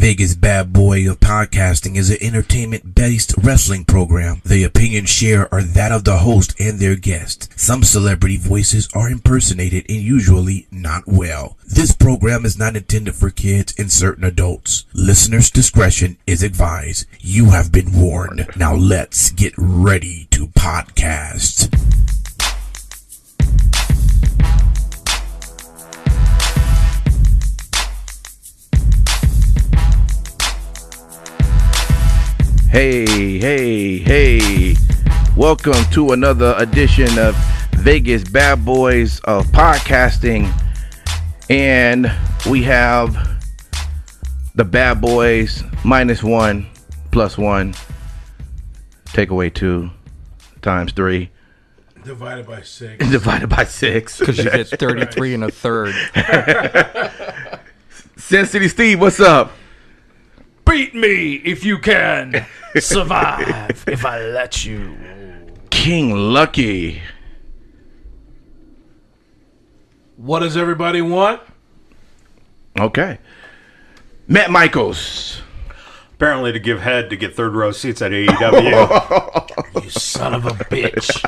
Vegas Bad Boy of Podcasting is an entertainment-based wrestling program. The opinions shared are that of the host and their guest. Some celebrity voices are impersonated and usually not well. This program is not intended for kids and certain adults. Listeners' discretion is advised. You have been warned. Now let's get ready to podcast. Hey. Welcome to another edition of Vegas BadBoyz of Podcasting. And we have the BadBoyz -1 + 1. Take away 2 times 3. Divided by 6. Divided by 6. Because you get 33 and a third. Sin City Steve, what's up? Beat me if you can. Survive if I let you. King Lucky. What does everybody want? Okay. Matt Michaels. Apparently to give head to get third row seats at AEW. You son of a bitch.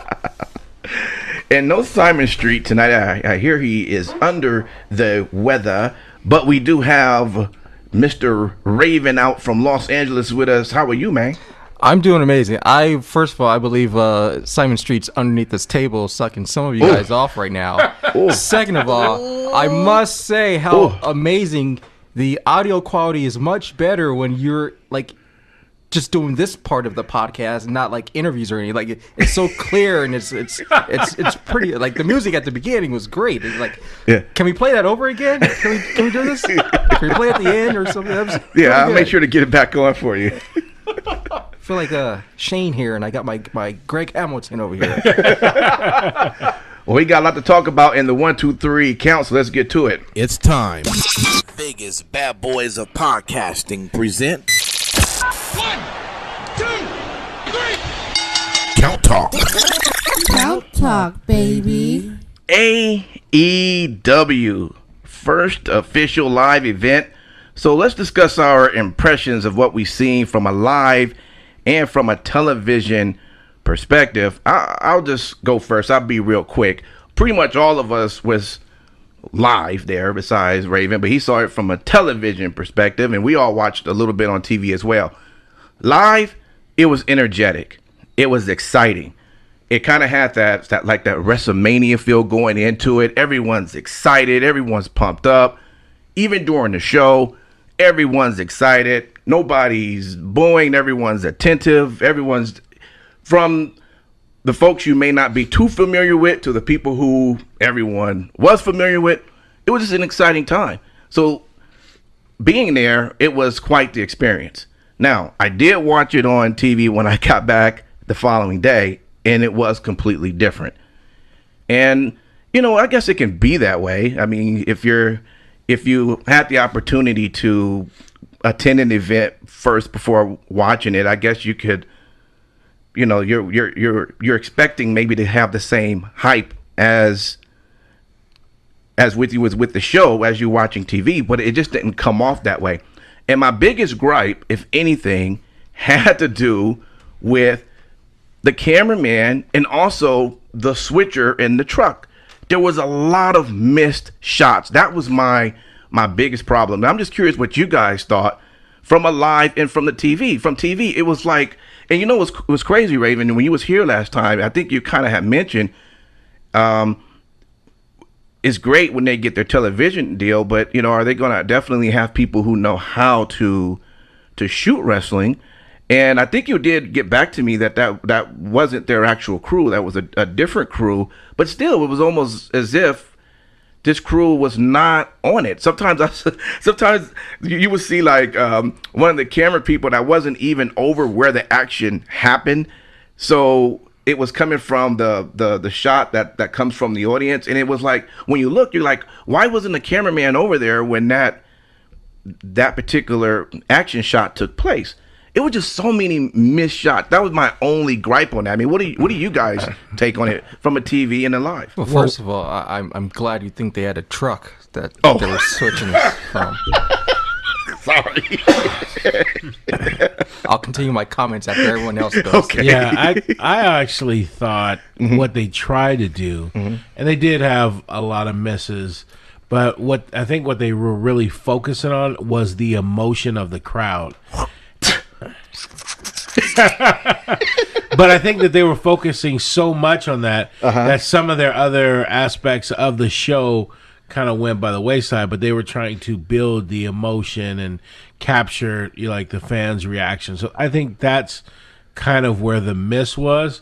And no Simon Street tonight. I hear he is under the weather, but we do have Mr. Raven out from Los Angeles with us. How are you, man? I'm doing amazing. First of all, I believe Simon Street's underneath this table sucking some of you guys off right now. Second of all, I must say how amazing the audio quality is. Much better when you're like just doing this part of the podcast and not like interviews or anything. Like it's so clear and it's pretty. Like the music at the beginning was great. It's like, Can we play that over again? Can we do this? Can we play at the end or something? Yeah, I'll make sure to get it back on for you. I feel like Shane here, and I got my Greg Hamilton over here. Well, we got a lot to talk about in the 1, 2, 3 count, so let's get to it. It's time. Vegas BadBoyz of Podcasting present 1, 2, 3. Count Talk. Count Talk, baby. AEW, first official live event. So let's discuss our impressions of what we've seen from a live and from a television perspective. I'll just go first. I'll be real quick. Pretty much all of us was live there besides Raven, but he saw it from a television perspective, and we all watched a little bit on TV as well. Live, it was energetic. It was exciting. It kind of had that WrestleMania feel going into it. Everyone's excited. Everyone's pumped up. Even during the show, everyone's excited. Nobody's booing. Everyone's attentive. Everyone's, from the folks you may not be too familiar with to the people who everyone was familiar with. It was just an exciting time. So being there, it was quite the experience. Now, I did watch it on TV when I got back the following day, and it was completely different. And, I guess it can be that way. I mean, if you had the opportunity to attend an event first before watching it, I guess you could, you're expecting maybe to have the same hype as with the show as you're watching TV, but it just didn't come off that way. And my biggest gripe, if anything, had to do with the cameraman and also the switcher in the truck. There was a lot of missed shots. That was my biggest problem. Now, I'm just curious what you guys thought from a live and from the TV. From TV, it was like, and it was crazy, Raven, when you was here last time, I think you kind of had mentioned, it's great when they get their television deal, but, are they going to definitely have people who know how to shoot wrestling? And I think you did get back to me that wasn't their actual crew. That was a different crew. But still, it was almost as if this crew was not on it. Sometimes you would see like one of the camera people that wasn't even over where the action happened. So it was coming from the shot that comes from the audience. And it was like, when you look, you're like, why wasn't the cameraman over there when that particular action shot took place? It was just so many missed shots. That was my only gripe on that. I mean, what do you guys take on it from a TV and a live? Well, first of all, I'm glad you think they had a truck that they were switching from. Sorry. I'll continue my comments after everyone else goes. Okay. Yeah, I actually thought what they tried to do, and they did have a lot of misses, but what they were really focusing on was the emotion of the crowd. But I think that they were focusing so much on that that some of their other aspects of the show kind of went by the wayside. But they were trying to build the emotion and capture like the fans' reaction. So I think that's kind of where the miss was.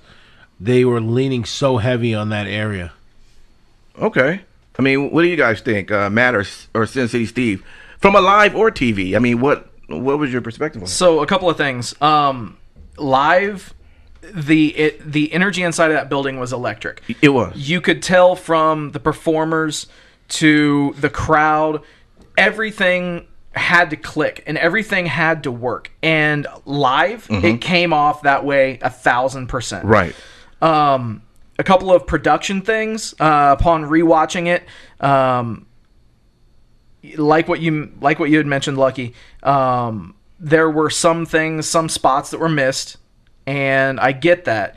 They were leaning so heavy on that area. Okay. I mean, what do you guys think, Matt or Sin City Steve, from a live or TV? I mean, what was your perspective on it? So a couple of things. Live, the energy inside of that building was electric. It was. You could tell from the performers to the crowd, everything had to click and everything had to work. And live, it came off that way 1,000%. Right. A couple of production things upon rewatching it. Like what you had mentioned, Lucky. There were some things, some spots that were missed, and I get that.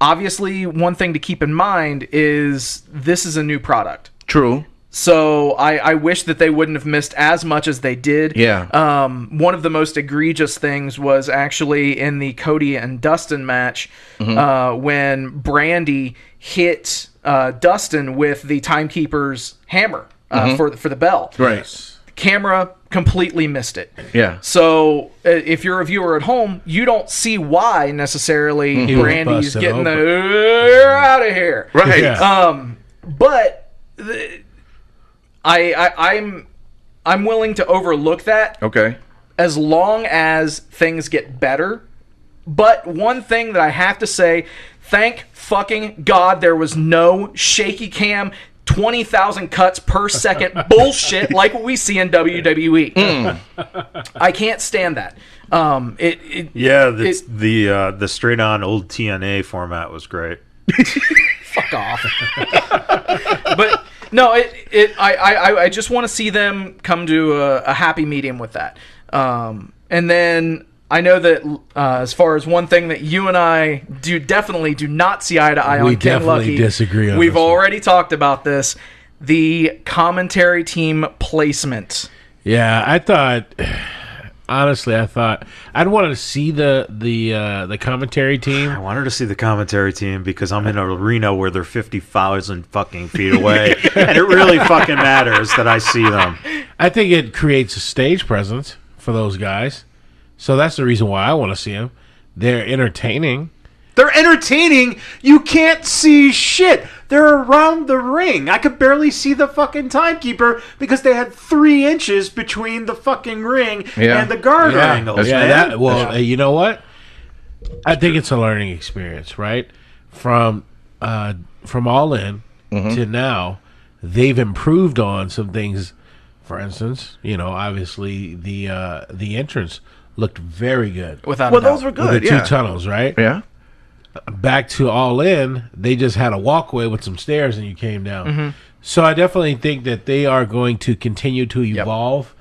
Obviously, one thing to keep in mind is this is a new product. True. So I wish that they wouldn't have missed as much as they did. Yeah. One of the most egregious things was actually in the Cody and Dustin match when Brandy hit Dustin with the Timekeeper's hammer for the bell. Right. Camera completely missed it. Yeah. So if you're a viewer at home, you don't see why necessarily He was Brandy's busted getting open. out of here. Right. Yeah. But I'm willing to overlook that Okay. as long as things get better. But one thing that I have to say, thank fucking God there was no shaky cam 20,000 cuts per second bullshit like what we see in WWE. I can't stand that. The straight on old TNA format was great. Fuck off. But no, I just want to see them come to a happy medium with that. And then I know that as far as one thing that you and I definitely do not see eye to eye on, We Ken definitely Lucky. disagree on We've this one. already talked about this. The commentary team placement. Yeah, I thought. Honestly, I thought I'd want to see the commentary team. I wanted to see the commentary team because I'm in an arena where they're 50,000 fucking feet away, and it really fucking matters that I see them. I think it creates a stage presence for those guys. So that's the reason why I want to see them. They're entertaining. They're entertaining. You can't see shit. They're around the ring. I could barely see the fucking timekeeper because they had 3 inches between the fucking ring and the guard angles, man. You know what? I think it's a learning experience, right? From All In to now, they've improved on some things. For instance, obviously the entrance looked very good. Without a doubt. Those were good. With the 2 tunnels, right? Yeah. Back to All In, they just had a walkway with some stairs and you came down. So I definitely think that they are going to continue to evolve.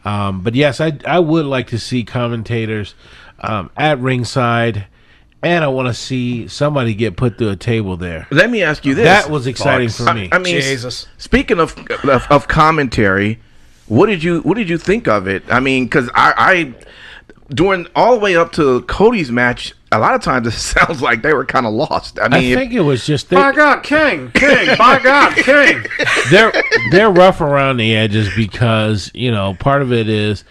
But yes, I would like to see commentators at ringside, and I want to see somebody get put through a table there. Let me ask you this. That was exciting for me. I mean, Jesus. Speaking of commentary, what did you think of it? I mean, because I during all the way up to Cody's match, a lot of times it sounds like they were kind of lost. I mean, I think it was just By God, King, by God, King. they're rough around the edges because part of it is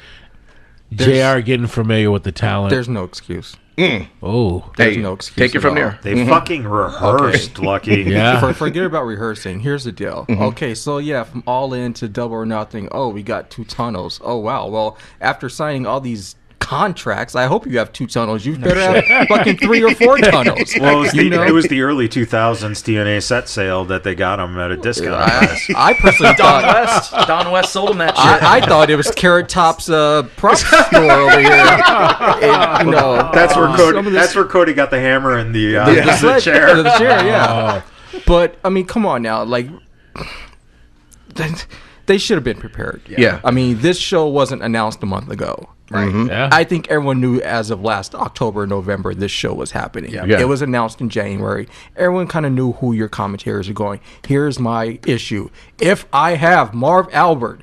JR getting familiar with the talent. There's no excuse. Oh, There's no excuse. take it at from all. there. They fucking rehearsed, Lucky. yeah. Forget about rehearsing. Here's the deal. Okay, so yeah, from All In to Double or Nothing. Oh, we got 2 tunnels. Oh wow. Well, after signing all these contracts, I hope you have 2 tunnels. You better have fucking 3 or 4 tunnels. Well, it was the early 2000s TNA set sale that they got them at a discount price. I personally thought Don West sold him that shit. I thought it was Carrot Top's prop store over here. That's where Cody got the hammer and the chair. The chair, yeah. But I mean, come on now, like they should have been prepared. Yeah. I mean, this show wasn't announced a month ago. Right. Yeah. I think everyone knew as of last October, November, this show was happening. Yeah. It was announced in January. Everyone kind of knew who your commentators are going. Here's my issue. If I have Marv Albert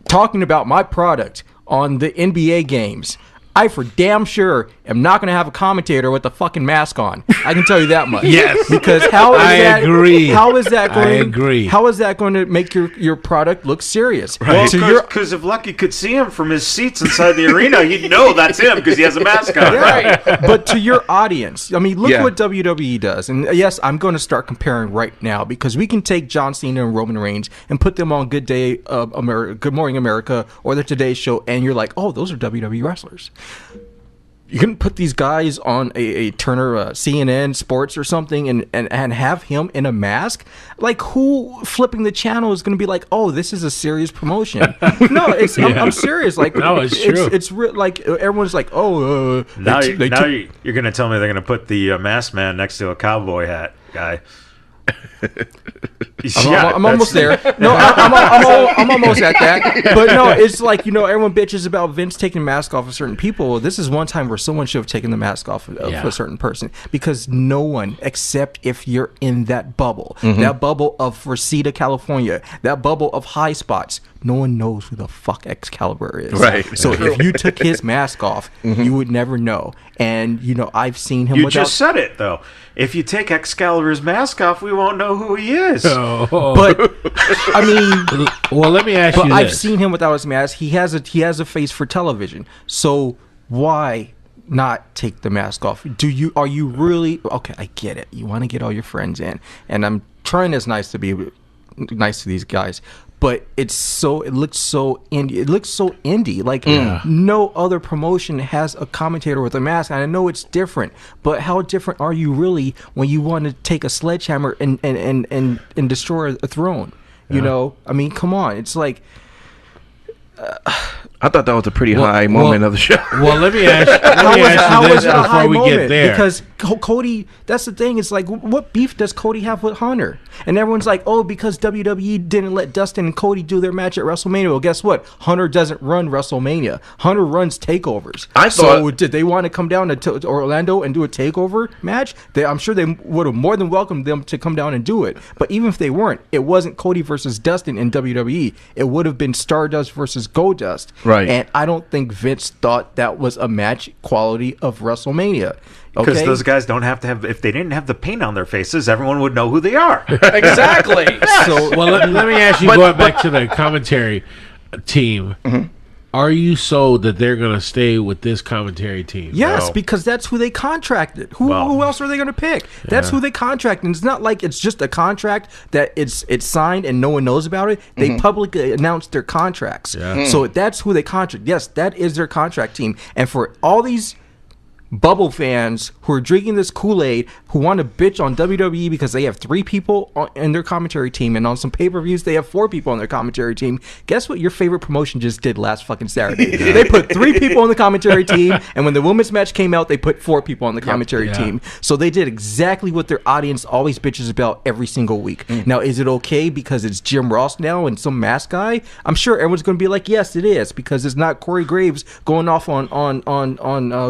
talking about my product on the NBA games, I for damn sure am not going to have a commentator with a fucking mask on. I can tell you that much. Yes. Because how is that? agree. How is that going? I agree. How is that going to make your product look serious? Well, So because if Lucky could see him from his seats inside the arena, he'd know that's him because he has a mask on. right. But to your audience, I mean, look Yeah. what WWE does. And yes, I'm going to start comparing right now because we can take John Cena and Roman Reigns and put them on Good Day America, Good Morning America, or the Today Show, and you're like, oh, those are WWE wrestlers. You can put these guys on a Turner CNN Sports or something and have him in a mask. Like, who flipping the channel is going to be like, oh, this is a serious promotion? No, it's I'm serious. Like, No, it's true. It's like everyone's like, oh, Now, they now took- you're going to tell me they're going to put the masked man next to a cowboy hat guy. I'm almost there. No, I'm almost at that. But no, it's like, everyone bitches about Vince taking the mask off of certain people. This is one time where someone should have taken the mask off of a certain person, because no one, except if you're in that bubble, that bubble of Reseda, California, that bubble of High Spots, no one knows who the fuck Excalibur is. Right. So if you took his mask off, you would never know. And, I've seen him You without... just said it, though. If you take Excalibur's mask off, we won't know who he is. But, I mean... Well, let me ask But you I've this. seen him without his mask. He has a face for television. So why not take the mask off? Are you really okay? I get it. You want to get all your friends in, and I'm trying as nice to be nice to these guys. But it looks so indie. It looks so indie. Like no other promotion has a commentator with a mask. And I know it's different, but how different are you really when you want to take a sledgehammer and destroy a throne? I mean, come on. It's like I thought that was a pretty high moment of the show. Well, let me ask you this before we get there. Because Cody, that's the thing. It's like, what beef does Cody have with Hunter? And everyone's like, oh, because WWE didn't let Dustin and Cody do their match at WrestleMania. Well, guess what? Hunter doesn't run WrestleMania. Hunter runs takeovers. So did they want to come down to Orlando and do a takeover match? I'm sure they would have more than welcomed them to come down and do it. But even if they weren't, it wasn't Cody versus Dustin in WWE. It would have been Stardust versus Goldust. Right. And I don't think Vince thought that was a match quality of WrestleMania. Because Okay? those guys don't have to have... If they didn't have the paint on their faces, everyone would know who they are. Exactly. So, Well, let me ask you, going back to the commentary team, are you sold that they're going to stay with this commentary team? yes, No. because that's who they contracted. Who else are they going to pick? That's who they contracted. And it's not like it's just a contract that it's signed and no one knows about it. They publicly announced their contracts. Yeah. So that's who they contract. Yes, that is their contract team. And for all these bubble fans who are drinking this Kool-Aid, who want to bitch on WWE because they have 3 people in their commentary team, and on some pay-per-views they have 4 people on their commentary team. Guess what your favorite promotion just did last fucking Saturday? They put 3 people on the commentary team, and when the women's match came out, they put 4 people on the commentary team. So they did exactly what their audience always bitches about every single week. Now, is it okay because it's Jim Ross now and some mask guy? I'm sure everyone's going to be like, yes, it is, because it's not Corey Graves going off on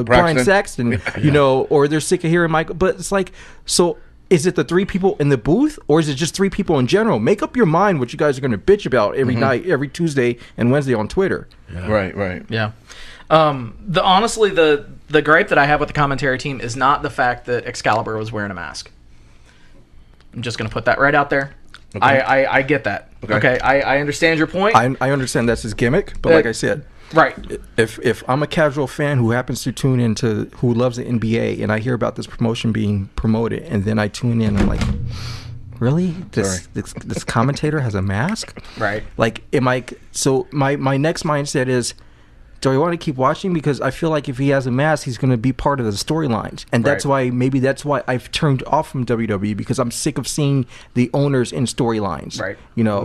Brian Saxton, or they're sick of hearing Michael. But it's like, so is it the 3 people in the booth, or is it just 3 people in general? Make up your mind what you guys are going to bitch about every night, every Tuesday and Wednesday on Twitter. Yeah. Right. Yeah. Honestly, the gripe that I have with the commentary team is not the fact that Excalibur was wearing a mask. I'm just going to put that right out there. Okay. I get that. Okay. I understand your point. I understand that's his gimmick, but like I said, right. If I'm a casual fan who happens to tune into, who loves the NBA, and I hear about this promotion being promoted, and then I tune in, I'm like, really? This commentator has a mask? Right. Like, so my next mindset is, do I want to keep watching? Because I feel like if he has a mask, he's going to be part of the storylines. And that's why I've turned off from WWE, because I'm sick of seeing the owners in storylines. Right.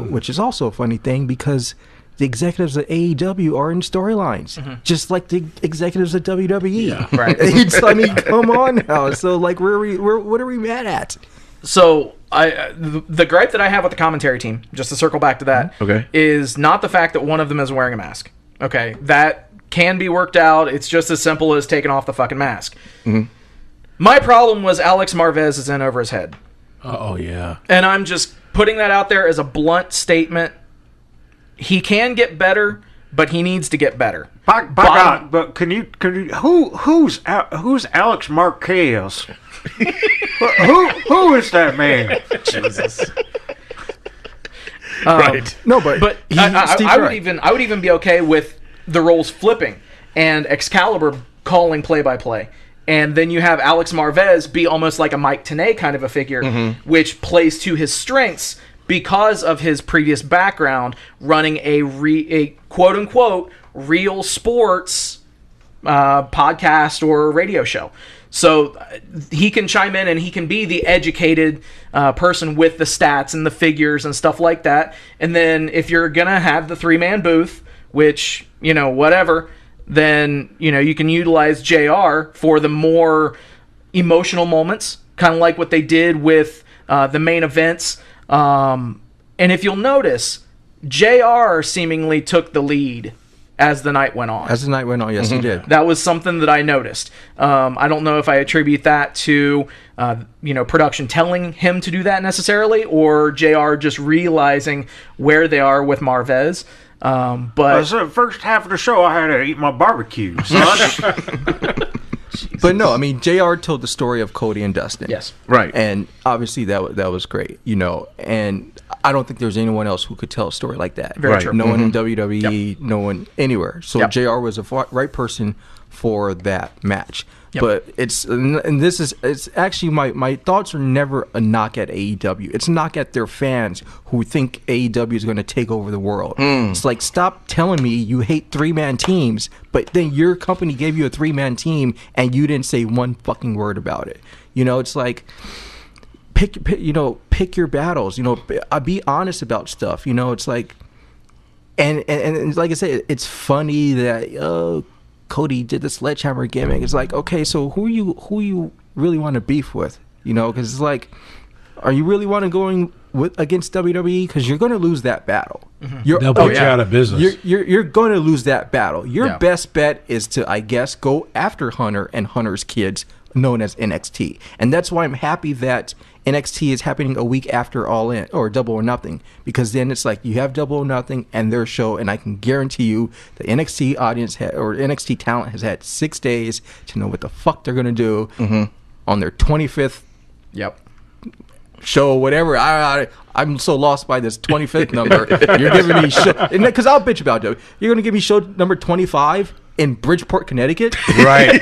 Which is also a funny thing, because the executives at AEW are in storylines, just like the executives at WWE. Yeah. Right. I mean, come on now. So, like, what are we mad at? So the gripe that I have with the commentary team, just to circle back to that, is not the fact that one of them is wearing a mask. Okay, that can be worked out. It's just as simple as taking off the fucking mask. My problem was Alex Marvez is in over his head. Oh, yeah. And I'm just putting that out there as a blunt statement. He can get better, but he needs to get better. By God, but can you who's Alex Marquez? who is that man? Jesus. Right. No, but I would even be okay with the roles flipping and Excalibur calling play-by-play. And then you have Alex Marvez be almost like a Mike Tenay kind of a figure, which plays to his strengths because of his previous background running a quote-unquote real sports podcast or radio show. So he can chime in and he can be the educated person with the stats and the figures and stuff like that. And then if you're going to have the three-man booth, which, whatever, then, you can utilize JR for the more emotional moments, kind of like what they did with the main events. And if you'll notice, JR seemingly took the lead as the night went on. Yes, he did. That was something that I noticed. I don't know if I attribute that to, production telling him to do that necessarily, or JR just realizing where they are with Marvez. But the first half of the show, I had to eat my barbecue, son. But no, I mean, JR told the story of Cody and Dustin. Yes. Right. And obviously that was great, and I don't think there's anyone else who could tell a story like that. Very true. No one in WWE, no one anywhere. So JR was the right person for that match. But it's actually my thoughts are never a knock at AEW. It's a knock at their fans who think AEW is going to take over the world. It's like, stop telling me you hate three-man teams, but then your company gave you a three-man team and you didn't say one fucking word about it. It's like, pick your battles. Be honest about stuff. It's like, and like I said, it's funny that Cody did the sledgehammer gimmick. It's like, okay, so who you really want to beef with? Because it's like, are you really want to go against WWE? Because you're going to lose that battle. They'll put you out of business. You're going to lose that battle. Your best bet is to, I guess, go after Hunter and Hunter's kids, known as NXT. And that's why I'm happy that NXT is happening a week after All In or Double or Nothing, because then it's like you have Double or Nothing and their show, and I can guarantee you the NXT audience or NXT talent has had 6 days to know what the fuck they're gonna do on their 25th show, whatever. I'm so lost by this 25th number. You're giving me show, because I'll bitch about it. You're gonna give me show number 25 in Bridgeport, Connecticut, right?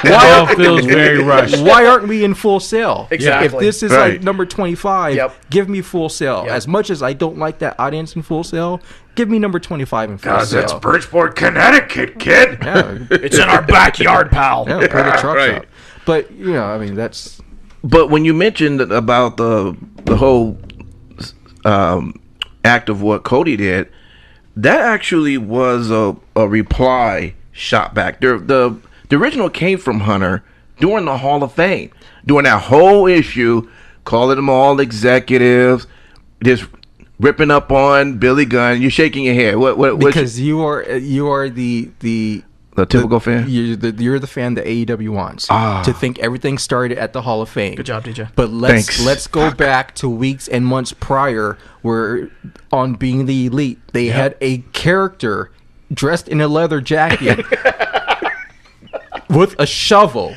Why all feels very rushed. Why aren't we in Full Sail? Exactly. If this is like number 25, give me Full Sail. As much as I don't like that audience in Full Sail, give me number 25 in Full Sail. That's Bridgeport, Connecticut, kid. Yeah. It's in our backyard, pal. Yeah, put a truck up. But I mean, that's. But when you mentioned about the whole act of what Cody did, that actually was a reply shot back. The original came from Hunter during the Hall of Fame, during that whole issue, calling them all executives, just ripping up on Billy Gunn. You're shaking your head. Because you are the typical fan. You're the fan that AEW wants to think everything started at the Hall of Fame. Good job, DJ. But let's go back to weeks and months prior, where on Being the Elite they had a character dressed in a leather jacket with a shovel,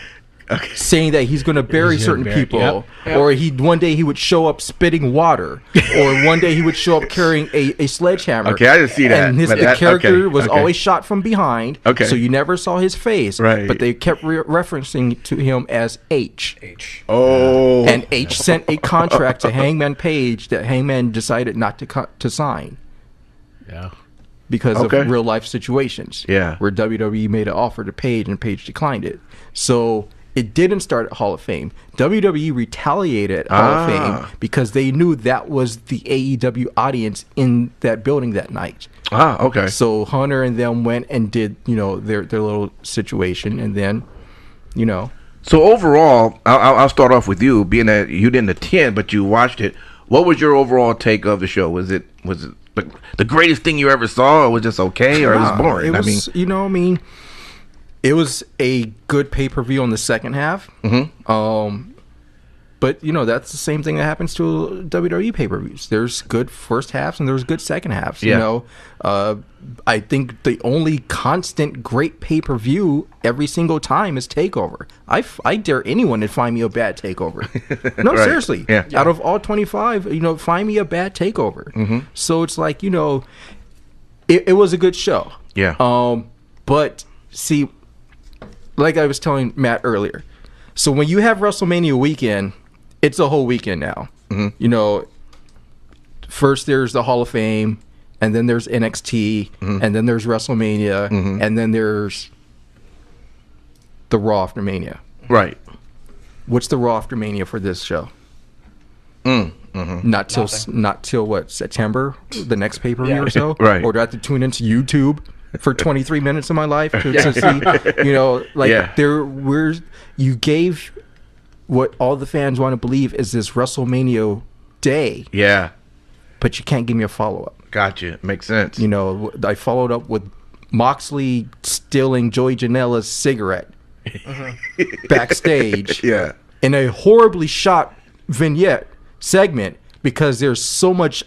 saying that he's going to bury certain people, or one day he would show up spitting water, or one day he would show up carrying a sledgehammer. Okay, I didn't see that. And his character was always shot from behind, so you never saw his face. Right. But they kept referencing to him as H. Oh. And H sent a contract to Hangman Page that Hangman decided not to sign. Yeah. Because of real life situations. Yeah. Where WWE made an offer to Page and Page declined it. So it didn't start at Hall of Fame. WWE retaliated at Hall of Fame because they knew that was the AEW audience in that building that night. Okay. So Hunter and them went and did, their little situation, and then, So overall, I'll start off with you. Being that you didn't attend, but you watched it. What was your overall take of the show? Was it the greatest thing you ever saw, or was it just okay, or it was boring? It was, it was a good pay-per-view on the second half. Mm-hmm. But that's the same thing that happens to WWE pay-per-views. There's good first halves and there's good second halves. Yeah. I think the only constant great pay-per-view every single time is TakeOver. I dare anyone to find me a bad TakeOver. No, right. Seriously. Yeah. Out of all 25, find me a bad TakeOver. Mm-hmm. So it's like, it was a good show. Yeah. But see, like I was telling Matt earlier, so when you have WrestleMania weekend, it's a whole weekend now. Mm-hmm. First there's the Hall of Fame, and then there's NXT, and then there's WrestleMania, and then there's the Raw after Mania. Right. What's the Raw after Mania for this show? Not till what, September, the next pay-per-view or so? Right. Or do I have to tune into YouTube for 23 minutes of my life to see, you gave what all the fans want to believe is this WrestleMania day. Yeah. But you can't give me a follow-up. Gotcha. Makes sense. I followed up with Moxley stealing Joey Janela's cigarette backstage. Yeah. In a horribly shot vignette segment because there's so much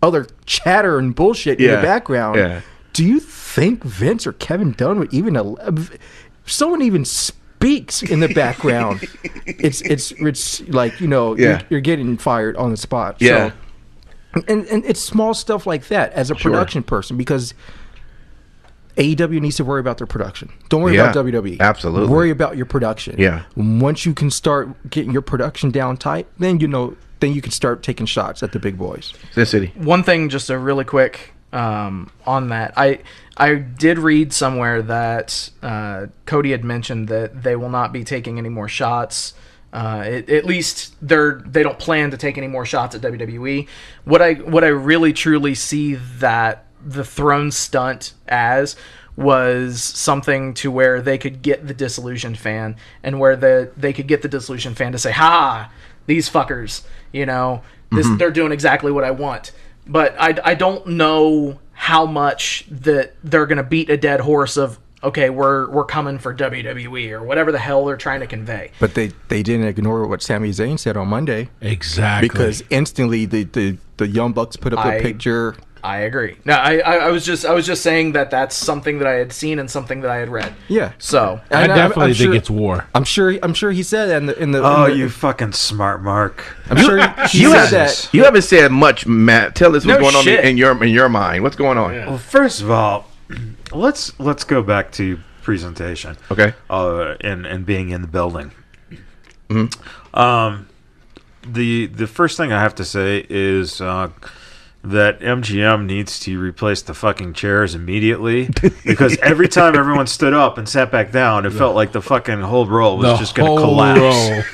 other chatter and bullshit in the background. Yeah. Do you think Vince or Kevin Dunn would even if someone even speaks in the background, it's like, you're getting fired on the spot. Yeah. So, and it's small stuff like that as a production person, because AEW needs to worry about their production. Don't worry about WWE. Absolutely. Worry about your production. Yeah. Once you can start getting your production down tight, then you can start taking shots at the big boys. This city. One thing, just a really quick on that. I did read somewhere that Cody had mentioned that they will not be taking any more shots. At least they don't plan to take any more shots at WWE. What I really truly see that the throne stunt as was something to where they could get the disillusioned fan, and where they could get the disillusioned fan to say, "Ha, these fuckers, they're doing exactly what I want." But I don't know how much that they're gonna beat a dead horse of, okay, we're coming for WWE or whatever the hell they're trying to convey. But they didn't ignore what Sami Zayn said on Monday. Exactly. Because instantly the Young Bucks put up a picture. I agree. No, I was just saying that's something that I had seen and something that I had read. Yeah. So I definitely think it's war. I'm sure he said that in the you fucking smart Mark. I'm sure he said that. You haven't said much, Matt. Tell us what's going on in your mind. What's going on? Yeah. Well, first of all, let's go back to presentation. Okay. And being in the building. Mm-hmm. The first thing I have to say is that MGM needs to replace the fucking chairs immediately, because every time everyone stood up and sat back down, it felt like the fucking whole row was just going to collapse.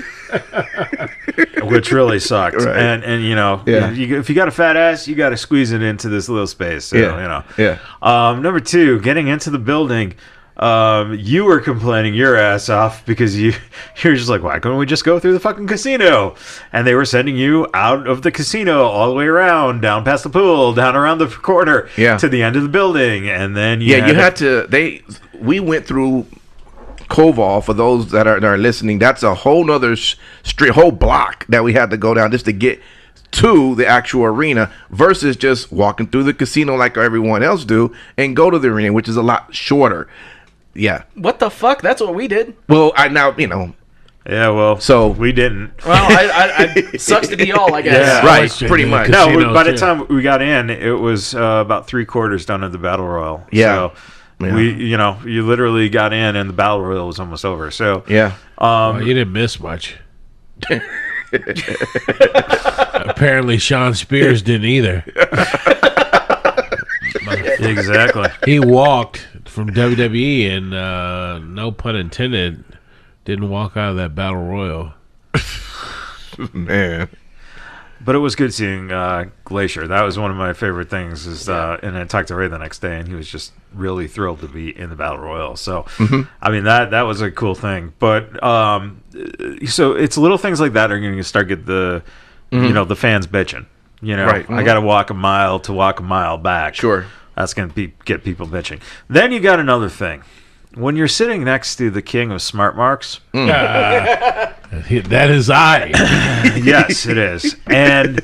Which really sucked. Right. And if you got a fat ass, you got to squeeze it into this little space. So, number two, getting into the building. You were complaining your ass off because you're just like, why couldn't we just go through the fucking casino? And they were sending you out of the casino all the way around, down past the pool, down around the corner, to the end of the building, and then we went through Koval. For those that are listening, that's a whole nother street, whole block that we had to go down just to get to the actual arena, versus just walking through the casino like everyone else do and go to the arena, which is a lot shorter. Yeah. What the fuck? That's what we did. Well, now, Yeah, well, so we didn't. Well, I sucks to be y'all, I guess. Yeah, right, pretty much. No, by the time we got in, it was about 3/4 done of the Battle Royal. Yeah. So you literally got in and the Battle Royal was almost over. So yeah. You didn't miss much. Apparently Sean Spears didn't either. Exactly. He walked from WWE and no pun intended, didn't walk out of that Battle Royal. Man. But it was good seeing Glacier. That was one of my favorite things. And I talked to Ray the next day, and he was just really thrilled to be in the Battle Royal. So, I mean, that was a cool thing. But so it's little things like that are going to start get the the fans bitching. Right. I got to walk a mile to walk a mile back. Sure. That's going to get people bitching. Then you got another thing. When you're sitting next to the king of smart marks, that is I. Yes, it is. And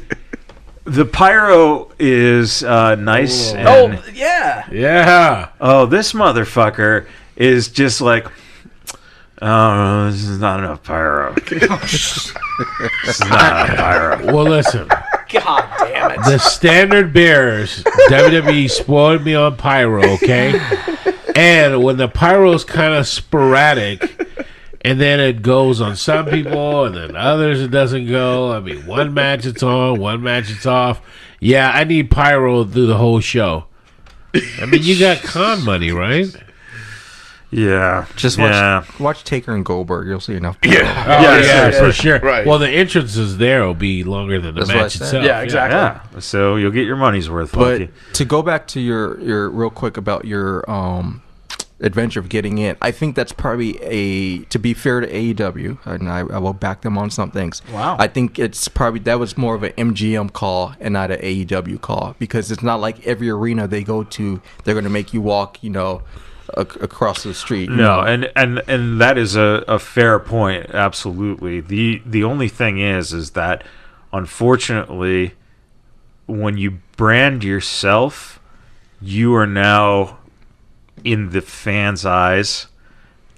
the pyro is nice. Oh, yeah. Yeah. Oh, this motherfucker is just like, oh, this is not enough pyro. This is not enough pyro. Well, listen. God damn it. The standard bearers, WWE spoiled me on pyro, okay? And when the pyro's kind of sporadic, and then it goes on some people, and then others it doesn't go. I mean, one match it's on, one match it's off. Yeah, I need pyro through the whole show. I mean, you got con money, right? Yeah. Just watch Taker and Goldberg. You'll see enough. Yeah, for sure. Right. Well, the entrances there will be longer than the That's what I match said. itself. Yeah, exactly. Yeah. So you'll get your money's worth. But Lucky. to go back to your real quick about your adventure of getting in, I think that's probably to be fair to AEW, and I will back them on some things. Wow. I think it's probably that was more of an MGM call and not an AEW call, because it's not like every arena they go to they're going to make you walk, across the street. No, and that is a fair point. Absolutely. The only thing is that unfortunately, when you brand yourself, you are now in the fans' eyes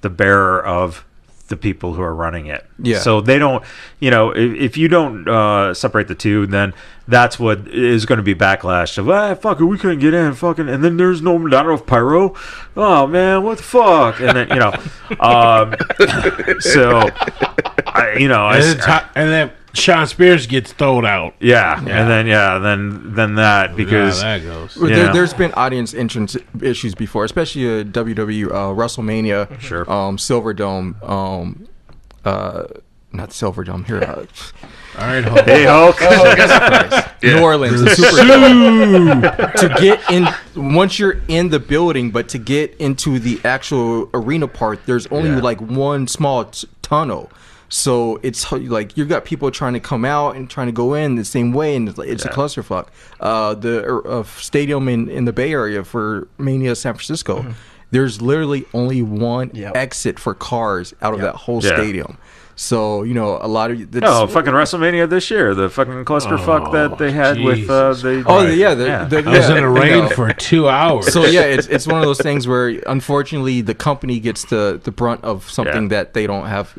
the bearer of the people who are running it. Yeah. So they don't, if you don't separate the two, then that's what is going to be backlash of, fuck it, we couldn't get in, fucking, and then there's not enough pyro. Oh man, what the fuck? And then and then Sean Spears gets thrown out. Yeah. And then that, because that goes. There's been audience entrance issues before, especially WWE WrestleMania, Sure. Silverdome, not Silverdome here. All right, Hulk. Hey Hulk. New Orleans, the Super to get in once you're in the building, but to get into the actual arena part, there's only like one small tunnel. So it's like you've got people trying to come out and trying to go in the same way, and it's a clusterfuck. The stadium in the Bay Area for Mania San Francisco, there's literally only one exit for cars out of that whole stadium. So a lot of fucking WrestleMania this year, the fucking clusterfuck that they had with the. Oh I was in the rain for 2 hours. So it's one of those things where unfortunately the company gets the brunt of something that they don't have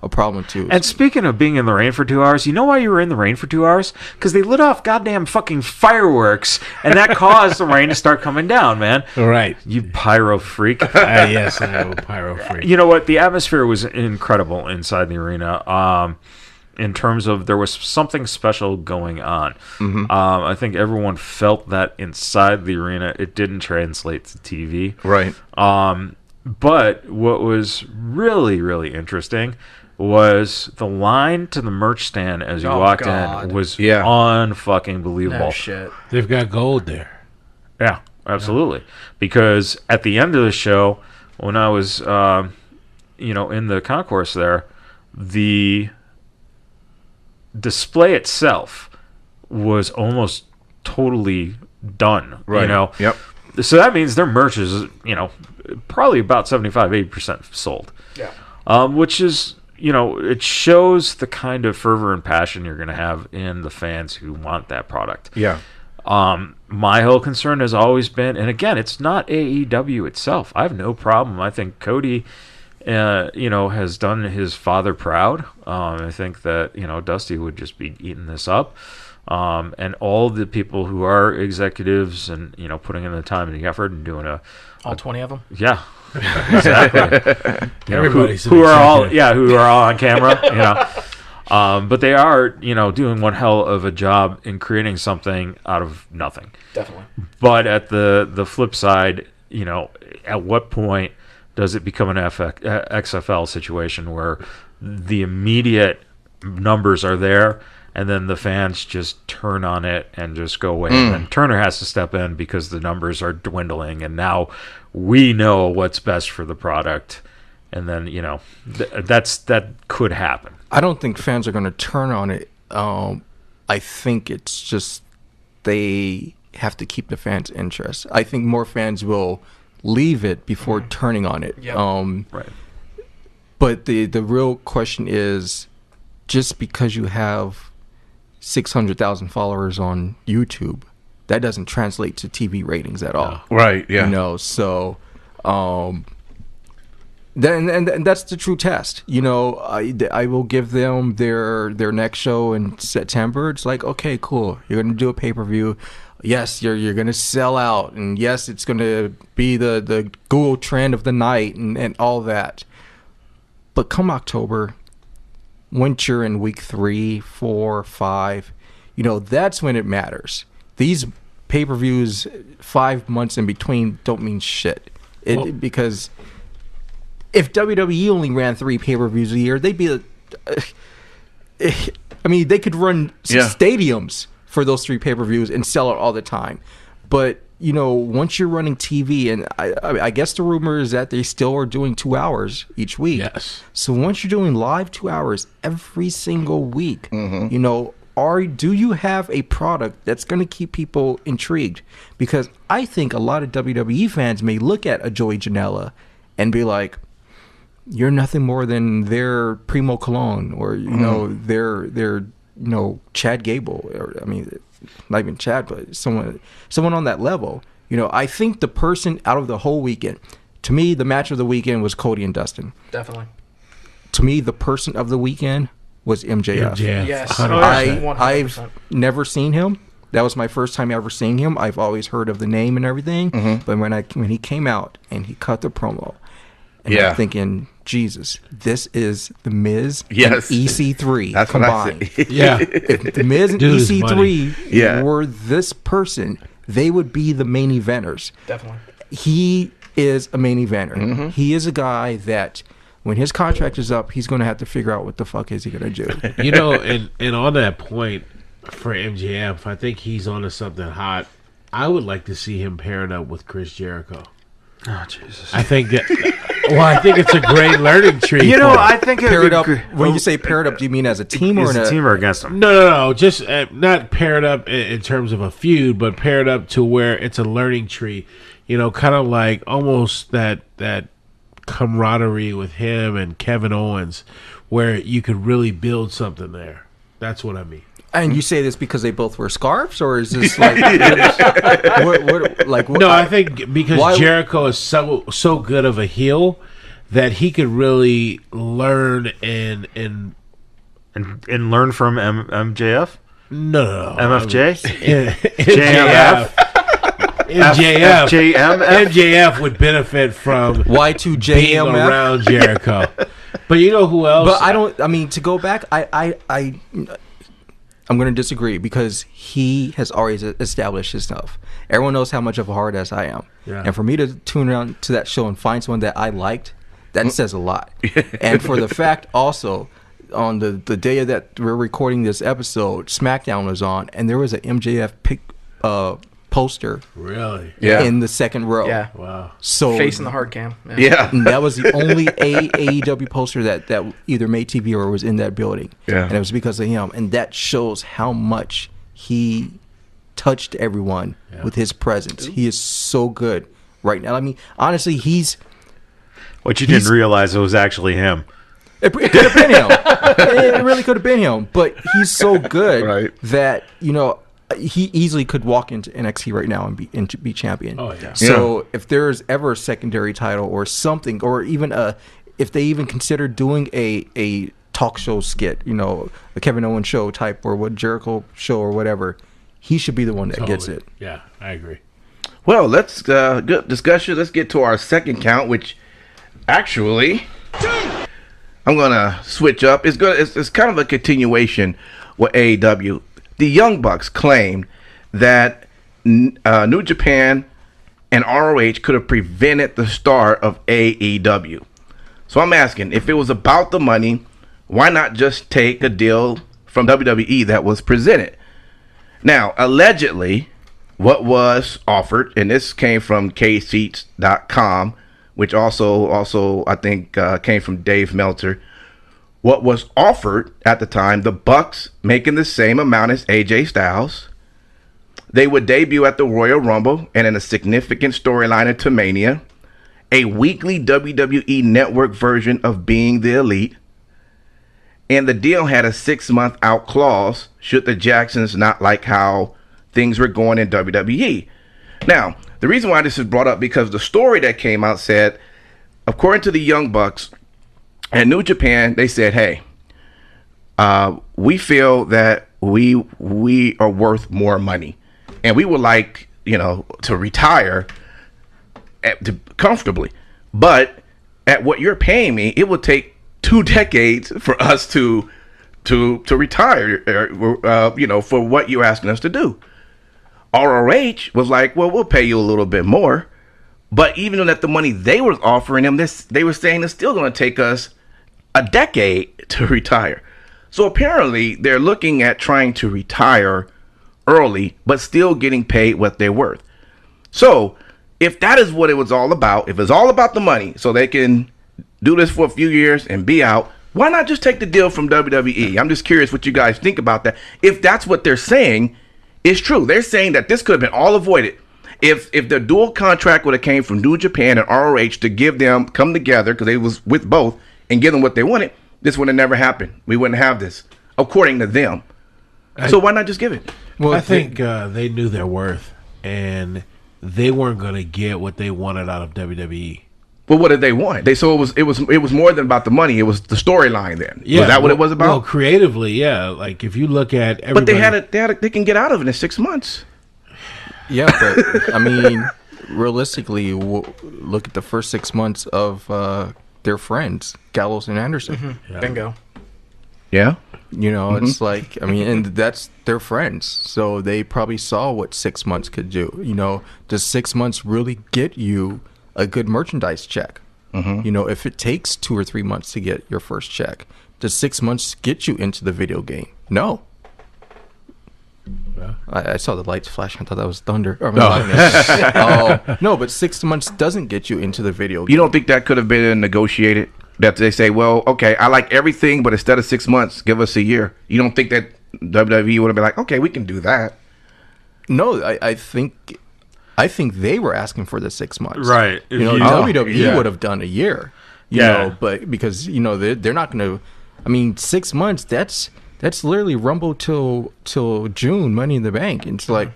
a problem to. And speaking of being in the rain for 2 hours, you know why you were in the rain for 2 hours? Because they lit off goddamn fucking fireworks, and that caused the rain to start coming down, man. Right. You pyro freak. Yes, I am a pyro freak. You know what? The atmosphere was incredible inside the arena. In terms of there was something special going on. I think everyone felt that inside the arena. It didn't translate to TV. Right. But what was really, really interesting was the line to the merch stand as you walked in was unfucking believable. No shit. They've got gold there. Yeah, absolutely. Because at the end of the show, when I was, in the concourse there, the display itself was almost totally done. Right. Yep. So that means their merch is, probably about 75-80% sold. Yeah. Which is, it shows the kind of fervor and passion you're going to have in the fans who want that product. Yeah. My whole concern has always been, and again, it's not AEW itself. I have no problem. I think Cody, has done his father proud. I think that, Dusty would just be eating this up. And all the people who are executives and, putting in the time and the effort and doing all 20 of them? Yeah. Exactly. Everybody's who are all on camera, but they are, doing one hell of a job in creating something out of nothing. Definitely. But at the flip side, at what point does it become an XFL situation where the immediate numbers are there and then the fans just turn on it and just go away. And then Turner has to step in because the numbers are dwindling, and now we know what's best for the product. And then, you know, that could happen. I don't think fans are going to turn on it. I think it's just they have to keep the fans' interest. I think more fans will leave it before turning on it. Yep. Right. But the real question is, just because you have 600,000 followers on YouTube, that doesn't translate to TV ratings at all. Right, yeah. You know, so and that's the true test. You know, I will give them their next show in September. It's like, okay, cool. You're going to do a pay-per-view. Yes, you're going to sell out. And yes, it's going to be the Google trend of the night and all that. But come October, once you're in week 3, 4, 5, you know, that's when it matters. These pay-per-views 5 months in between don't mean shit. Because if WWE only ran 3 pay-per-views a year, they'd be I mean, they could run stadiums for those 3 pay-per-views and sell it all the time. But, you know, once you're running TV, and I guess the rumor is that they still are doing 2 hours each week. Yes. So once you're doing live 2 hours every single week, you know, do you have a product that's going to keep people intrigued? Because I think a lot of WWE fans may look at a Joey Janela and be like, you're nothing more than their Primo Cologne, or you know, their you know, Chad Gable, or I mean, not even Chad, but someone on that level. You know, I think the person out of the whole weekend, to me, the match of the weekend was Cody and Dustin. Definitely. To me, the person of the weekend was MJF. Yes. 100%. I've never seen him. That was my first time ever seeing him. I've always heard of the name and everything, but when he came out and he cut the promo, and I'm thinking, Jesus, this is the Miz and EC3 That's combined. What I say. Yeah. If the Miz and EC3 were this person, they would be the main eventers. Definitely. He is a main eventer. He is a guy that when his contract is up, he's going to have to figure out what the fuck is he going to do. You know, and on that point for MJF, I think he's onto something hot. I would like to see him paired up with Chris Jericho. Oh, Jesus. I think that. Well, I think it's a great learning tree. You know, I think paired up. When you say paired up, do you mean as a team or as a team or against them? No. Just not paired up in terms of a feud, but paired up to where it's a learning tree. You know, kind of like almost that camaraderie with him and Kevin Owens, where you could really build something there. That's what I mean. And you say this because they both wear scarves, or is this like No, I think because Jericho is so good of a heel that he could really learn and learn from MJF. No, MFJ, JF. MJF would benefit from Y2J being around Jericho. But you know who else? But I mean, to go back, I'm going to disagree because he has already established his stuff. Everyone knows how much of a hard ass I am. Yeah. And for me to tune around to that show and find someone that I liked, that says a lot. And for the fact also, on the day that we're recording this episode, SmackDown was on, and there was an MJF poster. Really? Yeah. In the second row. Yeah. Wow. So facing the hard cam. Yeah. And that was the only AEW poster that either made TV or was in that building. Yeah. And it was because of him. And that shows how much he touched everyone with his presence. He is so good right now. I mean, honestly, What you didn't realize it was actually him. It could have been him. It really could have been him. But he's so good that, you know, he easily could walk into NXT right now and be champion. Oh yeah. So if there's ever a secondary title or something, or even if they even consider doing a talk show skit, you know, a Kevin Owens show type or what Jericho show or whatever, he should be the one that gets it. Yeah, I agree. Well, let's good discussion. Let's get to our second count, which actually I'm gonna switch up. It's kind of a continuation with AEW. The Young Bucks claimed that New Japan and ROH could have prevented the start of AEW. So I'm asking, if it was about the money, why not just take a deal from WWE that was presented. Now, allegedly, what was offered, and this came from kseats.com, which also I think came from Dave Meltzer. What was offered at the time, the Bucks making the same amount as AJ Styles. They would debut at the Royal Rumble and in a significant storyline into Mania. A weekly WWE Network version of Being the Elite. And the deal had a 6-month out clause should the Jacksons not like how things were going in WWE. Now, the reason why this is brought up because the story that came out said, according to the Young Bucks and New Japan, they said, hey, we feel that we are worth more money. And we would like, to retire comfortably. But at what you're paying me, it would take 2 decades for us to retire, for what you're asking us to do. ROH was like, well, we'll pay you a little bit more. But even at the money they were offering them, they were saying it's still going to take us a decade to retire. So apparently they're looking at trying to retire early, but still getting paid what they're worth. So if that is what it was all about, if it's all about the money, so they can do this for a few years and be out, why not just take the deal from WWE? I'm just curious what you guys think about that. If that's what they're saying is true. They're saying that this could have been all avoided if the dual contract would have came from New Japan and ROH to give them come together, because they was with both, and give them what they wanted. This would have never happened. We wouldn't have this, according to them. So why not just give it? Well, I think they knew their worth, and they weren't going to get what they wanted out of WWE. Well, what did they want? It was more than about the money. It was the storyline. Then was that what it was about? Well, creatively, yeah. Like if you look at everybody, but they can get out of it in 6 months. Yeah, but I mean, realistically, look at the first 6 months of their friends, Gallows and Anderson. Mm-hmm. Yeah. Bingo. Yeah. It's like, I mean, and that's their friends. So they probably saw what 6 months could do. Does 6 months really get you a good merchandise check? Mm-hmm. If it takes 2 or 3 months to get your first check, does 6 months get you into the video game? No. Yeah. I saw the lights flash. I thought that was thunder. No, but 6 months doesn't get you into the video game. You don't think that could have been negotiated? That they say, well, okay, I like everything, but instead of 6 months, give us a year. You don't think that WWE would have been like, okay, we can do that? No, I think they were asking for the 6 months. Right. WWE would have done a year. You know, but because they're not going to. I mean, 6 months. That's literally Rumble till June, Money in the Bank. And it's like,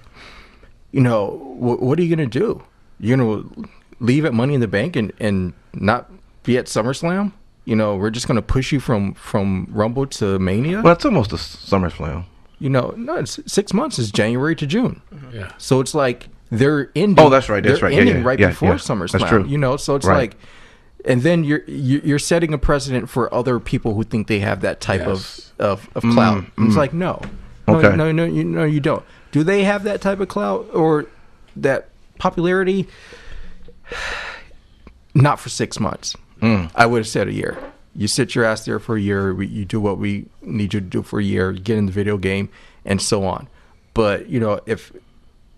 what are you going to do? You're going to leave at Money in the Bank and not be at SummerSlam? We're just going to push you from Rumble to Mania? Well, it's almost a SummerSlam. No, it's 6 months. Is January to June. Mm-hmm. Yeah. So it's like they're ending. Oh, that's right. That's right. Ending right before SummerSlam. That's true. So it's like, and then you're setting a precedent for other people who think they have that type of clout. It's like no, you don't. Do they have that type of clout or that popularity? Not for 6 months. I would have said a year. You sit your ass there for a year. You do what we need you to do for a year. You get in the video game and so on. But if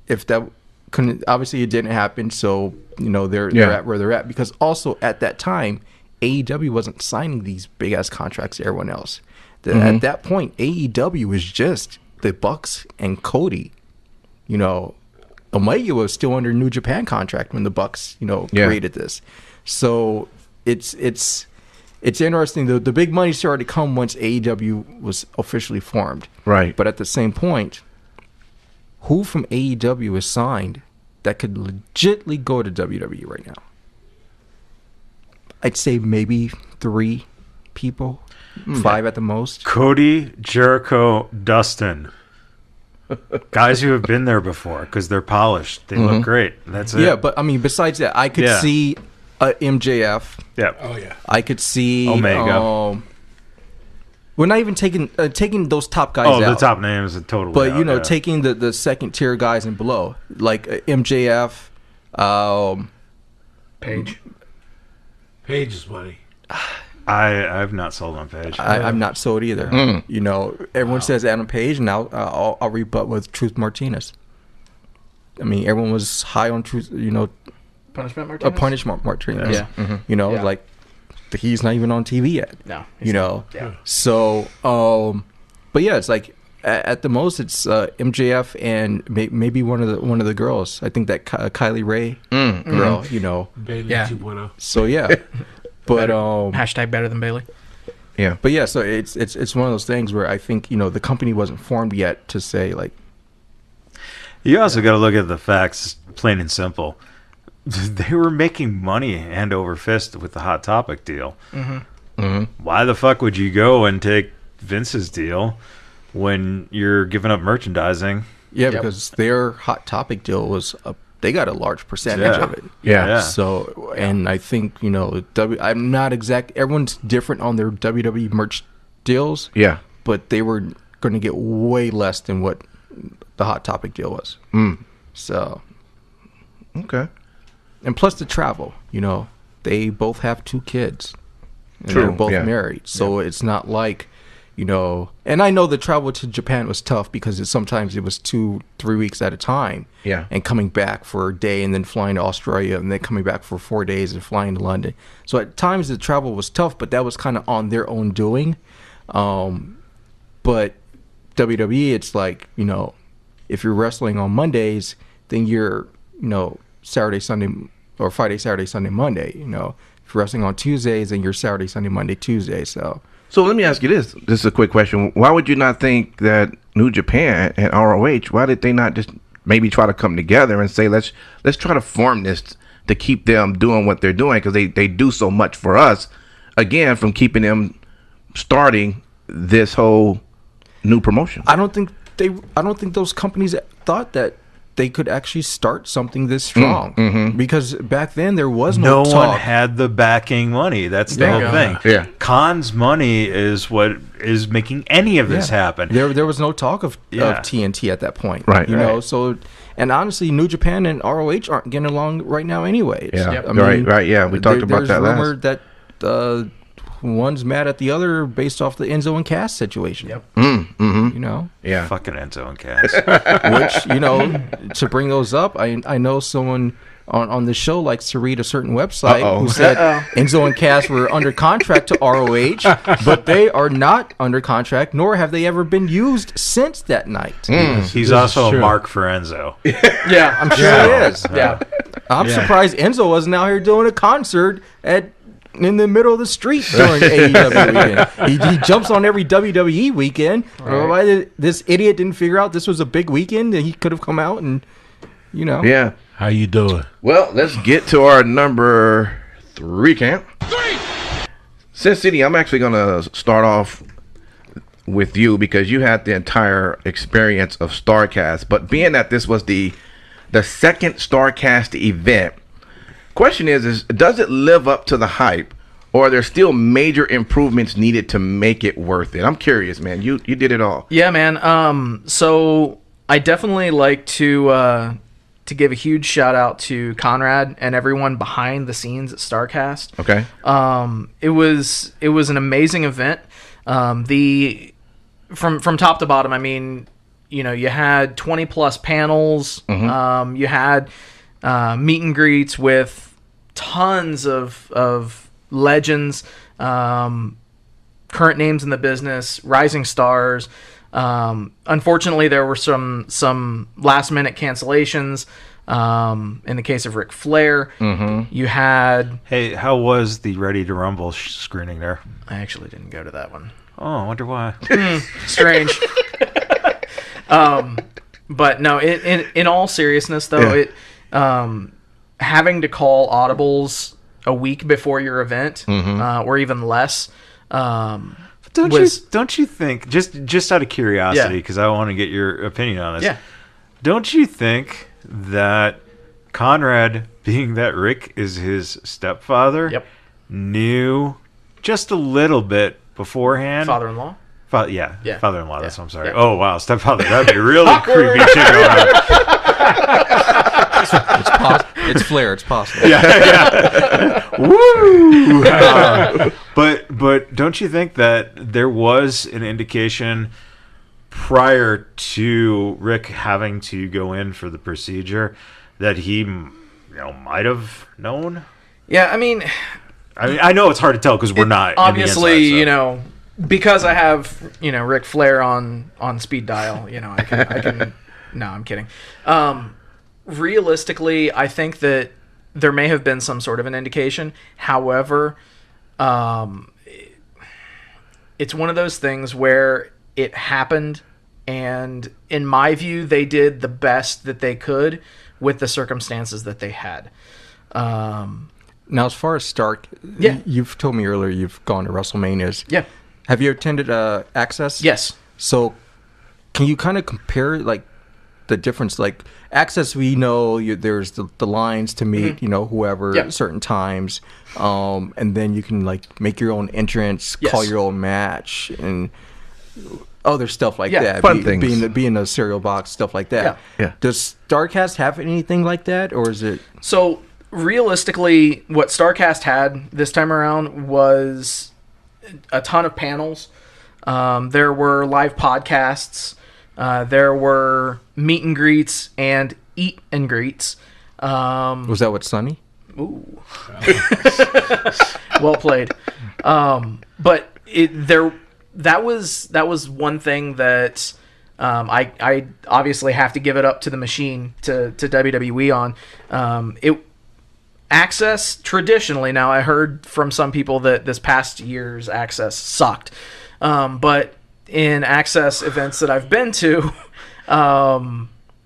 that couldn't, obviously it didn't happen. So they're at where they're at, because also at that time AEW wasn't signing these big ass contracts to everyone else. At that point, AEW was just the Bucks and Cody. Omega was still under New Japan contract when the Bucks created this. So it's interesting. The big money started to come once AEW was officially formed. Right. But at the same point, who from AEW is signed that could legitimately go to WWE right now? I'd say maybe 3 people, 5 at the most. Cody, Jericho, Dustin. Guys who have been there before because they're polished. They look great. That's it. Yeah, but I mean, besides that, I could see MJF. Yeah. Oh yeah. I could see Omega. We're not even taking those top guys out. out. The top names are totally but out, taking the second tier guys and below, like MJF, Page Page is money. I've not sold on Page. I'm not sold either. You know, everyone says Adam Page, and I'll rebut with Truth Martinez. I mean, everyone was high on Truth. You know, Punishment Martinez. Punishment Martinez. Yeah. You know, like he's not even on TV yet. No. You know. Yeah. So, but yeah, it's like at the most it's MJF and maybe one of the girls. I think that Kylie Ray girl. You know. Bailey Yeah. 2.0. So yeah. But Hashtag better than Bailey. Yeah. But yeah, so it's one of those things where I think, you know, the company wasn't formed yet to say like. You also got to look at the facts, plain and simple. They were making money hand over fist with the Hot Topic deal. Why the fuck would you go and take Vince's deal when you're giving up merchandising? Yeah, because their Hot Topic deal was they got a large percentage of it. Yeah. So, and I think, you know, I'm not exact. Everyone's different on their WWE merch deals. Yeah. But they were going to get way less than what the Hot Topic deal was. So. Okay. And plus the travel, you know, they both have 2 kids. And True, they're both yeah. married. So it's not like, you know, and I know the travel to Japan was tough because sometimes it was 2-3 weeks at a time. Yeah. And coming back for a day and then flying to Australia and then coming back for 4 days and flying to London. So at times the travel was tough, but that was kind of on their own doing. But WWE, it's like, you know, if you're wrestling on Mondays, then you're, you know, Saturday, Sunday, or Friday, Saturday, Sunday, Monday. You know, if you're wrestling on Tuesdays, then you're Saturday, Sunday, Monday, Tuesday. So let me ask you this. This is a quick question. Why would you not think that New Japan and ROH, why did they not just maybe try to come together and say, let's try to form this to keep them doing what they're doing? Because they do so much for us, again, from keeping them starting this whole new promotion. I don't think those companies thought that they could actually start something this strong because back then there was no talk. one had the backing money. That's the whole thing. Yeah. Khan's money is what is making any of this happen. There was no talk of TNT at that point, right? You know, so and honestly, New Japan and ROH aren't getting along right now, anyways. Yeah, I mean, right. Yeah, we talked about that last. There's rumor that one's mad at the other based off the Enzo and Cass situation. Yep. You know? Yeah. Fucking Enzo and Cass. Which, you know, to bring those up, I know someone on the show likes to read a certain website who said Enzo and Cass were under contract to ROH, but they are not under contract, nor have they ever been used since that night. He's also a mark for Enzo. Yeah, I'm sure it is. Yeah. I'm surprised Enzo wasn't out here doing a concert in the middle of the street during AEW weekend. He jumps on every WWE weekend. Right. Why this idiot didn't figure out this was a big weekend and he could have come out and, you know. Yeah. How you doing? Well, let's get to our number 3 camp. Sin City, I'm actually going to start off with you because you had the entire experience of StarCast. But being that this was the second StarCast event, question is does it live up to the hype, or are there still major improvements needed to make it worth it? I'm curious, man. You did it all. Yeah, man. So I definitely like to give a huge shout out to Conrad and everyone behind the scenes at StarCast. Okay. It was an amazing event. From top to bottom, I mean, you know, you had 20 plus panels. You had meet and greets with tons of legends, current names in the business, rising stars. Unfortunately, there were some last minute cancellations. In the case of Ric Flair, you had. Hey, how was the Ready to Rumble screening there? I actually didn't go to that one. Oh, I wonder why. Strange. But no, in all seriousness, though, having to call audibles a week before your event, or even less. Don't you think, just out of curiosity, because I want to get your opinion on this. Yeah. Don't you think that Conrad, being that Rick is his stepfather, knew just a little bit beforehand? Father-in-law? Yeah, father-in-law. That's what I'm sorry. Yeah. Oh wow, stepfather. That'd be really creepy shit going on. It's Flair. It's possible. Yeah. Woo! But But don't you think that there was an indication prior to Rick having to go in for the procedure that he, might have known? Yeah, I mean, I know it's hard to tell because we're not obviously, in the inside, so. Because I have Ric Flair on speed dial. I can. No, I'm kidding. Realistically, I think that there may have been some sort of an indication. However, it's one of those things where it happened, and in my view, they did the best that they could with the circumstances that they had. Now, as far as Stark, you've told me earlier you've gone to WrestleManias. Yeah. Have you attended Access? Yes. So, can you kind of compare the difference? Like Access, we know there's the lines to meet, whoever at certain times, and then you can make your own entrance, call your own match, and other stuff like that. Fun things. Being a cereal box, stuff like that. Yeah. Does StarCast have anything like that, or is it? So realistically, what StarCast had this time around was a ton of panels. There were live podcasts. There were meet and greets and eat and greets. Was that with Sonny? Ooh. Well played. But that was one thing that I obviously have to give it up to the machine, to WWE on. Access traditionally, now I heard from some people that this past year's Access sucked, but in Access events that I've been to,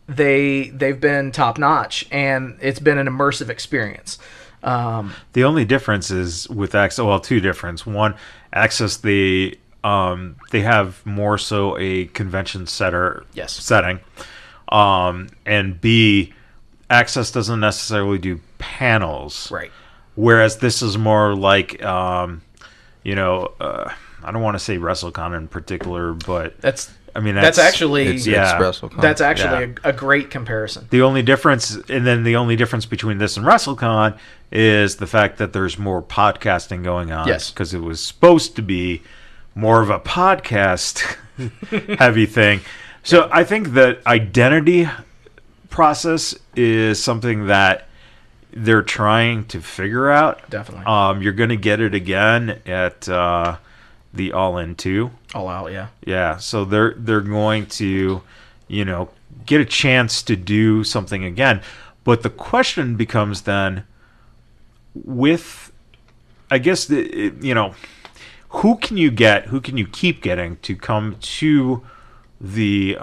they've been top notch, and it's been an immersive experience. The only difference is with Access. Well, two differences. One, Access they have more so a convention setting, and B, Access doesn't necessarily do panels, right? Whereas this is more like, I don't want to say WrestleCon in particular, but that's actually WrestleCon. That's actually a great comparison. The only difference between this and WrestleCon is the fact that there's more podcasting going on. Yes, because it was supposed to be more of a podcast heavy thing. So I think that identity process is something that they're trying to figure out. Definitely. You're going to get it again at the All In 2. All Out, yeah. Yeah, so they're going to, get a chance to do something again. But the question becomes then, with, I guess, who can you keep getting to come to the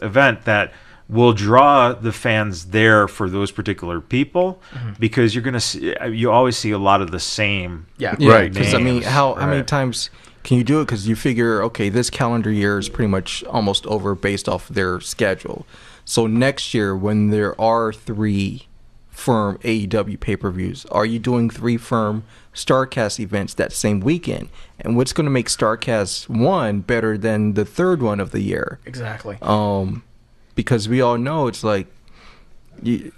event that will draw the fans there for those particular people, because you're gonna see, you always see a lot of the same. Right. Because how many times can you do it? Because you figure, okay, this calendar year is pretty much almost over based off their schedule. So next year, when there are 3 firm AEW pay-per-views, are you doing 3 firm StarCast events that same weekend? And what's going to make StarCast 1 better than the 3rd one of the year? Exactly. Because we all know it's like you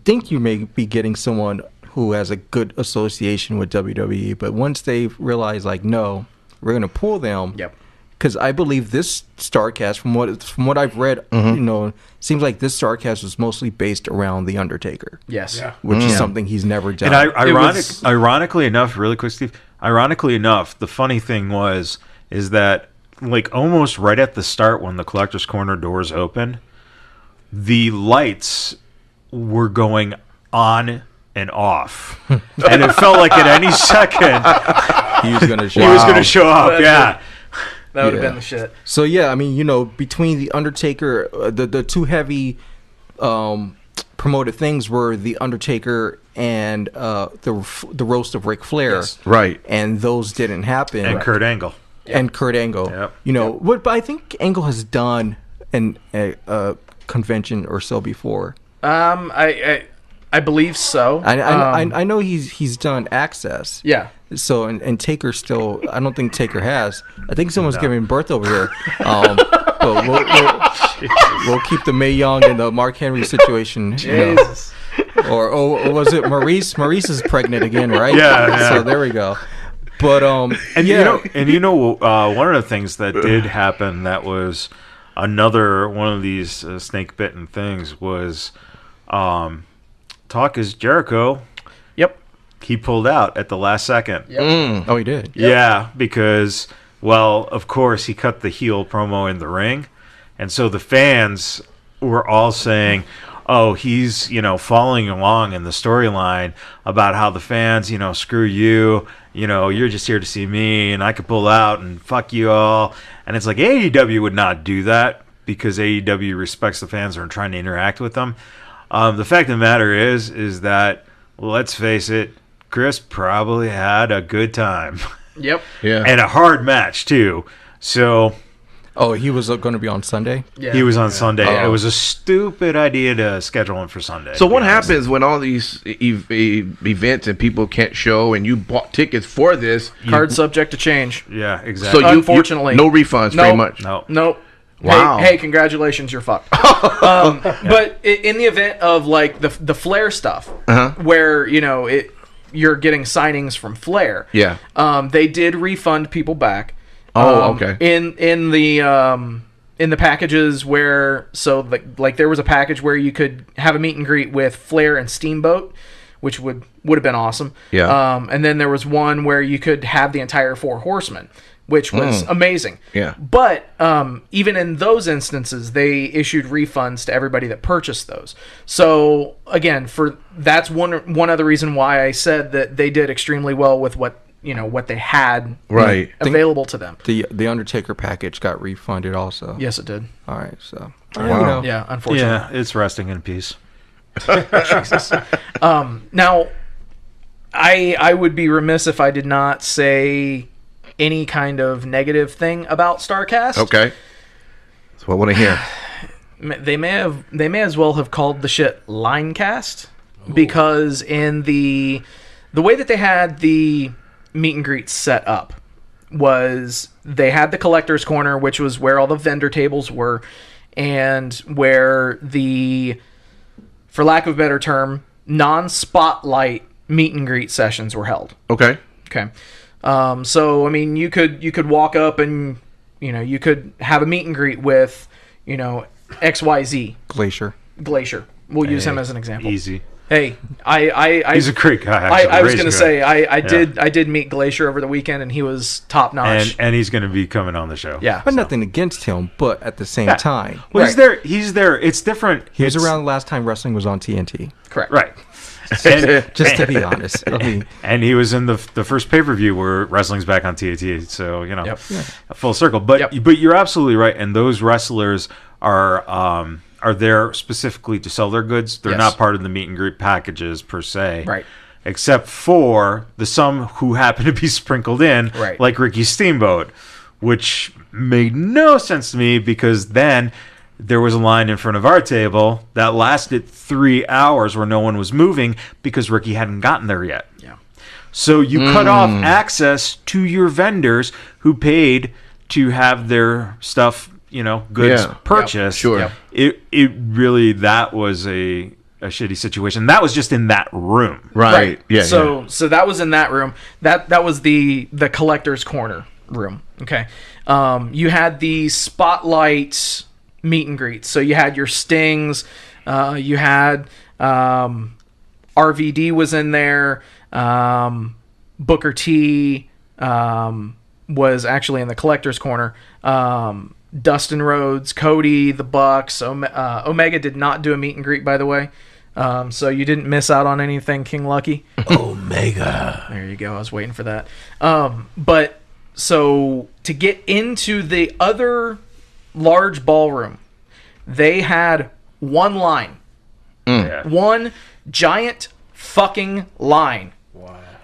think you may be getting someone who has a good association with WWE, but once they realize, no, we're going to pull them. Yep. Because I believe this StarCast, from what I've read, seems like this StarCast was mostly based around The Undertaker. Yes. Yeah. Which is something he's never done. And ironically enough, really quick, Steve, the funny thing is that almost right at the start when the Collector's Corner doors opened, the lights were going on and off. And it felt like at any second he was going to show up. Yeah. That would have been the shit. So, between The Undertaker, the 2 heavy promoted things were The Undertaker and the roast of Ric Flair. Yes. Right. And those didn't happen. And Kurt Angle. And Kurt Angle. Yep. But I think Angle has done a convention or so before. I believe so. I know he's done Access. Yeah. So and Taker still, I don't think Taker has. I think someone's giving birth over here. But we'll keep the Mae Young and the Mark Henry situation. Jesus. Or was it Maurice? Maurice is pregnant again, right? Yeah. So there we go. But And you know, one of the things that did happen that was another one of these snake bitten things was Talk is Jericho. Yep. He pulled out at the last second. Yep. Oh, he did. Yep. Yeah, because, well, of course, he cut the heel promo in the ring. And so the fans were all saying, oh, he's, following along in the storyline about how the fans, screw you, you're just here to see me, and I could pull out and fuck you all. And it's like AEW would not do that because AEW respects the fans and are trying to interact with them. The fact of the matter is that, let's face it, Chris probably had a good time. Yep. Yeah. And a hard match, too. So... Oh, he was going to be on Sunday? Yeah. He was on Sunday. Oh. It was a stupid idea to schedule him for Sunday. So what happens when all these events and people can't show and you bought tickets for this? Card subject to change. Yeah, exactly. So unfortunately, no refunds, pretty much. Nope. Wow. Hey, congratulations, you're fucked. But in the event of like the Flair stuff, where you're getting signings from Flair, they did refund people back. Okay. In the packages where like there was a package where you could have a meet and greet with Flair and Steamboat, which would have been awesome. Yeah. And then there was one where you could have the entire Four Horsemen, which was amazing. Yeah. But even in those instances, they issued refunds to everybody that purchased those. So again, that's one other reason why I said that they did extremely well with what they had available to them. The Undertaker package got refunded also. Yes, it did. All right, so Wow. Yeah, unfortunately. Yeah, it's resting in peace. Jesus. Now, I would be remiss if I did not say any kind of negative thing about StarCast. Okay. That's what I want to hear. They may as well have called the shit Linecast, because in the way that they had the meet and greet set up was they had the collector's corner, which was where all the vendor tables were, and where the, for lack of a better term, non-spotlight meet and greet sessions were held. Okay. So I mean, you could walk up and you could have a meet and greet with XYZ Glacier. We'll use him as an example. Easy. Hey, he's a great guy. Actually. I was going to say I did meet Glacier over the weekend, and he was top notch. And he's going to be coming on the show. Yeah, But nothing against him, but at the same time. Well, he's there. It's different. He was around the last time wrestling was on TNT. Correct. Right. Just to be honest. And he was in the first pay-per-view where wrestling's back on TNT. So, a full circle. But you're absolutely right. And those wrestlers are there specifically to sell their goods. They're not part of the meet and greet packages per se. Right. Except for some who happen to be sprinkled in, like Ricky Steamboat, which made no sense to me because then there was a line in front of our table that lasted 3 hours where no one was moving because Ricky hadn't gotten there yet. Yeah. So you cut off access to your vendors who paid to have their stuff, goods purchased. Sure. It really, that was a shitty situation. That was just in that room. Right. Yeah. So that was in that room. That was the collector's corner room. Okay. You had the spotlight meet and greets. So you had your Stings. You had RVD was in there. Booker T was actually in the collector's corner. Dustin Rhodes, Cody, the Bucks, Omega did not do a meet and greet, by the way. So you didn't miss out on anything, King Lucky. Omega. There you go. I was waiting for that. But so to get into the other large ballroom, they had one line. Yeah. One giant fucking line.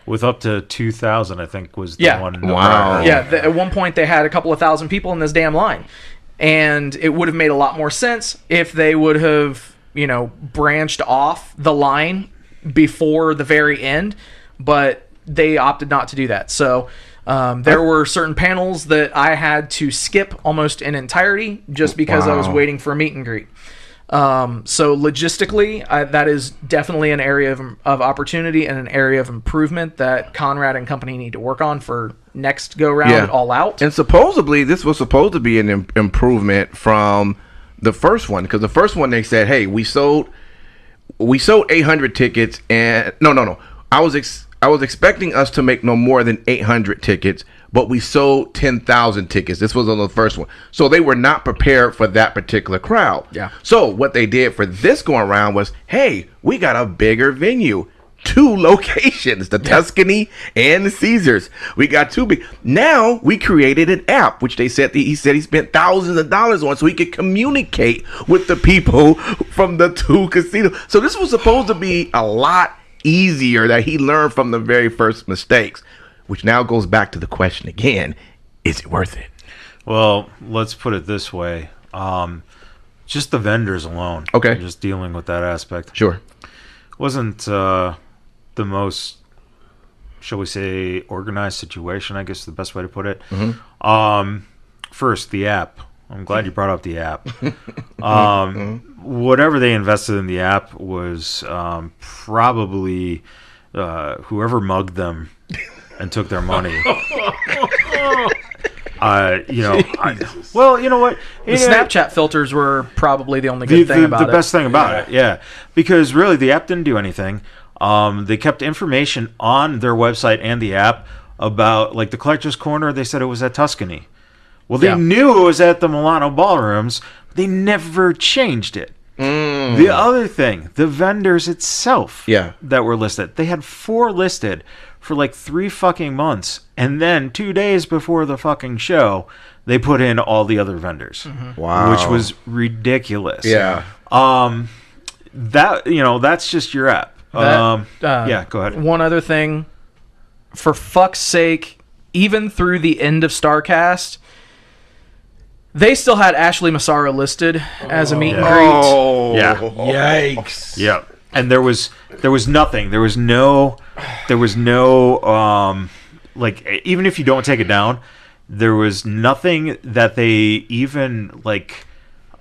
With up to 2,000, I think, was the one. Wow. Yeah, at one point they had a couple of thousand people in this damn line. And it would have made a lot more sense if they would have, branched off the line before the very end. But they opted not to do that. So there were certain panels that I had to skip almost in entirety just because I was waiting for a meet and greet. So logistically, that is definitely an area of opportunity and an area of improvement that Conrad and company need to work on for next go round All Out. And supposedly this was supposed to be an improvement from the first one, because the first one they said, hey, we sold 800 tickets, and no. I was expecting us to make no more than 800 tickets, but we sold 10,000 tickets. This was on the first one. So they were not prepared for that particular crowd. Yeah. So what they did for this going around was, hey, we got a bigger venue. 2 locations, the Tuscany and the Caesars. We got 2 big. Now we created an app, which he said he spent thousands of dollars on so he could communicate with the people from the 2 casinos. So this was supposed to be a lot easier that he learned from the very first mistakes. Which now goes back to the question again, is it worth it? Well, let's put it this way. Just the vendors alone. Okay. Just dealing with that aspect. Sure. Wasn't the most, shall we say, organized situation, I guess is the best way to put it. Mm-hmm. First, the app. I'm glad you brought up the app. Whatever they invested in the app was probably whoever mugged them and took their money. You know what? The Snapchat filters were probably the only good thing about it. The best thing about it, yeah. Because really, the app didn't do anything. They kept information on their website and the app about, like, the Collector's Corner. They said it was at Tuscany. Well, they knew it was at the Milano Ballrooms. But they never changed it. The other thing, the vendors itself that were listed, they had 4 listed for like 3 fucking months, and then 2 days before the fucking show, they put in all the other vendors. Wow, which was ridiculous. Yeah. That's just your app. Go ahead. One other thing, for fuck's sake, even through the end of StarCast, they still had Ashley Massaro listed as a meet and greet. Oh, yeah. Yikes. Yeah. And there was nothing. There was no like, even if you don't take it down, there was nothing that they even like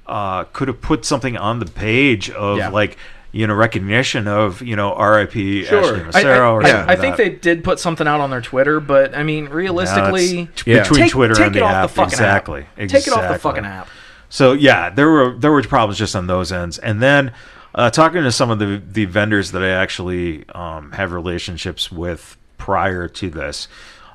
could have put something on the page of like, recognition of, R.I.P. Ashley Massaro. I think they did put something out on their Twitter, but I mean, realistically, between Twitter and the app, exactly. Take it off the fucking app. So yeah, there were problems just on those ends, and then talking to some of the vendors that I actually have relationships with prior to this.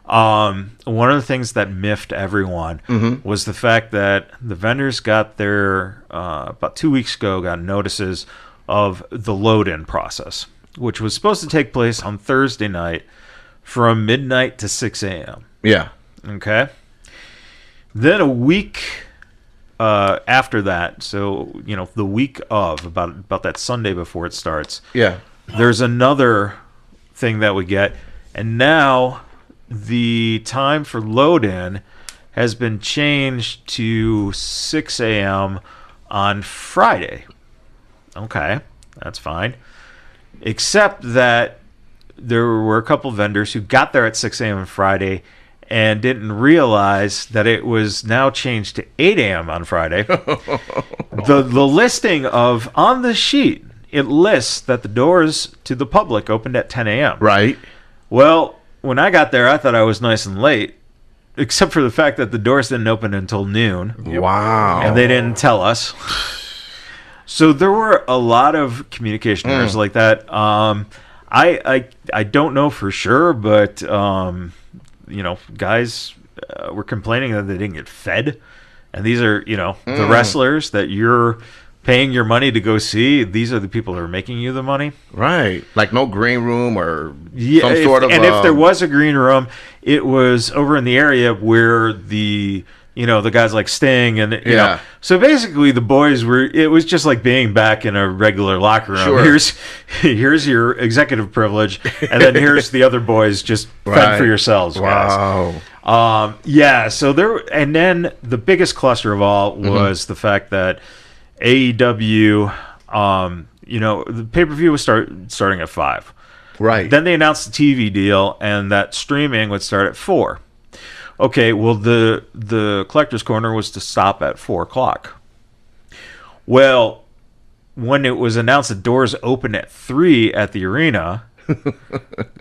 One of the things that miffed everyone was the fact that the vendors got their about 2 weeks ago got notices of the load-in process, which was supposed to take place on Thursday night from midnight to 6 a.m. Yeah. Okay. Then a week after that, so the week of about that Sunday before it starts. Yeah. There's another thing that we get, and now the time for load-in has been changed to 6 a.m. on Friday. Okay, that's fine. Except that there were a couple vendors who got there at 6 a.m. on Friday and didn't realize that it was now changed to 8 a.m. on Friday. The listing on the sheet, it lists that the doors to the public opened at 10 a.m. Right. Well, when I got there, I thought I was nice and late, except for the fact that the doors didn't open until noon. Wow. And they didn't tell us. So there were a lot of communication errors like that. I don't know for sure, but guys were complaining that they didn't get fed, and these are the wrestlers that you're paying your money to go see. These are the people that are making you the money, right? Like no green room or some sort of. And if there was a green room, it was over in the area where the guys like Sting and you know. So basically the boys it was just like being back in a regular locker room. Sure. Here's your executive privilege, and then here's the other boys, just fend for yourselves. Wow. Guys. So and then the biggest cluster of all was the fact that AEW, the pay-per-view was starting at 5. Right. Then they announced the TV deal, and that streaming would start at 4. Okay, well, the Collector's Corner was to stop at 4 o'clock. Well, when it was announced the doors open at 3 at the arena,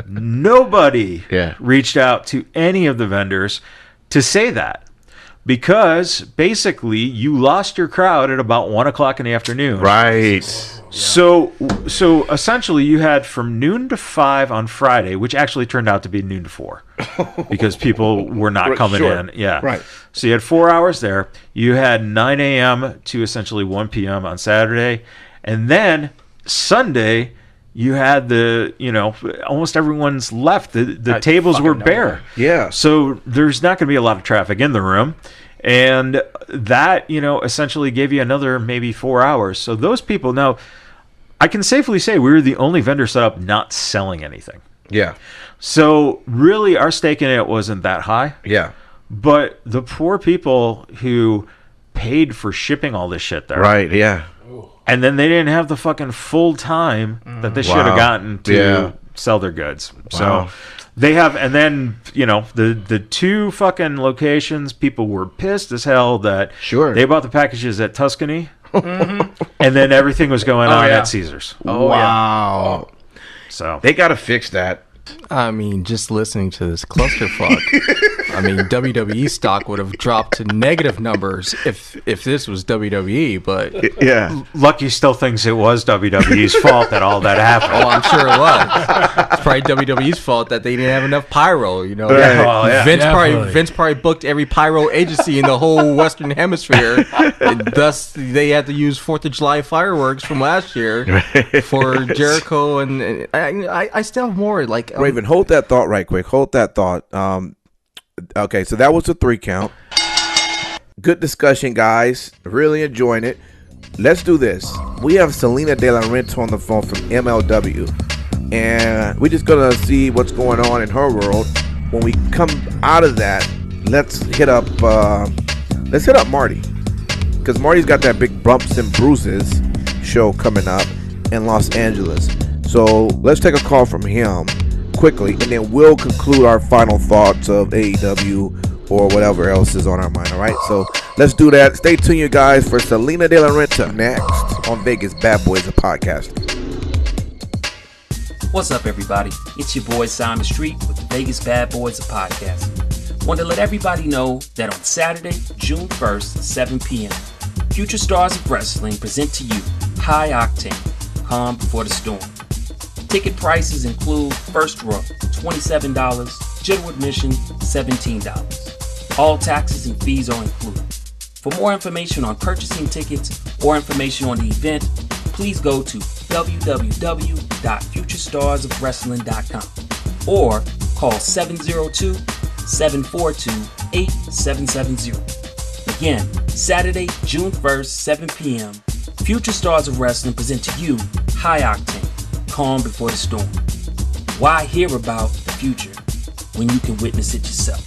nobody reached out to any of the vendors to say that. Because basically you lost your crowd at about 1 o'clock in the afternoon. Right. So essentially you had from noon to 5 on Friday, which actually turned out to be noon to 4 because people were not coming in. Yeah. Right. So you had 4 hours there. You had 9 a.m. to essentially 1 p.m. on Saturday. And then Sunday, you had almost everyone's left. The tables were bare. Yeah. So there's not going to be a lot of traffic in the room. And that, essentially gave you another maybe 4 hours. So those people, now, I can safely say we were the only vendor set up not selling anything. Yeah. So really our stake in it wasn't that high. Yeah. But the poor people who paid for shipping all this shit there. Right, yeah. And then they didn't have the fucking full time that they should have gotten to sell their goods. Wow. So they have, and then, the 2 fucking locations, people were pissed as hell that they bought the packages at Tuscany, and then everything was going on at Caesars. Oh, wow. So they got to fix that. I mean, just listening to this clusterfuck, I mean, WWE stock would have dropped to negative numbers if this was WWE, but... Yeah. Lucky still thinks it was WWE's fault that all that happened. Oh, I'm sure it was. It's probably WWE's fault that they didn't have enough pyro, Right. Well, yeah. Vince probably booked every pyro agency in the whole Western Hemisphere, and thus they had to use 4th of July fireworks from last year for Jericho, and I still have more, like... Raven, hold that thought right quick. Hold that thought. Okay, so that was the 3 count. Good discussion, guys. Really enjoying it. Let's do this. We have Salina de la Renta on the phone from MLW, and we're just gonna see what's going on in her world. When we come out of that, let's hit up Marty, because Marty's got that big Bumps and Bruises show coming up in Los Angeles. So let's take a call from him quickly, and then we'll conclude our final thoughts of AEW or whatever else is on our mind. All right, so let's do that. Stay tuned, you guys, for Salina de la Renta next on Vegas Bad Boys, the podcast. What's up, everybody? It's your boy Simon Street with the Vegas Bad Boys, the podcast. Want to let everybody know that on Saturday, June 1st, 7 p.m., Future Stars of Wrestling present to you High Octane, Calm Before the Storm. Ticket prices include first row, $27, general admission, $17. All taxes and fees are included. For more information on purchasing tickets or information on the event, please go to www.futurestarsofwrestling.com or call 702-742-8770. Again, Saturday, June 1st, 7 p.m., Future Stars of Wrestling present to you High Octane, Calm Before the Storm. Why hear about the future when you can witness it yourself?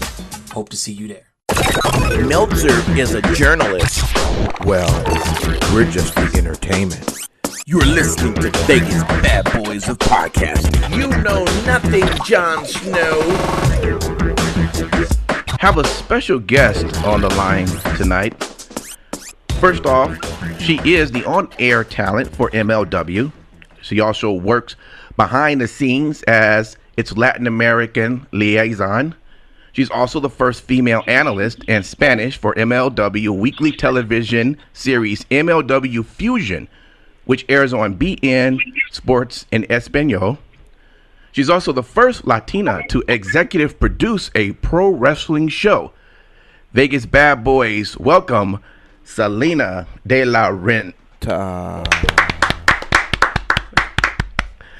Hope to see you there. Meltzer is a journalist. Well, we're just the entertainment. You're listening to Vegas Bad Boys of Podcasting. You know nothing, Jon Snow. Have a special guest on the line tonight. First off, she is the on-air talent for MLW. She also works behind the scenes as its Latin American liaison. She's also the first female analyst in Spanish for MLW weekly television series MLW Fusion, which airs on BN Sports in Espanol. She's also the first Latina to executive produce a pro wrestling show. Vegas Bad Boys, welcome Salina de la Renta.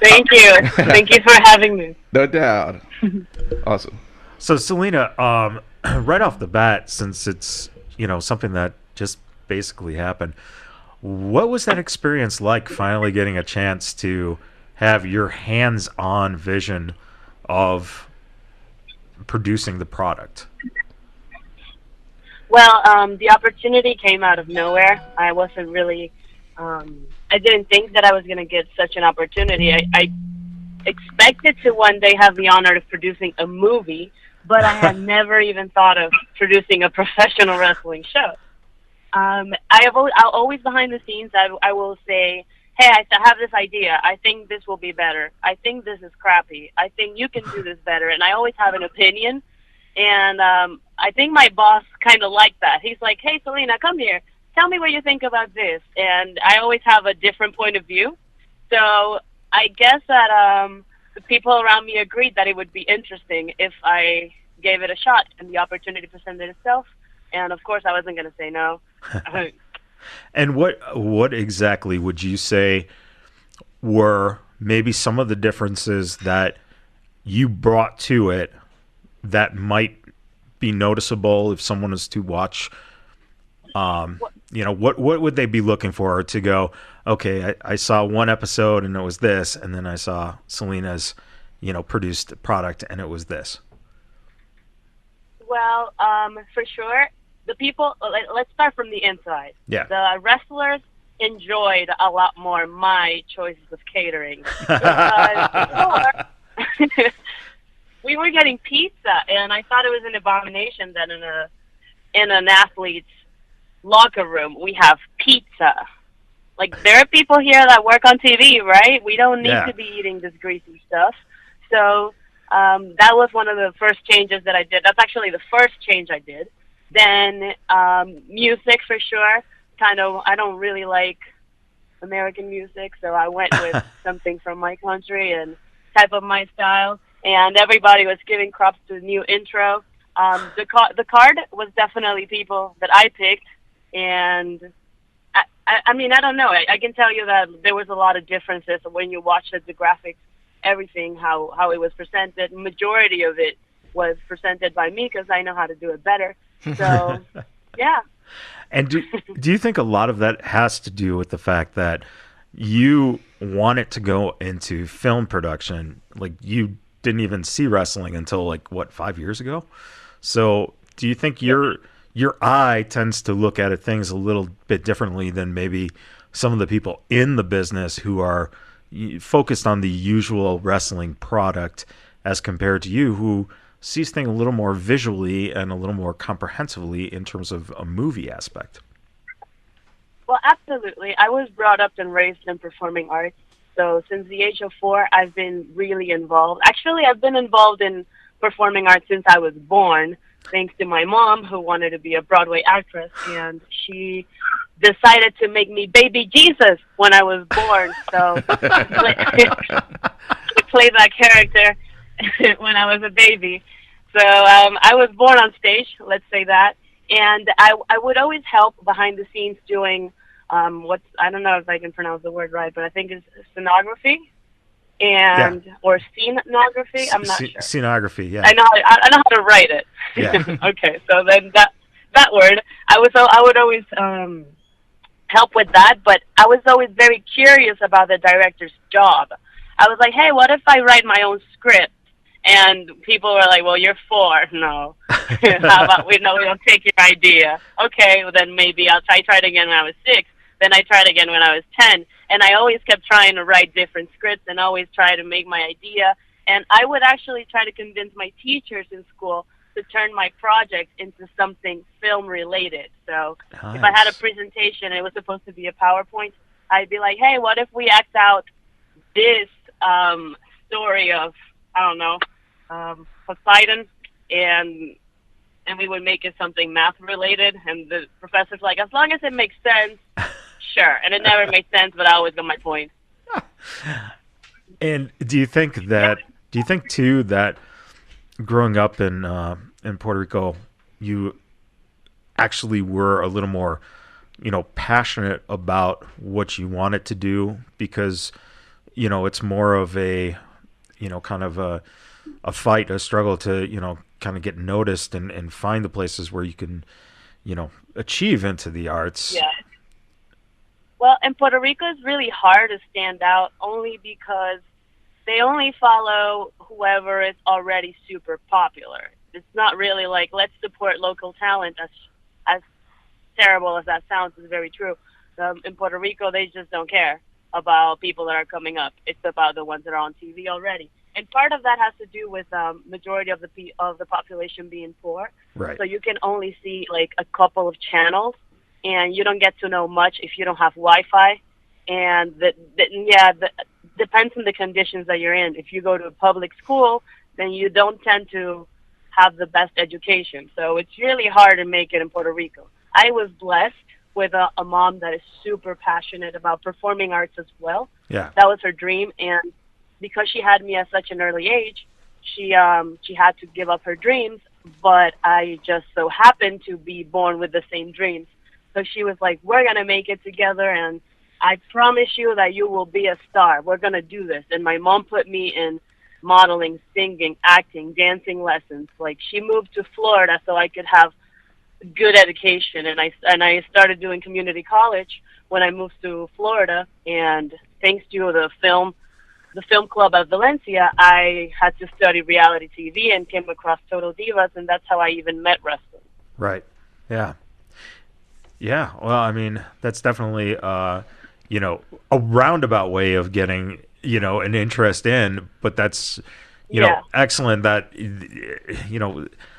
Thank you. Thank you for having me. No doubt. Awesome. So Salina, right off the bat, since it's something that just basically happened, what was that experience like? Finally getting a chance to have your hands-on vision of producing the product. Well, the opportunity came out of nowhere. I wasn't really. I didn't think that I was going to get such an opportunity. I expected to one day have the honor of producing a movie, but I had never even thought of producing a professional wrestling show. I'll always behind the scenes. I will say hey, I have this idea. I think this will be better. I think this is crappy. I think you can do this better. And I always have an opinion. And I think my boss kind of liked that. He's like, hey, Salina, come here. Tell me what you think about this. And I always have a different point of view. So I guess that the people around me agreed that it would be interesting if I gave it a shot and the opportunity presented itself. And, of course, I wasn't going to say no. And what exactly would you say were maybe some of the differences that you brought to it that might be noticeable if someone is to watch? What would they be looking for to go, okay, I saw one episode and it was this, and then I saw Salina's, produced product and it was this? Well, for sure, the people, let's start from the inside. Yeah. The wrestlers enjoyed a lot more my choices of catering. Because before, we were getting pizza, and I thought it was an abomination that in an athlete's locker room we have pizza. Like, there are people here that work on TV, right? We don't need to be eating this greasy stuff. So that was one of the first changes that I did. That's actually the first change I did. Then music, for sure. I don't really like American music, so I went with something from my country and type of my style. And everybody was giving props to the new intro. The card was definitely people that I picked, and I mean, I don't know. I can tell you that there was a lot of differences when you watched the graphics, everything, how it was presented. Majority of it was presented by me because I know how to do it better. So, yeah. And do you think a lot of that has to do with the fact that you wanted to go into film production? Like, you didn't even see wrestling until 5 years ago? So do you think your eye tends to look at things a little bit differently than maybe some of the people in the business who are focused on the usual wrestling product as compared to you, who sees things a little more visually and a little more comprehensively in terms of a movie aspect? Well, absolutely. I was brought up and raised in performing arts. So since the age of 4, I've been really involved. Actually, I've been involved in performing arts since I was born, thanks to my mom, who wanted to be a Broadway actress. And she decided to make me baby Jesus when I was born. So to play that character when I was a baby. So I was born on stage, let's say that. And I would always help behind the scenes doing I don't know if I can pronounce the word right, but I think it's scenography or scenography. I'm not sure. Scenography, yeah. I know how to write it. Yeah. Okay, so then that word, I would always help with that, but I was always very curious about the director's job. I was like, hey, what if I write my own script? And people were like, well, you're 4. No. How about we don't take your idea? Okay, well, then maybe I tried again when I was 6. Then I tried again when I was 10. And I always kept trying to write different scripts and always try to make my idea. And I would actually try to convince my teachers in school to turn my project into something film-related. So if I had a presentation and it was supposed to be a PowerPoint, I'd be like, hey, what if we act out this story of, I don't know, Poseidon, and we would make it something math-related. And the professor's like, as long as it makes sense, sure. And it never made sense, but I always got my point. And do you think too that growing up in Puerto Rico, you actually were a little more, passionate about what you wanted to do, because, it's more of a, kind of a fight, a struggle to, kind of get noticed and find the places where you can, achieve into the arts. Yeah. Well, in Puerto Rico, it's really hard to stand out only because they only follow whoever is already super popular. It's not really like, let's support local talent. As terrible as that sounds, is very true. In Puerto Rico, they just don't care about people that are coming up. It's about the ones that are on TV already. And part of that has to do with majority of the population being poor. Right. So you can only see like a couple of channels, and you don't get to know much if you don't have Wi-Fi. and depends on the conditions that you're in. If you go to a public school, then you don't tend to have the best education. So it's really hard to make it in Puerto Rico. I was blessed with a mom that is super passionate about performing arts as well. Yeah. That was her dream, and because she had me at such an early age, she had to give up her dreams, but I just so happened to be born with the same dreams. So she was like, we're going to make it together, and I promise you that you will be a star. We're going to do this. And my mom put me in modeling, singing, acting, dancing lessons. Like, she moved to Florida so I could have good education, and I started doing community college when I moved to Florida, and thanks to the film club at Valencia, I had to study reality TV and came across Total Divas, and that's how I even met wrestling. Right. Yeah. Yeah. Well, I mean, that's definitely, a roundabout way of getting, an interest in, but that's, excellent that,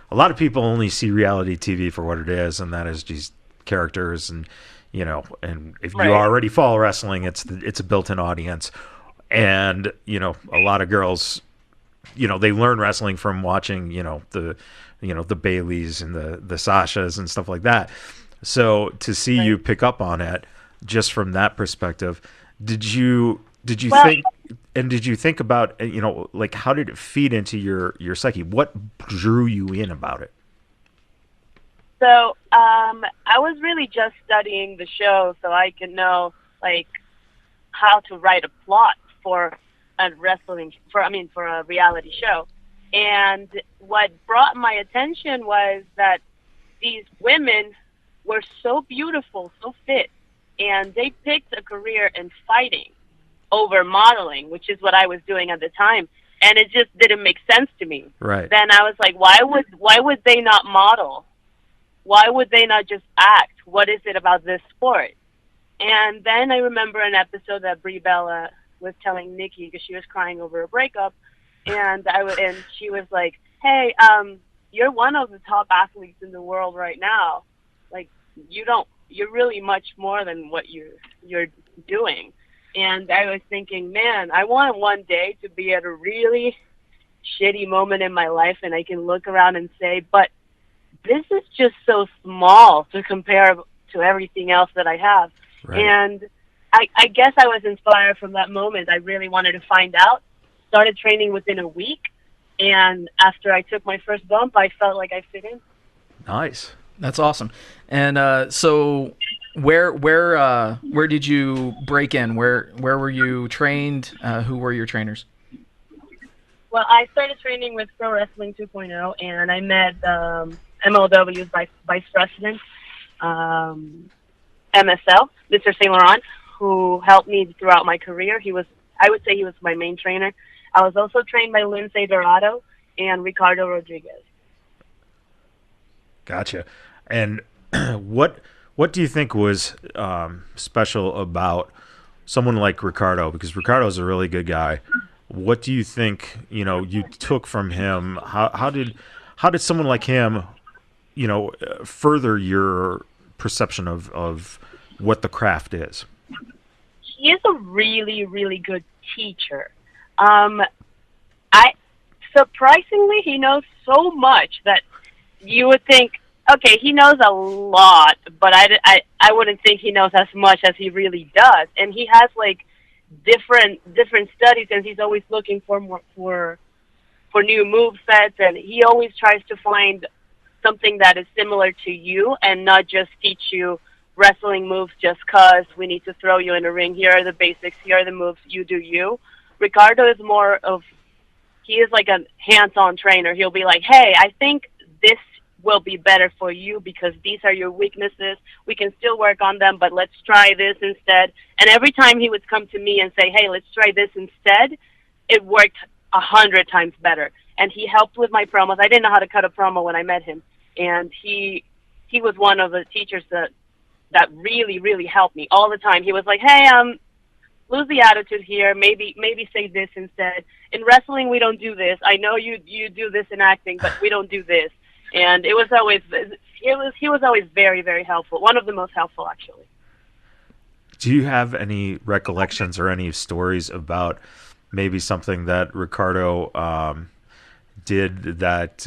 a lot of people only see reality TV for what it is, and that is just characters, and and if you already follow wrestling, it's a built-in audience, and a lot of girls, they learn wrestling from watching the Baileys and the Sashas and stuff like that. So to see you pick up on it just from that perspective, did you think about like, how did it feed into your psyche? What drew you in about it? So I was really just studying the show so I could know like how to write a plot for a reality show. And what brought my attention was that these women were so beautiful, so fit, and they picked a career in fighting over modeling, which is what I was doing at the time, and it just didn't make sense to me. Right. Then I was like, why would they not model? Why would they not just act? What is it about this sport? And then I remember an episode that Brie Bella was telling Nikki, because she was crying over a breakup, and she was like, hey, you're one of the top athletes in the world right now. Like, you're really much more than what you're doing. And I was thinking, man, I want one day to be at a really shitty moment in my life and I can look around and say, but this is just so small to compare to everything else that I have. Right. And I guess I was inspired from that moment. I really wanted to find out, started training within a week, and after I took my first bump, I felt like I fit in. Nice. That's awesome. And so where did you break in? Where were you trained? Who were your trainers? Well, I started training with Pro Wrestling 2.0, and I met MLW's vice president, MSL, Mr. Saint Laurent, who helped me throughout my career. I would say he was my main trainer. I was also trained by Lindsay Dorado and Ricardo Rodriguez. Gotcha. And what do you think was special about someone like Ricardo? Because Ricardo's a really good guy. What do you think you took from him? How did someone like him further your perception of what the craft is? He is a really, really good teacher. Surprisingly, he knows so much that you would think, okay, he knows a lot, but I wouldn't think he knows as much as he really does. And he has like different studies, and he's always looking for new move sets, and he always tries to find something that is similar to you and not just teach you wrestling moves just cause we need to throw you in a ring. Here are the basics. Here are the moves. You do you. Ricardo is he is like a hands-on trainer. He'll be like, hey, I think this will be better for you because these are your weaknesses. We can still work on them, but let's try this instead. And every time he would come to me and say, hey, let's try this instead, it worked 100 times better. And he helped with my promos. I didn't know how to cut a promo when I met him. And he was one of the teachers that really, really helped me all the time. He was like, hey, lose the attitude here. Maybe say this instead. In wrestling, we don't do this. I know you do this in acting, but we don't do this. And he was always very, very helpful. One of the most helpful, actually. Do you have any recollections or any stories about maybe something that Ricardo did that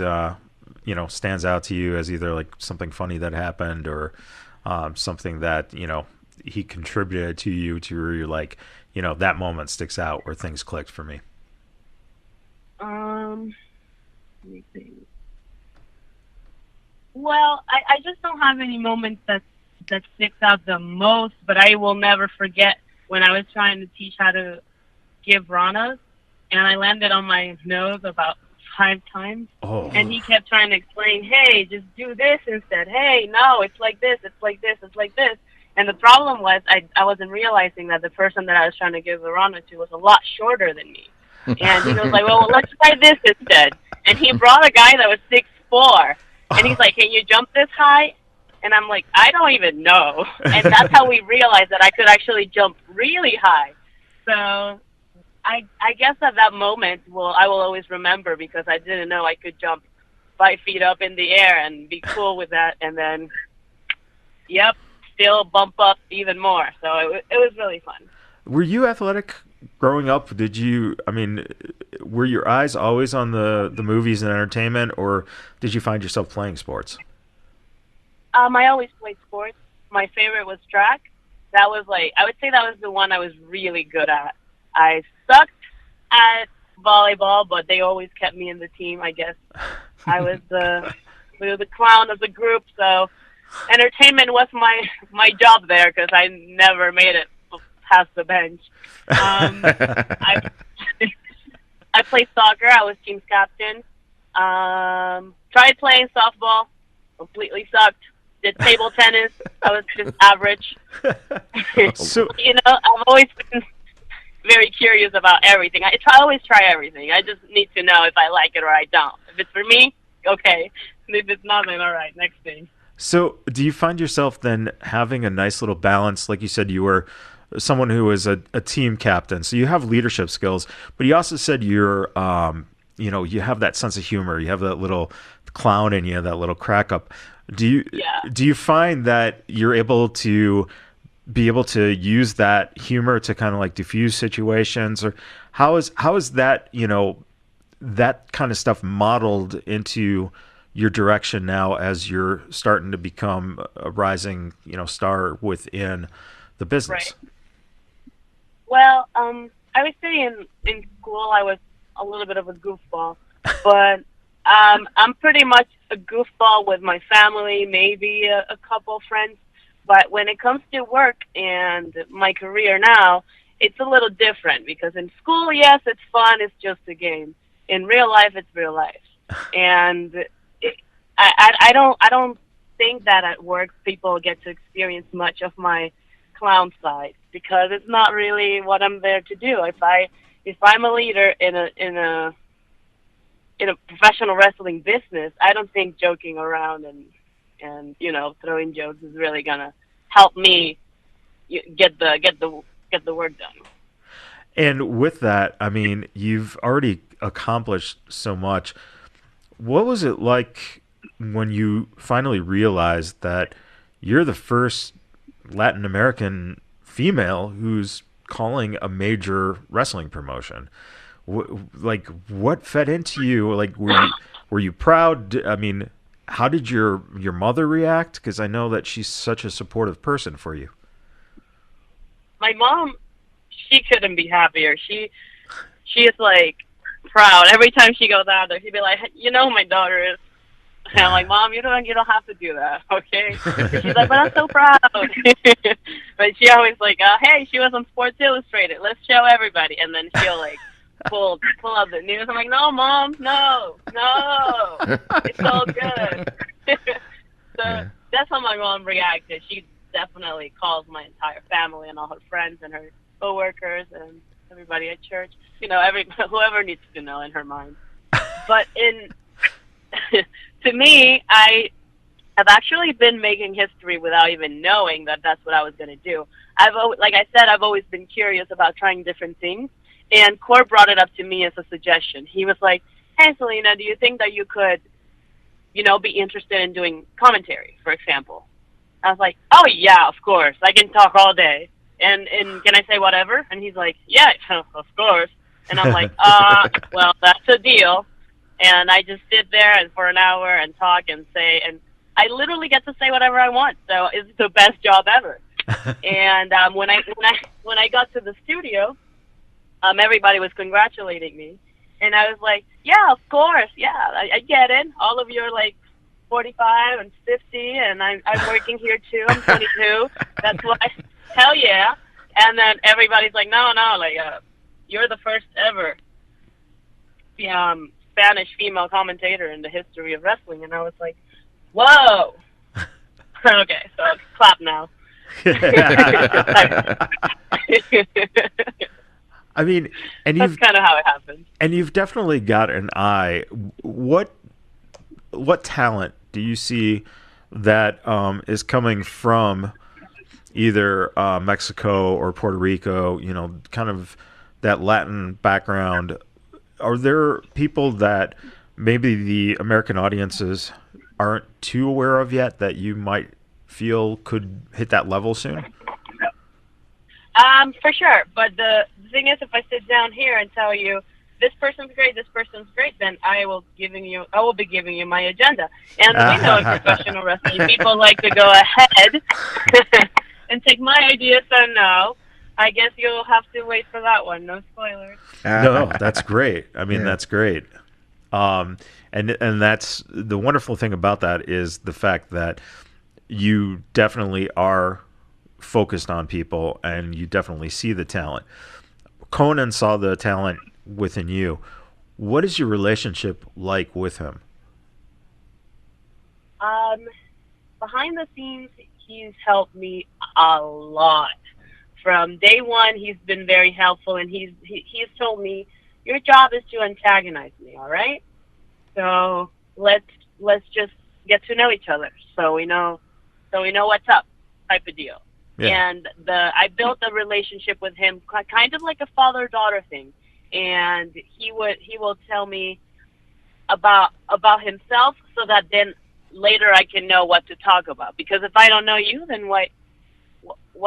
stands out to you as either like something funny that happened or something that he contributed to you to where you're like, that moment sticks out where things clicked for me? Let me think. Well, I just don't have any moments that sticks out the most, but I will never forget when I was trying to teach how to give ranas, and I landed on my nose about 5 times. Oh. And he kept trying to explain, hey, just do this instead. Hey, no, it's like this, it's like this, it's like this. And the problem was I wasn't realizing that the person that I was trying to give the rana to was a lot shorter than me. And he was like, well, let's try this instead. And he brought a guy that was 6'4", and he's like, can you jump this high? And I'm like, I don't even know. And that's how we realized that I could actually jump really high. So I guess at that moment, I will always remember, because I didn't know I could jump 5 feet up in the air and be cool with that. And then, still bump up even more. So it was really fun. Were you athletic growing up? Were your eyes always on the movies and entertainment, or did you find yourself playing sports? I always played sports. My favorite was track. I would say that was the one I was really good at. I sucked at volleyball, but they always kept me in the team, I guess. I was the clown of the group, so entertainment was my job there, because I never made it past the bench. I played soccer. I was team captain. Tried playing softball. Completely sucked. Did table tennis. I was just average. So I've always been very curious about everything. I always try everything. I just need to know if I like it or I don't. If it's for me, okay. If it's not, then all right, next thing. So do you find yourself then having a nice little balance? Like you said, you were someone who was a team captain, so you have leadership skills, but you also said you're, you have that sense of humor. You have that little clown in you, that little crack up. Do you find that you're able to use that humor to kind of like diffuse situations, or how is that, that kind of stuff modeled into your direction now as you're starting to become a rising, star within the business? Right. Well, I would say in school I was a little bit of a goofball, but I'm pretty much a goofball with my family, maybe a couple friends. But when it comes to work and my career now, it's a little different, because in school, yes, it's fun, it's just a game. In real life, it's real life. And I don't think that at work people get to experience much of my clown side, because it's not really what I'm there to do. If I'm a leader in a professional wrestling business, I don't think joking around and throwing jokes is really gonna help me get the work done. And with that, you've already accomplished so much. What was it like when you finally realized that you're the first Latin American female who's calling a major wrestling promotion? What fed into you? Like, were you proud? How did your mother react? Because I know that she's such a supportive person for you. My mom, she couldn't be happier. She is like proud every time she goes out there. She'd be like, my daughter is. And I'm like, Mom, you don't have to do that, okay? She's like, but I'm so proud. But she always like, hey, she was on Sports Illustrated. Let's show everybody. And then she'll like pull up the news. I'm like, no, Mom, no, it's all good. That's how my mom reacted. She definitely calls my entire family and all her friends and her coworkers and everybody at church. Whoever needs to know in her mind. But to me, I have actually been making history without even knowing that that's what I was going to do. Like I said, I've always been curious about trying different things, and Core brought it up to me as a suggestion. He was like, hey, Salina, do you think that you could, be interested in doing commentary, for example? I was like, oh, yeah, of course. I can talk all day. and can I say whatever? And he's like, yeah, of course. And I'm like, well, that's a deal. And I just sit there and for an hour and talk and say, and I literally get to say whatever I want. So it's the best job ever. And when I got to the studio, everybody was congratulating me, and I was like, yeah, of course, yeah, I get it. All of you are like 45 and 50, and I'm working here too. I'm 22. That's why, hell yeah. And then everybody's like, no, like you're the first ever Spanish female commentator in the history of wrestling, and I was like, whoa. Okay, so clap now. I mean, and that's kind of how it happened. And you've definitely got an eye. What talent do you see that is coming from either Mexico or Puerto Rico? You know, kind of that Latin background. Are there people that maybe the American audiences aren't too aware of yet that you might feel could hit that level soon? For sure. But the thing is, if I sit down here and tell you this person's great, then I will be giving you my agenda. And we know in professional wrestling, people like to go ahead and take my idea. So no, I guess you'll have to wait for that one. No spoilers. No, that's great. I mean, that's great. And that's the wonderful thing about that is the fact that you definitely are focused on people and you definitely see the talent. Conan saw the talent within you. What is your relationship like with him? Behind the scenes, he's helped me a lot. From day one, he's been very helpful, and he's told me, your job is to antagonize me, all right? So let's just get to know each other, so we know what's up, type of deal. Yeah. And I built a relationship with him, kind of like a father-daughter thing. And he will tell me about himself, so that then later I can know what to talk about. Because if I don't know you, then what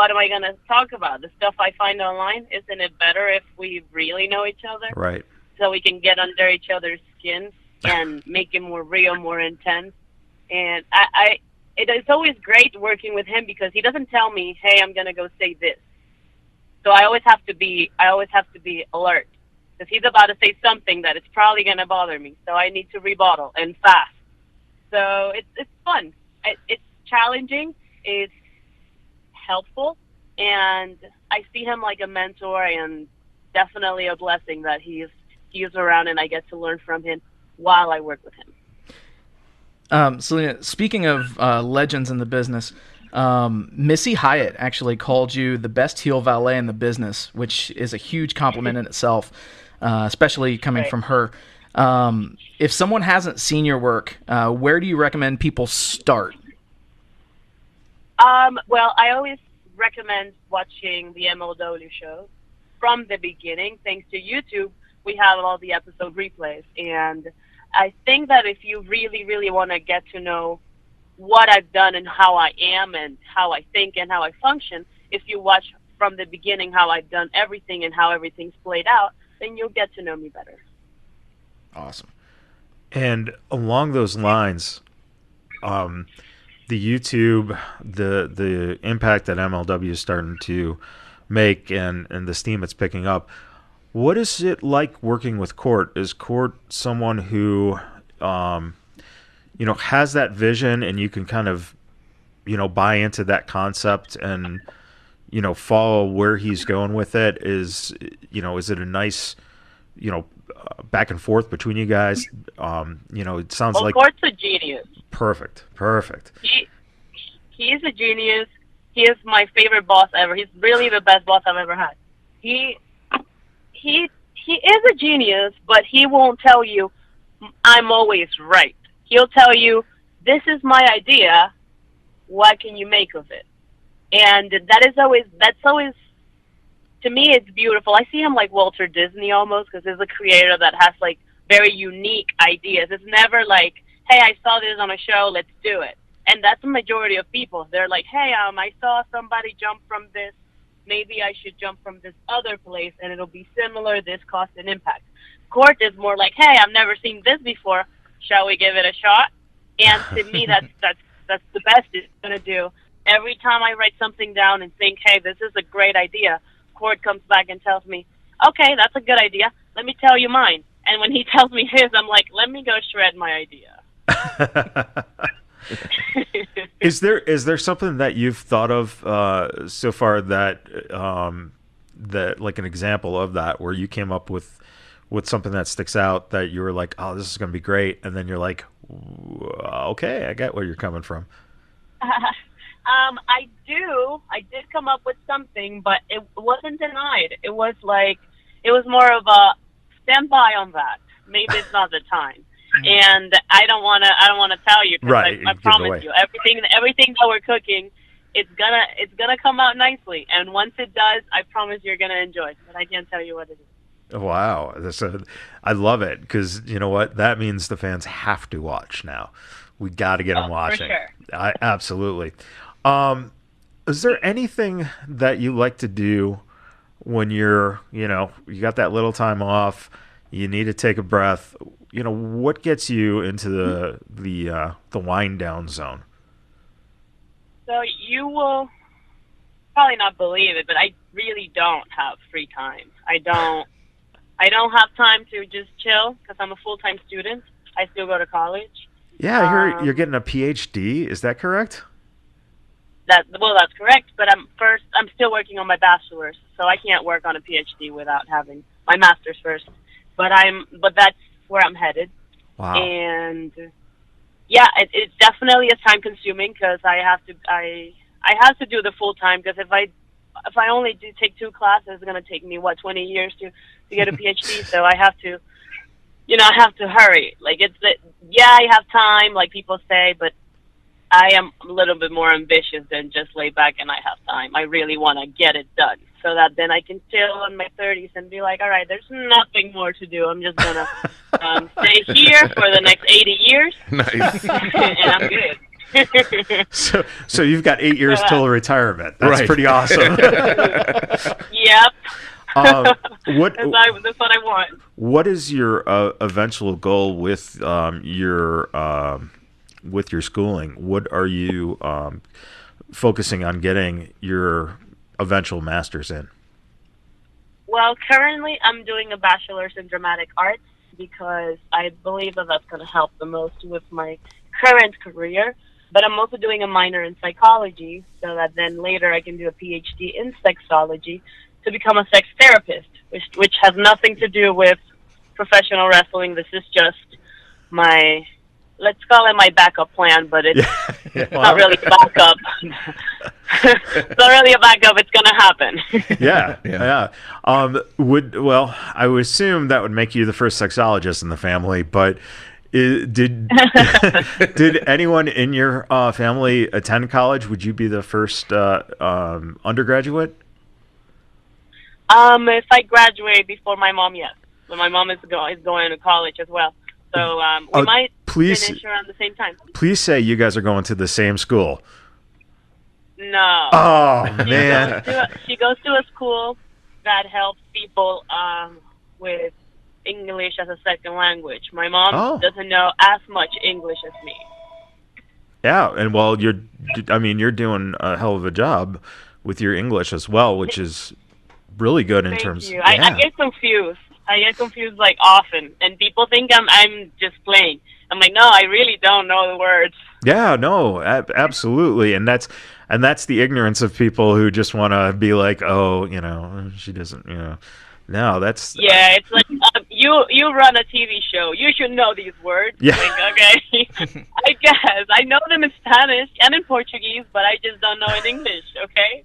am I going to talk about? The stuff I find online, isn't it better if we really know each other? Right. So we can get under each other's skin and make it more real, more intense. And it's always great working with him because he doesn't tell me, hey, I'm going to go say this. So I always have to be alert, because he's about to say something that it's probably going to bother me. So I need to rebuttal and fast. So it's fun. It's challenging. It's helpful. And I see him like a mentor, and definitely a blessing that he is around and I get to learn from him while I work with him. Salina, speaking of legends in the business, Missy Hyatt actually called you the best heel valet in the business, which is a huge compliment in itself, especially coming from her. If someone hasn't seen your work, where do you recommend people start? Well, I always recommend watching the MLW show from the beginning. Thanks to YouTube, we have all the episode replays, and I think that if you really, really want to get to know what I've done and how I am and how I think and how I function, if you watch from the beginning how I've done everything and how everything's played out, then you'll get to know me better. Awesome. And along those lines, the YouTube, the impact that MLW is starting to make and the steam it's picking up, what is it like working with Court? Is Court someone who, has that vision and you can kind of, buy into that concept and, follow where he's going with it? Is it a nice, back and forth between you guys? It sounds like Court's a genius. Perfect. He is a genius. He is my favorite boss ever. He's really the best boss I've ever had. He is a genius, but he won't tell you, I'm always right. He'll tell you, this is my idea, what can you make of it? And that's always, to me, it's beautiful. I see him like Walter Disney almost, because he's a creator that has like very unique ideas. It's never like, hey, I saw this on a show, let's do it. And that's the majority of people. They're like, hey, I saw somebody jump from this maybe I should jump from this other place and it'll be similar, this cost and impact. Court is more like, hey, I've never seen this before. Shall we give it a shot? And to me, that's the best it's going to do. Every time I write something down and think, hey, this is a great idea, Court comes back and tells me, okay, that's a good idea. Let me tell you mine. And when he tells me his, I'm like, let me go shred my idea. Is there something that you've thought of so far that like an example of that where you came up with something that sticks out that you were like, oh, this is going to be great, and then you're like, okay, I get where you're coming from. I did come up with something, but it wasn't denied. It was more of a stand by on that. Maybe it's not the time. And I don't want to tell you, because right, I promise you, everything that we're cooking, it's gonna come out nicely. And once it does, I promise you're gonna enjoy it. But I can't tell you what it is. Wow, I love it, because you know what? That means the fans have to watch now. We got to get them watching. For sure. Absolutely. Is there anything that you like to do when you got that little time off, you need to take a breath? What gets you into the wind down zone? So you will probably not believe it, but I really don't have free time. I don't have time to just chill because I'm a full-time student. I still go to college. Yeah, I hear you're getting a PhD. Is that correct? That's correct. But I'm still working on my bachelor's, so I can't work on a PhD without having my master's first. But that's where I'm headed. Wow. And yeah, it definitely is time consuming because I have to do the full time, because if I only do take 2 classes, it's going to take me 20 years to get a PhD. So I have to, I have to hurry. Like I have time, like people say, but I am a little bit more ambitious than just lay back and I have time. I really want to get it done so that then I can chill in my 30s and be like, all right, there's nothing more to do. I'm just going to stay here for the next 80 years. Nice. And I'm good. So you've got 8 years till retirement. That's right. Pretty awesome. Yep. That's what I want. What is your eventual goal with your schooling? What are you focusing on getting your eventual master's in? Well, currently I'm doing a bachelor's in dramatic arts because I believe that that's going to help the most with my current career. But I'm also doing a minor in psychology so that then later I can do a PhD in sexology to become a sex therapist, which has nothing to do with professional wrestling. This is just my, let's call it my backup plan, but it's not really a backup. It's not really a backup. It's going to happen. Yeah. I would assume that would make you the first sexologist in the family, but did anyone in your family attend college? Would you be the first undergraduate? If I graduate before my mom, yes. But my mom is going to college as well. So we might finish around the same time. Please say you guys are going to the same school. No. Oh, man. She goes to a school that helps people with English as a second language. My mom doesn't know as much English as me. Yeah, and well, you're doing a hell of a job with your English as well, which is really good in terms. Thank you. I get confused. Like often, and people think I'm just playing. I'm like, no, I really don't know the words. Yeah, no, absolutely, and that's the ignorance of people who just want to be like, oh, she doesn't, No, that's it's like you run a TV show. You should know these words. Yeah. Like, okay, I guess I know them in Spanish and in Portuguese, but I just don't know in English. Okay.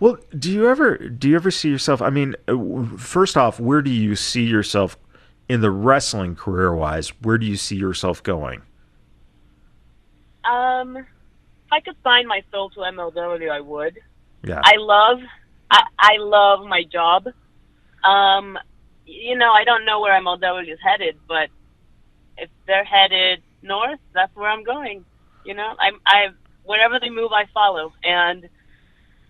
Well, do you ever see yourself? I mean, first off, where do you see yourself in the wrestling career-wise? Where do you see yourself going? If I could sign my soul to MLW, I would. Yeah. I love my job. I don't know where MLW is headed, but if they're headed north, that's where I'm going. I wherever they move, I follow. And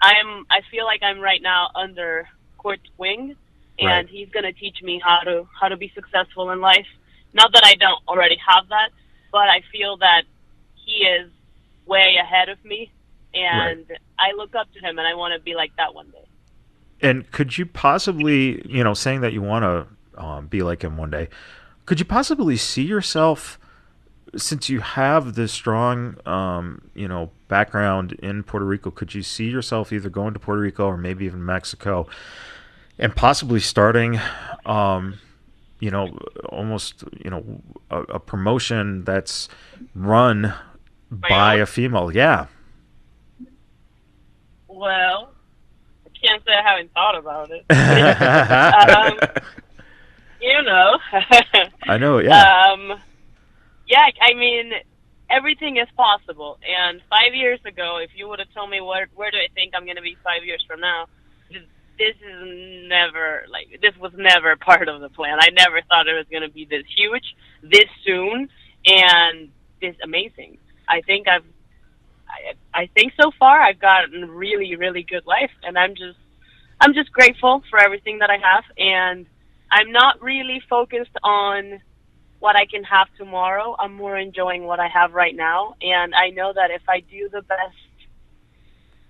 I feel like I'm right now under Kurt's wing, and he's gonna teach me how to be successful in life. Not that I don't already have that, but I feel that he is way ahead of me, and I look up to him, and I want to be like that one day. And could you possibly, saying that you want to be like him one day, could you possibly see yourself, since you have this strong, background in Puerto Rico, could you see yourself either going to Puerto Rico or maybe even Mexico and possibly starting, almost, a promotion that's run by a female? Yeah. Well, I can't say I haven't thought about it. I know, yeah. Yeah, I mean, everything is possible. And 5 years ago, if you would have told me where do I think I'm going to be 5 years from now, this was never part of the plan. I never thought it was going to be this huge, this soon, and this amazing. I think so far I've gotten a really, really good life, and I'm just grateful for everything that I have, and I'm not really focused on what I can have tomorrow. I'm more enjoying what I have right now, and I know that if I do the best,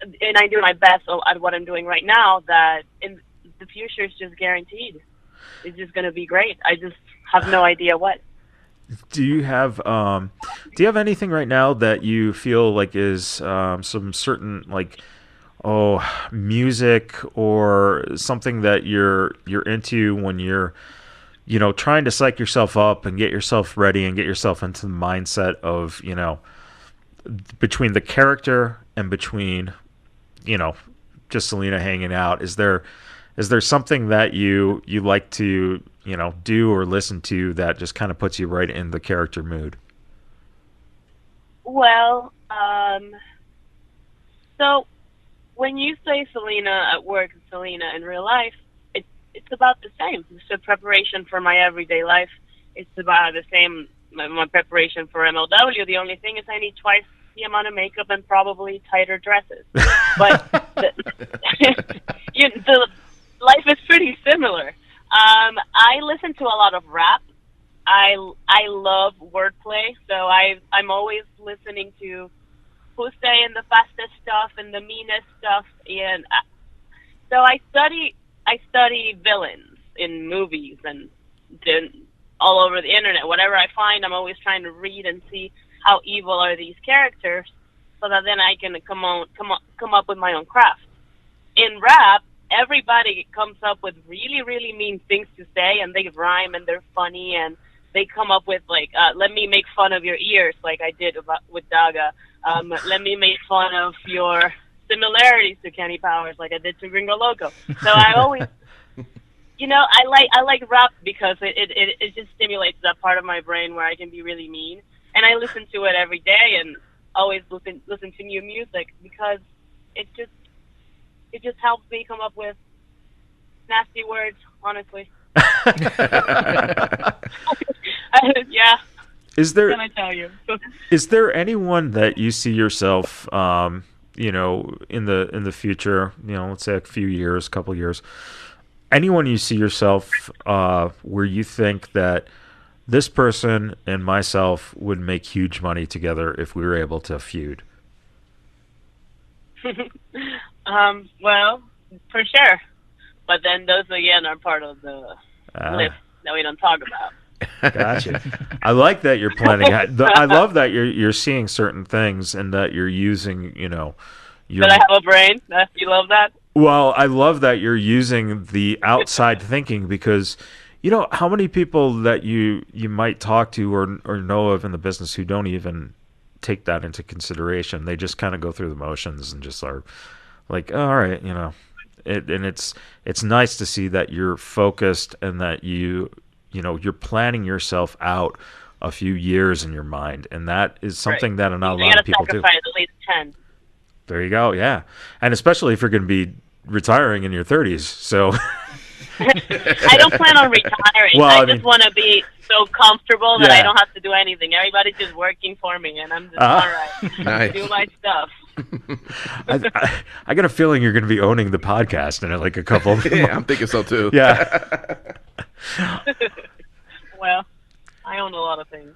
and I do my best at what I'm doing right now, that in the future is just guaranteed. It's just going to be great. I just have no idea what. Do you have anything right now that you feel like is some certain music or something that you're into when you're trying to psych yourself up and get yourself ready and get yourself into the mindset of between the character and between just Salina hanging out? Is there something that you like to do or listen to that just kind of puts you right in the character mood? Well, so when you say Salina at work and Salina in real life, it's about the same. It's a preparation for my everyday life. It's about the same, my preparation for MLW. The only thing is I need twice the amount of makeup and probably tighter dresses. But the life is pretty similar. I listen to a lot of rap. I love wordplay, so I'm always listening to who's saying the fastest stuff and the meanest stuff, and so I study villains in movies and all over the internet. Whatever I find, I'm always trying to read and see how evil are these characters, so that then I can come up with my own craft. In rap, everybody comes up with really, really mean things to say, and they rhyme and they're funny, and they come up with let me make fun of your ears, like I did with Daga. Let me make fun of your similarities to Kenny Powers, like I did to Gringo Loco. So I always, I like rap because it just stimulates that part of my brain where I can be really mean, and I listen to it every day and always listen to new music because it just helps me come up with nasty words, honestly. Yeah. Is there? What can I tell you? Is there anyone that you see yourself, in the future? Let's say a couple years. Anyone you see yourself where you think that this person and myself would make huge money together if we were able to feud? Well, for sure. But then those again are part of the list that we don't talk about. Gotcha. I like that you're planning. I love that you're seeing certain things and that you're using, That I have a brain? You love that? Well, I love that you're using the outside thinking because, how many people that you might talk to or know of in the business who don't even take that into consideration. They just kind of go through the motions and just are like, oh, all right, and it's nice to see that you're focused and that you're planning yourself out a few years in your mind, and that is something that not a lot of people do. At least 10. There you go, yeah, and especially if you're going to be retiring in your 30s, so. I don't plan on retiring. I just want to be so comfortable that I don't have to do anything. Everybody's just working for me, and I'm just all right. Nice. Do my stuff. I got a feeling you're going to be owning the podcast in like a couple of months. Yeah, I'm thinking so too. Yeah. Well, I own a lot of things.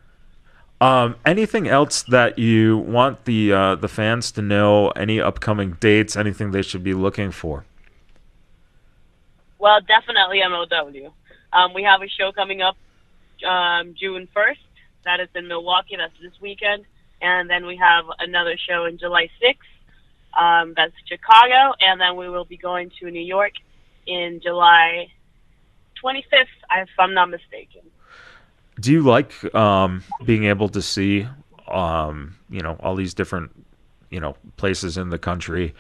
Anything else that you want the fans to know? Any upcoming dates? Anything they should be looking for? Well, definitely MOW. We have a show coming up June 1st. That is in Milwaukee. That's this weekend. And then we have another show in July 6th. That's Chicago. And then we will be going to New York in July 25th, if I'm not mistaken. Do you like being able to see, all these different, places in the country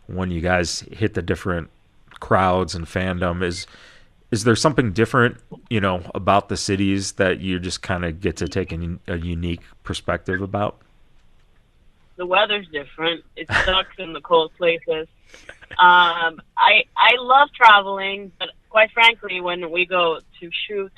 when you guys hit the different crowds and fandom? Is there something different, about the cities that you just kind of get to take a unique perspective about? The weather's different. It sucks in the cold places. I love traveling, but quite frankly, when we go to shoot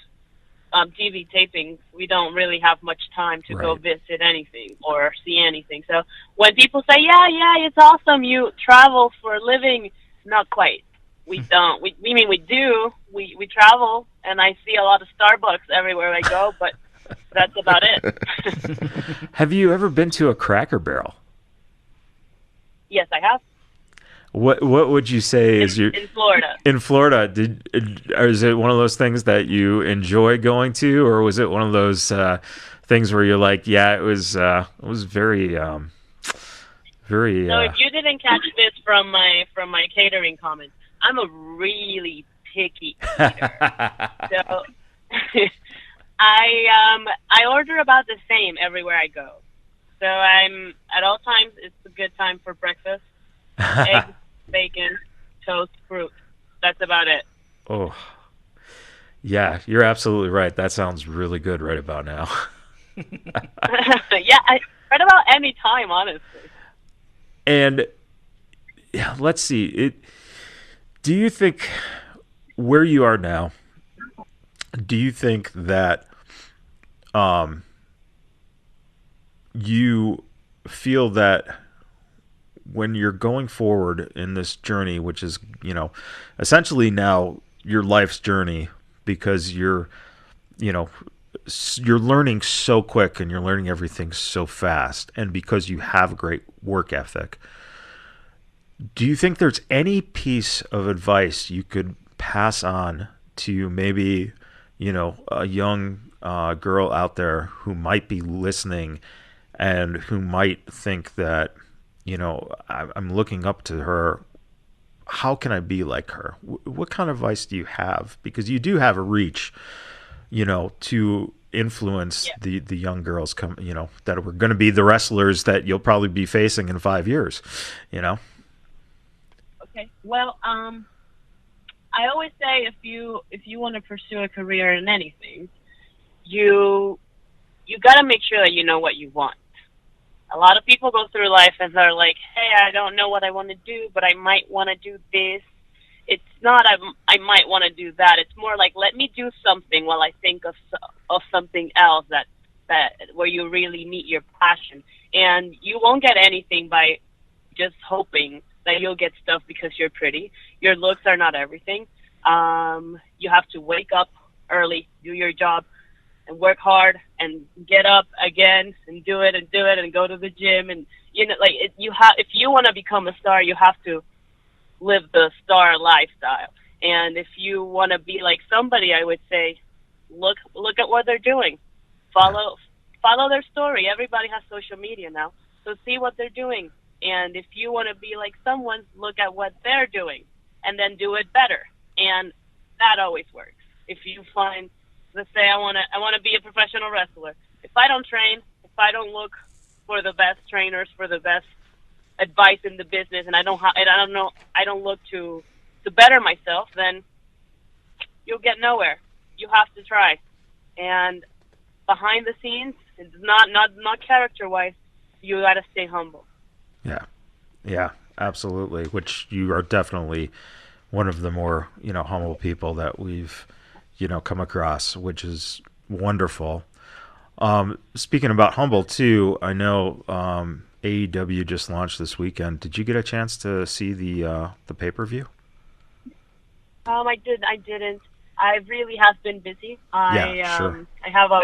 TV tapings, we don't really have much time to go visit anything or see anything. So when people say, yeah, it's awesome, you travel for a living, not quite. We don't. We do. We travel, and I see a lot of Starbucks everywhere I go, but that's about it. Have you ever been to a Cracker Barrel? Yes, I have. What would you say is your in Florida? In Florida, is it one of those things that you enjoy going to, or was it one of those things where you're like, yeah, it was very, very. No, if you didn't catch this from my catering comments, I'm a really picky eater. So I order about the same everywhere I go. So I'm at all times. It's a good time for breakfast. Eggs, bacon, toast, fruit. That's about it. Oh, yeah, you're absolutely right. That sounds really good right about now. Yeah, right about any time, honestly. And yeah, let's see. Do you think where you are now? Do you think that you feel that when you're going forward in this journey, which is, essentially now your life's journey, because you're learning so quick and you're learning everything so fast, and because you have a great work ethic, do you think there's any piece of advice you could pass on to maybe, a young girl out there who might be listening and who might think that, I'm looking up to her. How can I be like her? What kind of advice do you have? Because you do have a reach, to influence the young girls that are going to be the wrestlers that you'll probably be facing in 5 years, Okay. Well, I always say if you want to pursue a career in anything, you got to make sure that you know what you want. A lot of people go through life and they're like, hey, I don't know what I want to do, but I might want to do this. It's not I might want to do that. It's more like, let me do something while I think of something else that where you really meet your passion. And you won't get anything by just hoping that you'll get stuff because you're pretty. Your looks are not everything. You have to wake up early, do your job, and work hard, and get up again and do it and go to the gym. And if you want to become a star, you have to live the star lifestyle. And if you want to be like somebody, I would say, look at what they're doing. Follow their story. Everybody has social media now, so see what they're doing. And if you want to be like someone, look at what they're doing and then do it better. And that always works. If you find, let's say I want to be a professional wrestler. If I don't train, if I don't look for the best trainers, for the best advice in the business, and I don't look to better myself, then you'll get nowhere. You have to try. And behind the scenes, it's not character-wise, you got to stay humble. Yeah, absolutely. Which you are definitely one of the more, humble people that we've, come across, which is wonderful. Speaking about humble too, I know AEW just launched this weekend. Did you get a chance to see the pay-per-view? I didn't. I really have been busy. Sure. I have a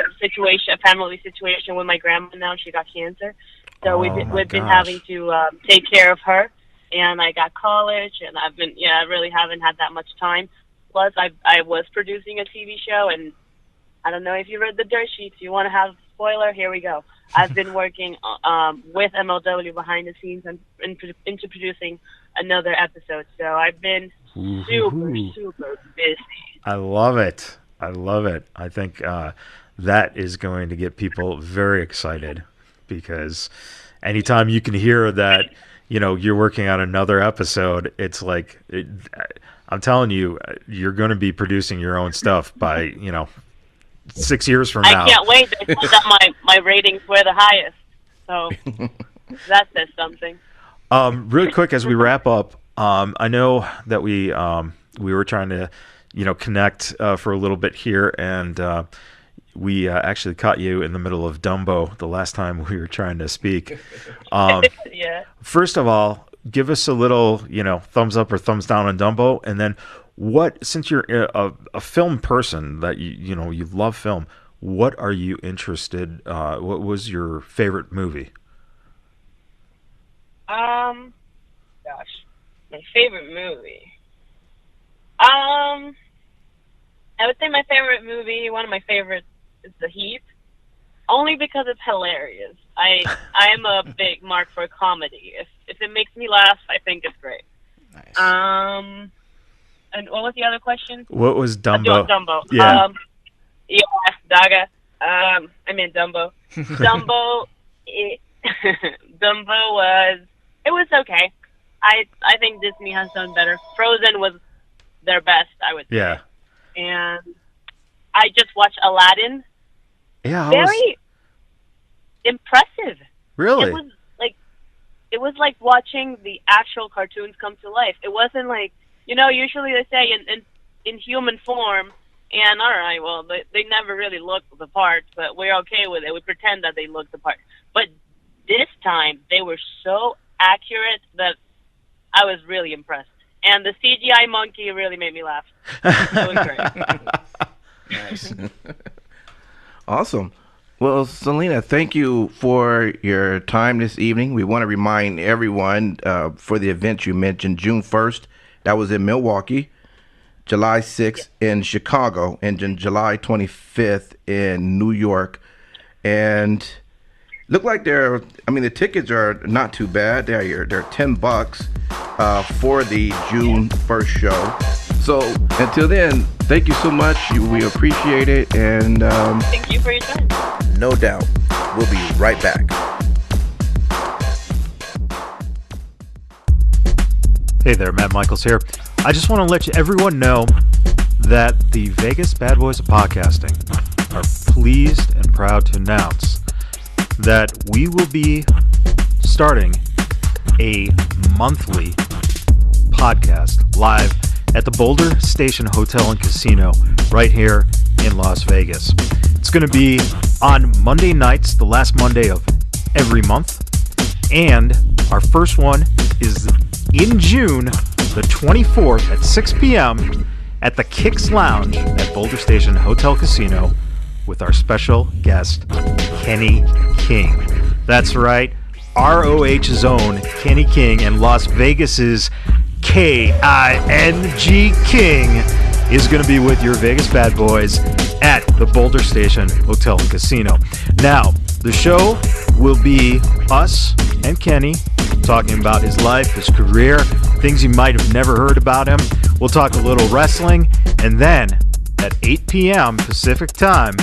family situation with my grandma now. She got cancer, so we've been having to take care of her. And I got college, and I really haven't had that much time. Plus, I was producing a TV show, and I don't know if you read the dirt sheets. You want to have a spoiler? Here we go. I've been working with MLW behind the scenes and into producing another episode. So I've been super busy. I love it. I think that is going to get people very excited, because anytime you can hear that, you're working on another episode, it's like, I'm telling you, you're going to be producing your own stuff by, 6 years from now. I can't wait. They told that my ratings were the highest. So that says something. Really quick, as we wrap up, I know that we were trying to, connect for a little bit here, and we actually caught you in the middle of Dumbo the last time we were trying to speak. Yeah. First of all, give us a little, thumbs up or thumbs down on Dumbo, and then since you're a film person that you love film, what are you interested? What was your favorite movie? Gosh, my favorite movie. I would say my favorite movie, one of my favorites, is The Heat, only because it's hilarious. I'm a big mark for comedy. If it makes me laugh, I think it's great. Nice. And what was the other question? What was Dumbo? Dumbo. Yeah. Daga. I mean Dumbo. Dumbo. Dumbo was okay. I think Disney has done better. Frozen was their best, I would say. Yeah. And I just watched Aladdin. Yeah. Very impressive. Really? It was like watching the actual cartoons come to life. It wasn't like, usually they say in human form, and all right, well, they never really looked the part, but we're okay with it. We pretend that they looked the part. But this time, they were so accurate that I was really impressed. And the CGI monkey really made me laugh. It was great. Nice. Awesome. Well, Salina, thank you for your time this evening. We want to remind everyone for the event you mentioned, June 1st, that was in Milwaukee, July 6th in Chicago, and then July 25th in New York. And look like the tickets are not too bad. They're $10 for the June 1st show. So until then, thank you so much. We appreciate it. And thank you for your time. No doubt. We'll be right back. Hey there, Matt Michaels here. I just want to let everyone know that the Vegas Bad Boys of Podcasting are pleased and proud to announce that we will be starting a monthly podcast live at the Boulder Station Hotel and Casino right here in Las Vegas. It's going to be on Monday nights, the last Monday of every month, and our first one is in June, the 24th at 6 p.m. at the Kicks Lounge at Boulder Station Hotel Casino with our special guest, Kenny King. That's right, ROH's own Kenny King and Las Vegas's King King is going to be with your Vegas Bad Boys at the Boulder Station Hotel and Casino. Now, the show will be us and Kenny talking about his life, his career, things you might have never heard about him. We'll talk a little wrestling, and then at 8 p.m. Pacific time,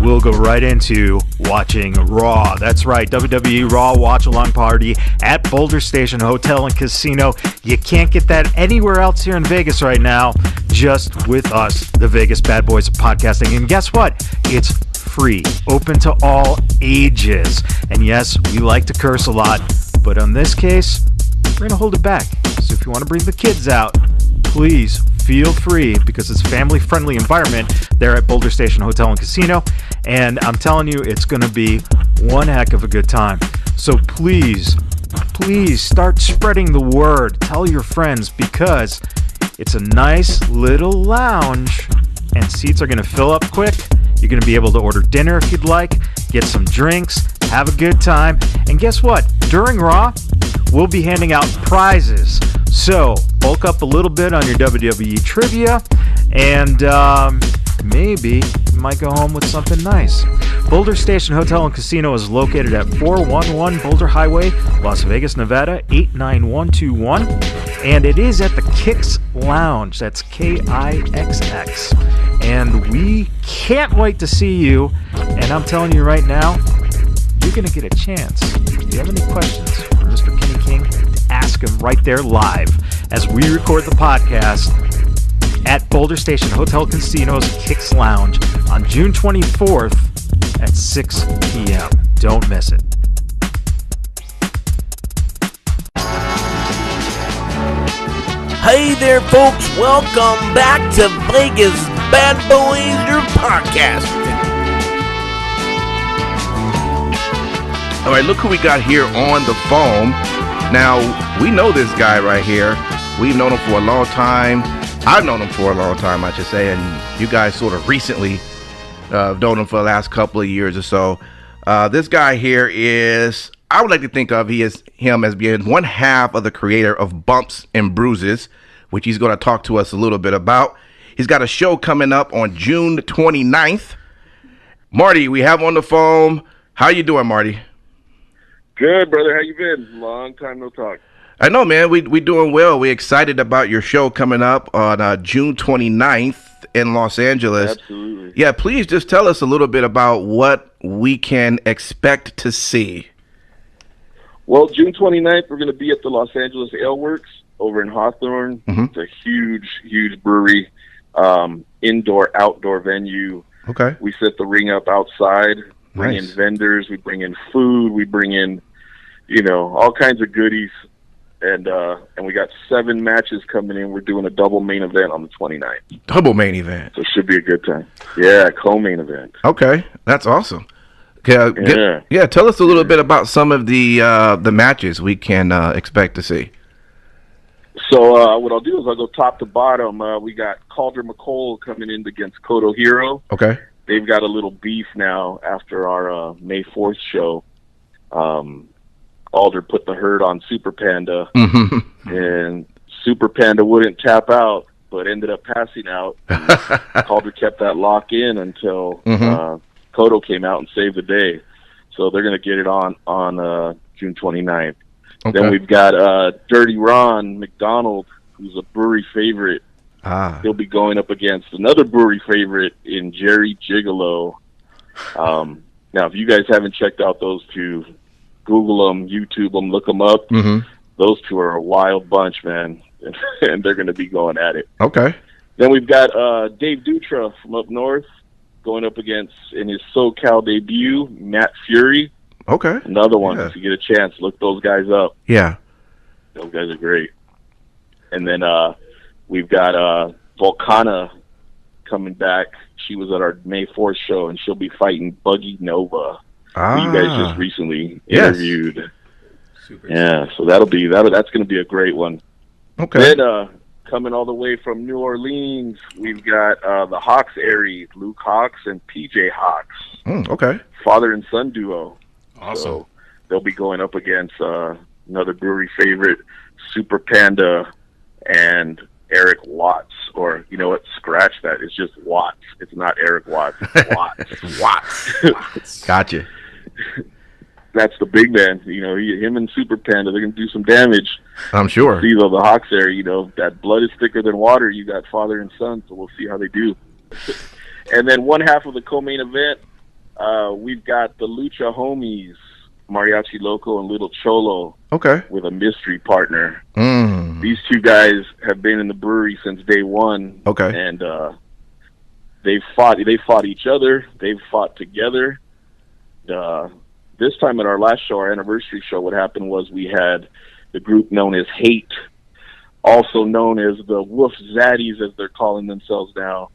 we'll go right into watching Raw. That's right, WWE Raw Watch-Along Party at Boulder Station Hotel and Casino. You can't get that anywhere else here in Vegas right now, just with us, the Vegas Bad Boys of Podcasting. And guess what? It's free, open to all ages. And yes, we like to curse a lot, but on this case, we're going to hold it back. So if you want to bring the kids out, please feel free, because it's a family-friendly environment there at Boulder Station Hotel and Casino. And I'm telling you, it's going to be one heck of a good time. So please start spreading the word. Tell your friends, because it's a nice little lounge and seats are going to fill up quick. You're going to be able to order dinner if you'd like, get some drinks, have a good time. And guess what? During Raw, we'll be handing out prizes. So bulk up a little bit on your WWE trivia, and maybe you might go home with something nice. Boulder Station Hotel and Casino is located at 411 Boulder Highway, Las Vegas, Nevada, 89121. And it is at the Kix Lounge. That's Kixx. And we can't wait to see you. And I'm telling you right now, you're going to get a chance. If you have any questions for Mr. Kenny King, ask him right there live as we record the podcast at Boulder Station Hotel Casino's Kix Lounge on June 24th at 6 p.m. Don't miss it. Hey there, folks. Welcome back to Vegas BadBoyz, your podcast. All right, look who we got here on the phone. Now, we know this guy right here. We've known him for a long time. I've known him for a long time, I should say, and you guys sort of recently known him for the last couple of years or so. This guy here is, I would like to think of him as being one half of the creator of Bumps and Bruises, which he's going to talk to us a little bit about. He's got a show coming up on June 29th. Marty, we have on the phone. How you doing, Marty? Good, brother. How you been? Long time no talk. I know, man. We doing well. We're excited about your show coming up on June 29th in Los Angeles. Absolutely. Yeah, please just tell us a little bit about what we can expect to see. Well, June 29th, we're going to be at the Los Angeles Ale Works over in Hawthorne. Mm-hmm. It's a huge brewery, indoor-outdoor venue. Okay. We set the ring up outside, bring Nice. in vendors, we bring in food, we bring in, all kinds of goodies. And we got 7 matches coming in. We're doing a double main event on the 29th. Double main event. So it should be a good time. Yeah, co-main event. Okay, that's awesome. Yeah, tell us a little bit about some of the matches we can expect to see. So what I'll do is I'll go top to bottom. We got Calder McCole coming in against Koto Hiro. Okay. They've got a little beef now after our May 4th show. Calder put the hurt on Super Panda, and Super Panda wouldn't tap out, but ended up passing out. Calder kept that lock in until Koto came out and saved the day. So they're going to get it on June 29th. Okay. Then we've got Dirty Ron McDonald, who's a brewery favorite. He'll be going up against another brewery favorite in Jerry Gigolo. Now, if you guys haven't checked out those two, Google them, YouTube them, look them up. Those two are a wild bunch, man, and they're going to be going at it. Okay. Then we've got Dave Dutra from up north going up against, in his SoCal debut, Matt Fury. Okay. Another one. Yeah. If you get a chance, look those guys up. Yeah. Those guys are great. And then we've got Volcana coming back. She was at our May 4th show, and she'll be fighting Buggy Nova, who you guys just recently interviewed. Yeah, so that's going to be a great one. Okay. Then coming all the way from New Orleans, we've got the Hawks Aries, Luke Hawks and PJ Hawks. Okay. Father and son duo. Awesome. So they'll be going up against another brewery favorite, Super Panda and Eric Watts. Or, you know what, scratch that. It's just Watts. It's not Eric Watts. It's Watts. It's Watts. Gotcha. That's the big man. Him and Super Panda, they're going to do some damage. I'm sure. See, though, the Hawks there, that blood is thicker than water. You got father and son, so we'll see how they do. And then one half of the co-main event, we've got the Lucha Homies, Mariachi Loco and Little Cholo. Okay. With a mystery partner. These two guys have been in the brewery since day one. Okay. And they've fought each other. They've fought together. This time at our last show, our anniversary show, what happened was we had the group known as Hate, also known as the Wolf Zaddies, as they're calling themselves now.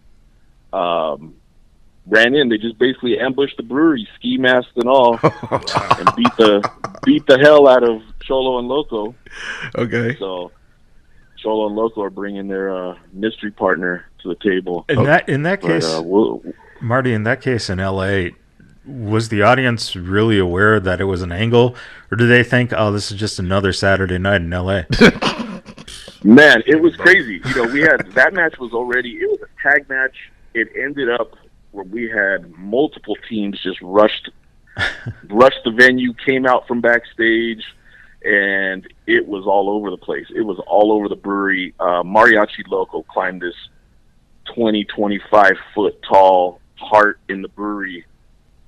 ran in. They just basically ambushed the brewery, ski masks and all, and beat the hell out of Cholo and Loco. Okay. So Cholo and Loco are bringing their mystery partner to the table. In that case, Marty, in that case in L.A., was the audience really aware that it was an angle, or do they think, oh, this is just another Saturday night in L.A.? Man, it was crazy. We had that match was a tag match. It ended up where we had multiple teams just rushed the venue, came out from backstage, and it was all over the place. It was all over the brewery. Mariachi Loco climbed this 25 foot tall heart in the brewery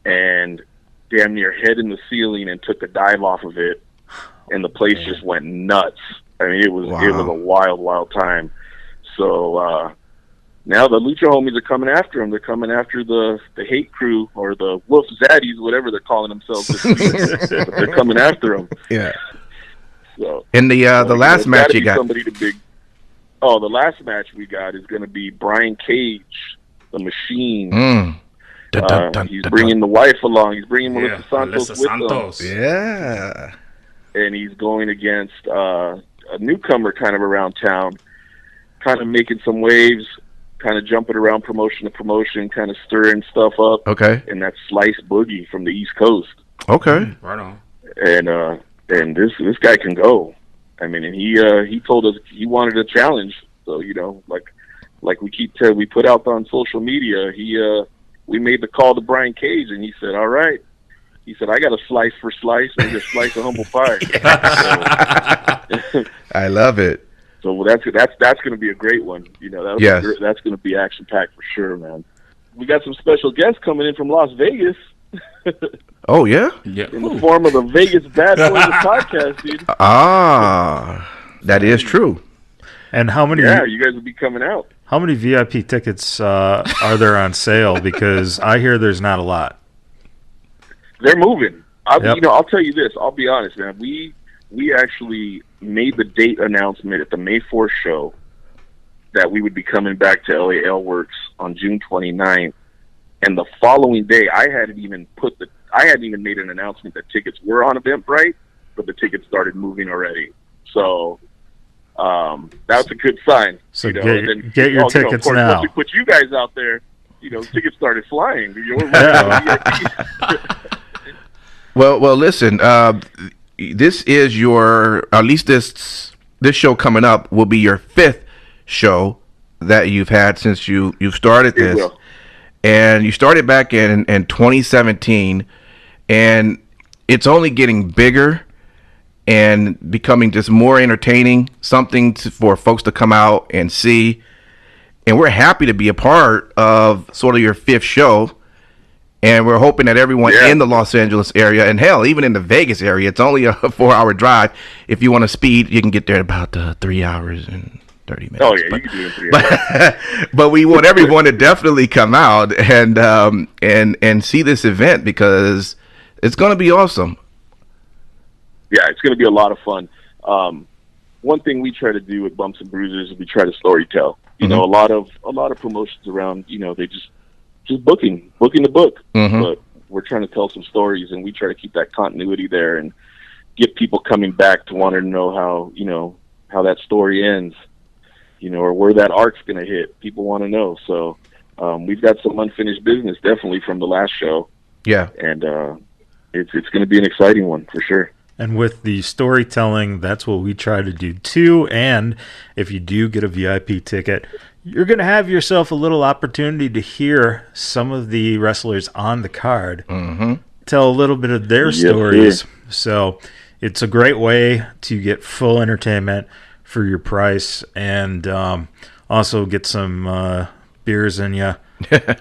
and damn near head in the ceiling and took a dive off of it, and the place just went nuts. I mean, it was a wild time. So now the Lucha homies are coming after him. They're coming after the hate crew or the Wolf Zaddies, whatever they're calling themselves this week. But they're coming after him. Yeah. So in the last match you got somebody the last match we got is going to be Brian Cage, the Machine. He's bringing the wife along. He's bringing Melissa Santos with him. Yeah. And he's going against a newcomer kind of around town, kind of making some waves, kind of jumping around promotion to promotion, kind of stirring stuff up. Okay. And that's Slice Boogie from the East Coast. Okay. Right on. And this guy can go. I mean, and he told us he wanted a challenge. So like we put out on social media, we made the call to Brian Cage, and he said, all right. He said, I got a slice for slice and a slice of humble pie. I love it. So that's going to be a great one. That's going to be action packed for sure, man. We got some special guests coming in from Las Vegas. Oh yeah, in the form of the Vegas Bad Boys podcast, dude. That is true. And how many? Yeah, you guys will be coming out. How many VIP tickets are there on sale? Because I hear there's not a lot. They're moving. I'll tell you this. I'll be honest, man. We actually made the date announcement at the May 4th show that we would be coming back to LA Works on June 29th. And the following day, I hadn't even made an announcement that tickets were on Eventbrite, but the tickets started moving already. So that's a good sign. So get your tickets now. Once we put you guys out there, tickets started flying. Well, listen. This is this show coming up will be your 5th show that you've had since you've started this. It will. And you started back in 2017, and it's only getting bigger and becoming just more entertaining, something for folks to come out and see. And we're happy to be a part of sort of your 5th show. And we're hoping that everyone in the Los Angeles area, and hell, even in the Vegas area, it's only a 4-hour drive. If you want to speed, you can get there in about 3 hours and 30 minutes. Oh yeah, you can do it in 3 hours. But we want everyone to definitely come out and see this event because it's going to be awesome. Yeah, it's going to be a lot of fun. One thing we try to do with Bumps and Bruises is we try to story tell. A lot of promotions around, they just booking the book. But we're trying to tell some stories, and we try to keep that continuity there and get people coming back to want to know how that story ends. Or where that arc's going to hit. People want to know. So we've got some unfinished business, definitely, from the last show. Yeah. And it's going to be an exciting one, for sure. And with the storytelling, that's what we try to do, too. And if you do get a VIP ticket, you're going to have yourself a little opportunity to hear some of the wrestlers on the card tell a little bit of their stories. Sir. So it's a great way to get full entertainment for your price, and also get some beers in you.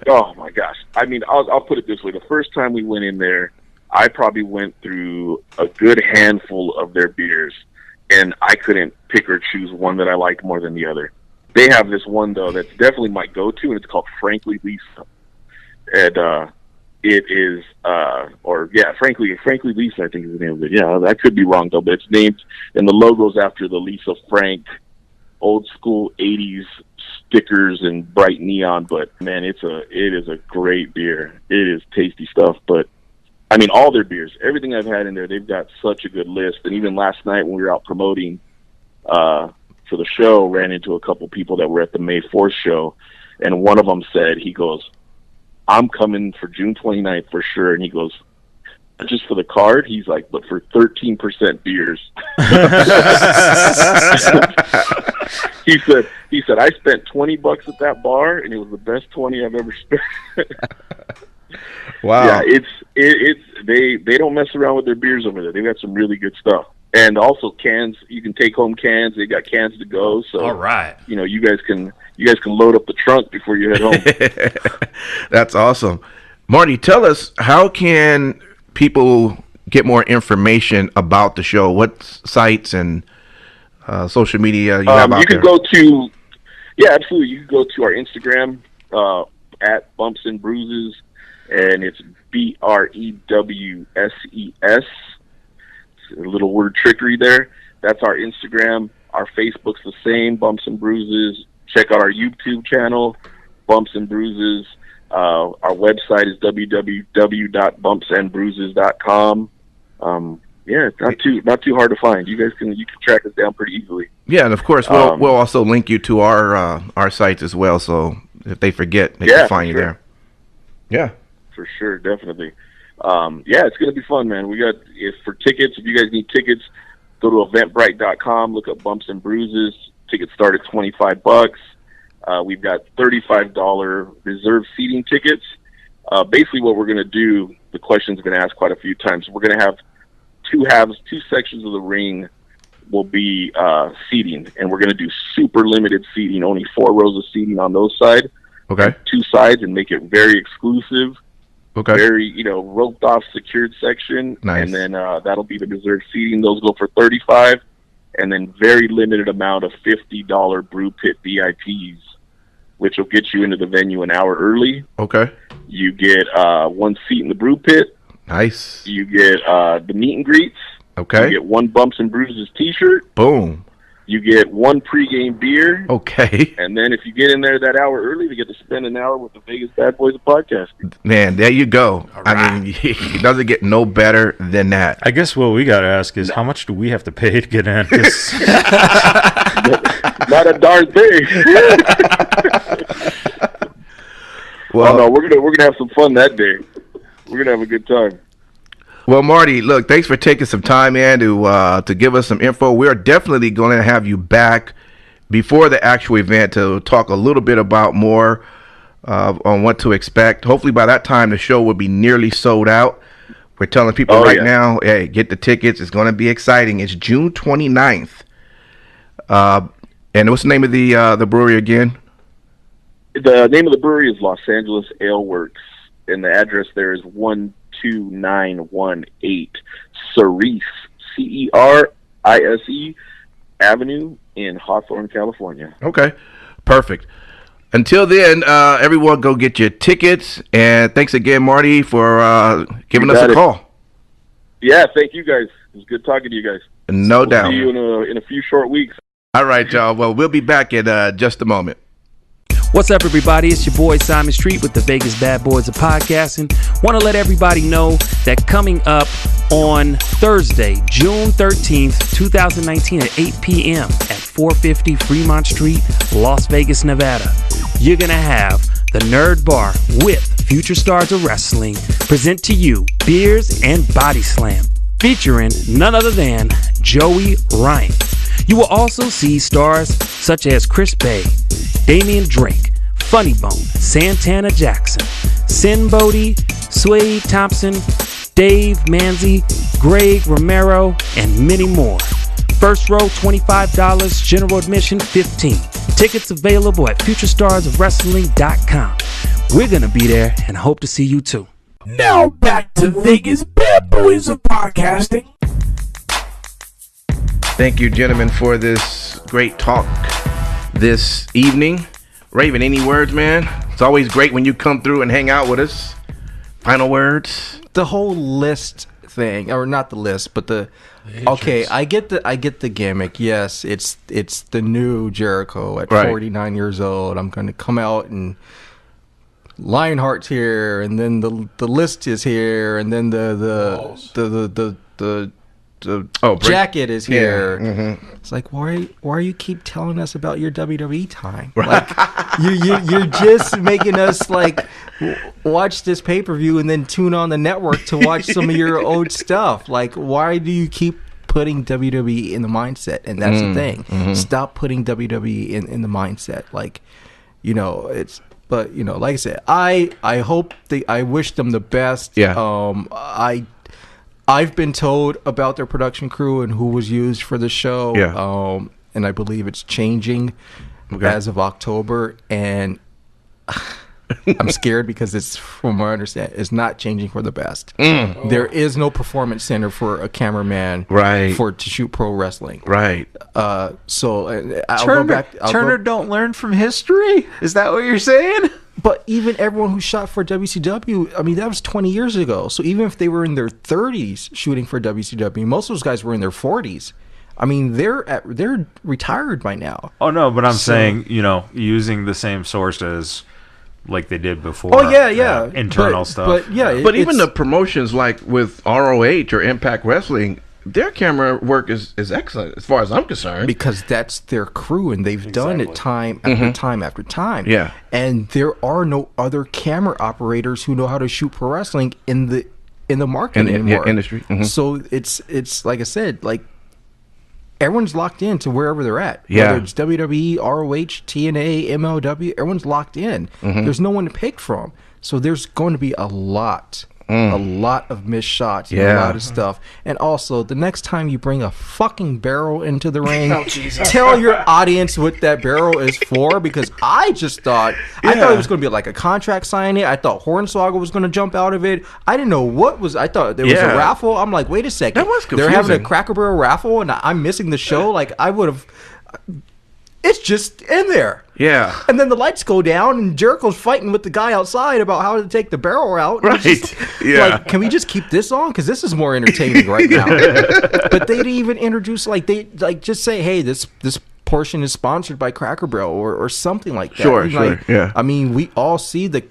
Oh my gosh! I mean, I'll put it this way: the first time we went in there, I probably went through a good handful of their beers, and I couldn't pick or choose one that I liked more than the other. They have this one though that's definitely my go-to, and it's called Frankly Lisa, and it is, Frankly Lisa, I think is the name of it. Yeah, I could be wrong though, but it's named, and the logo's after the Lisa Frank, old school 80s stickers and bright neon, but man, it is a great beer. It is tasty stuff. But I mean, all their beers, everything I've had in there, they've got such a good list. And even last night when we were out promoting for the show, ran into a couple people that were at the May 4th show, and one of them said, he goes, "I'm coming for June 29th for sure." And he goes, "Not just for the card," he's like, "but for 13% beers." He said, "I spent $20 at that bar, and it was the best 20 I've ever spent." Wow. Yeah, they don't mess around with their beers over there. They've got some really good stuff. And also cans, you can take home cans. They got cans to go. So all right. You guys can load up the trunk before you head home. That's awesome. Marty, tell us, how can people get more information about the show? What sites and social media you have out you can there? go to, yeah, absolutely. You can go to our Instagram at Bumps and Bruises, and it's BREWSES. It's a little word trickery there. That's our Instagram. Our Facebook's the same, Bumps and Bruises. Check out our YouTube channel, Bumps and Bruises. Our website is www.bumpsandbruises.com. Yeah, it's not too hard to find. You can track us down pretty easily. Yeah, and of course we'll also link you to our sites as well. So if they forget, they can find you there. Yeah, for sure, definitely. Yeah, it's gonna be fun, man. For tickets, if you guys need tickets, go to Eventbrite.com. Look up Bumps and Bruises. Tickets start at $25. We've got $35 reserved seating tickets. Basically, what we're gonna do, the question's been asked quite a few times. We're gonna have two sections of the ring will be seating, and we're going to do super limited seating, only 4 rows of seating on those sides. Okay. 2 sides, and make it very exclusive. Okay. Very, roped off, secured section. Nice. And then that'll be the reserved seating. Those go for $35, and then very limited amount of $50 brew pit VIPs, which will get you into the venue an hour early. Okay. You get 1 seat in the brew pit. Nice. You get the meet and greets. Okay. You get 1 Bumps and Bruises t-shirt. Boom. You get 1 pregame beer. Okay. And then if you get in there that hour early, you get to spend an hour with the Vegas Bad Boys of podcasting. Man, there you go. I mean, it doesn't get no better than that. I guess what we got to ask is, how much do we have to pay to get in? Not a darn thing. Well, no, we're gonna have some fun that day. We're gonna have a good time. Well, Marty, look, thanks for taking some time, man, to give us some info. We're definitely going to have you back before the actual event to talk a little bit about more on what to expect. Hopefully by that time the show will be nearly sold out. We're telling people now, hey, get the tickets. It's going to be exciting. It's June 29th. And what's the name of the brewery again? The name of the brewery is Los Angeles Ale Works, and the address there is 12918 Cerise, Cerise Avenue in Hawthorne, California. Okay, perfect. Until then, everyone go get your tickets. And thanks again, Marty, for giving us a call. Yeah, thank you guys. It was good talking to you guys. No doubt. See you in a few short weeks. All right, y'all. Well, we'll be back in just a moment. What's up, everybody? It's your boy Simon Street with the Vegas Bad Boys of Podcasting. Want to let everybody know that coming up on Thursday, June 13th, 2019 at 8 p.m. at 450 Fremont Street, Las Vegas, Nevada, you're going to have the Nerd Bar with Future Stars of Wrestling present to you Beers and Body Slam, featuring none other than Joey Ryan. You will also see stars such as Chris Bay, Damian Drake, Funny Bone, Santana Jackson, Sin Bodie, Sway Thompson, Dave Manzi, Greg Romero, and many more. First row $25, general admission $15. Tickets available at futurestarsofwrestling.com. We're going to be there and hope to see you too. Now back to Vegas Bad Boys of Podcasting. Thank you, gentlemen, for this great talk this evening. Raven, any words, man? It's always great when you come through and hang out with us. Final words? The whole list thing, or not the list, but the Okay, I get the gimmick. Yes, it's the new Jericho at 49 years old. I'm going to come out and Lionheart's here, and then the list is here, and then the jacket is here. Yeah. Mm-hmm. It's like, why you keep telling us about your WWE time? Like you're just making us like watch this pay-per-view and then tune on the network to watch some of your old stuff. Like, why do you keep putting WWE in the mindset? And that's the thing. Mm-hmm. Stop putting WWE in the mindset. Like, it's. But like I said, I hope I wish them the best. Yeah. I've been told about their production crew and who was used for the show. Yeah. And I believe it's changing as of October. And I'm scared because it's, from what I understand, it's not changing for the best. There is no performance center for a cameraman to shoot pro wrestling. Right. So I'll go back. Turner don't learn from history? Is that what you're saying? But even everyone who shot for WCW, I mean, that was 20 years ago. So even if they were in their 30s shooting for WCW, most of those guys were in their 40s. I mean, they're retired by now. Oh, no, but I'm saying, using the same sources like they did before. Oh, yeah. Internal stuff. But even the promotions like with ROH or Impact Wrestling, their camera work is excellent as far as I'm concerned. Because that's their crew, and they've done it time after time after time. Yeah. And there are no other camera operators who know how to shoot pro wrestling in the market anymore. Industry. Mm-hmm. So it's like I said, like everyone's locked in to wherever they're at. Yeah. Whether it's WWE, ROH, TNA, MLW, everyone's locked in. Mm-hmm. There's no one to pick from. So there's going to be a lot of missed shots, and a lot of stuff. And also, the next time you bring a fucking barrel into the ring, tell your audience what that barrel is for, because I just thought, I thought it was going to be like a contract signing. I thought Hornswoggle was going to jump out of it. I didn't know what was, I thought there was a raffle. I'm like, wait a second. That was confusing. They're having a Cracker Barrel raffle, and I'm missing the show. Like, I would have... It's just in there. Yeah. And then the lights go down, and Jericho's fighting with the guy outside about how to take the barrel out. Right. Like, can we just keep this on? Because this is more entertaining right now. But they didn't even introduce, just say, hey, this portion is sponsored by Cracker Barrel or something like that. Sure. Yeah. I mean, we all see the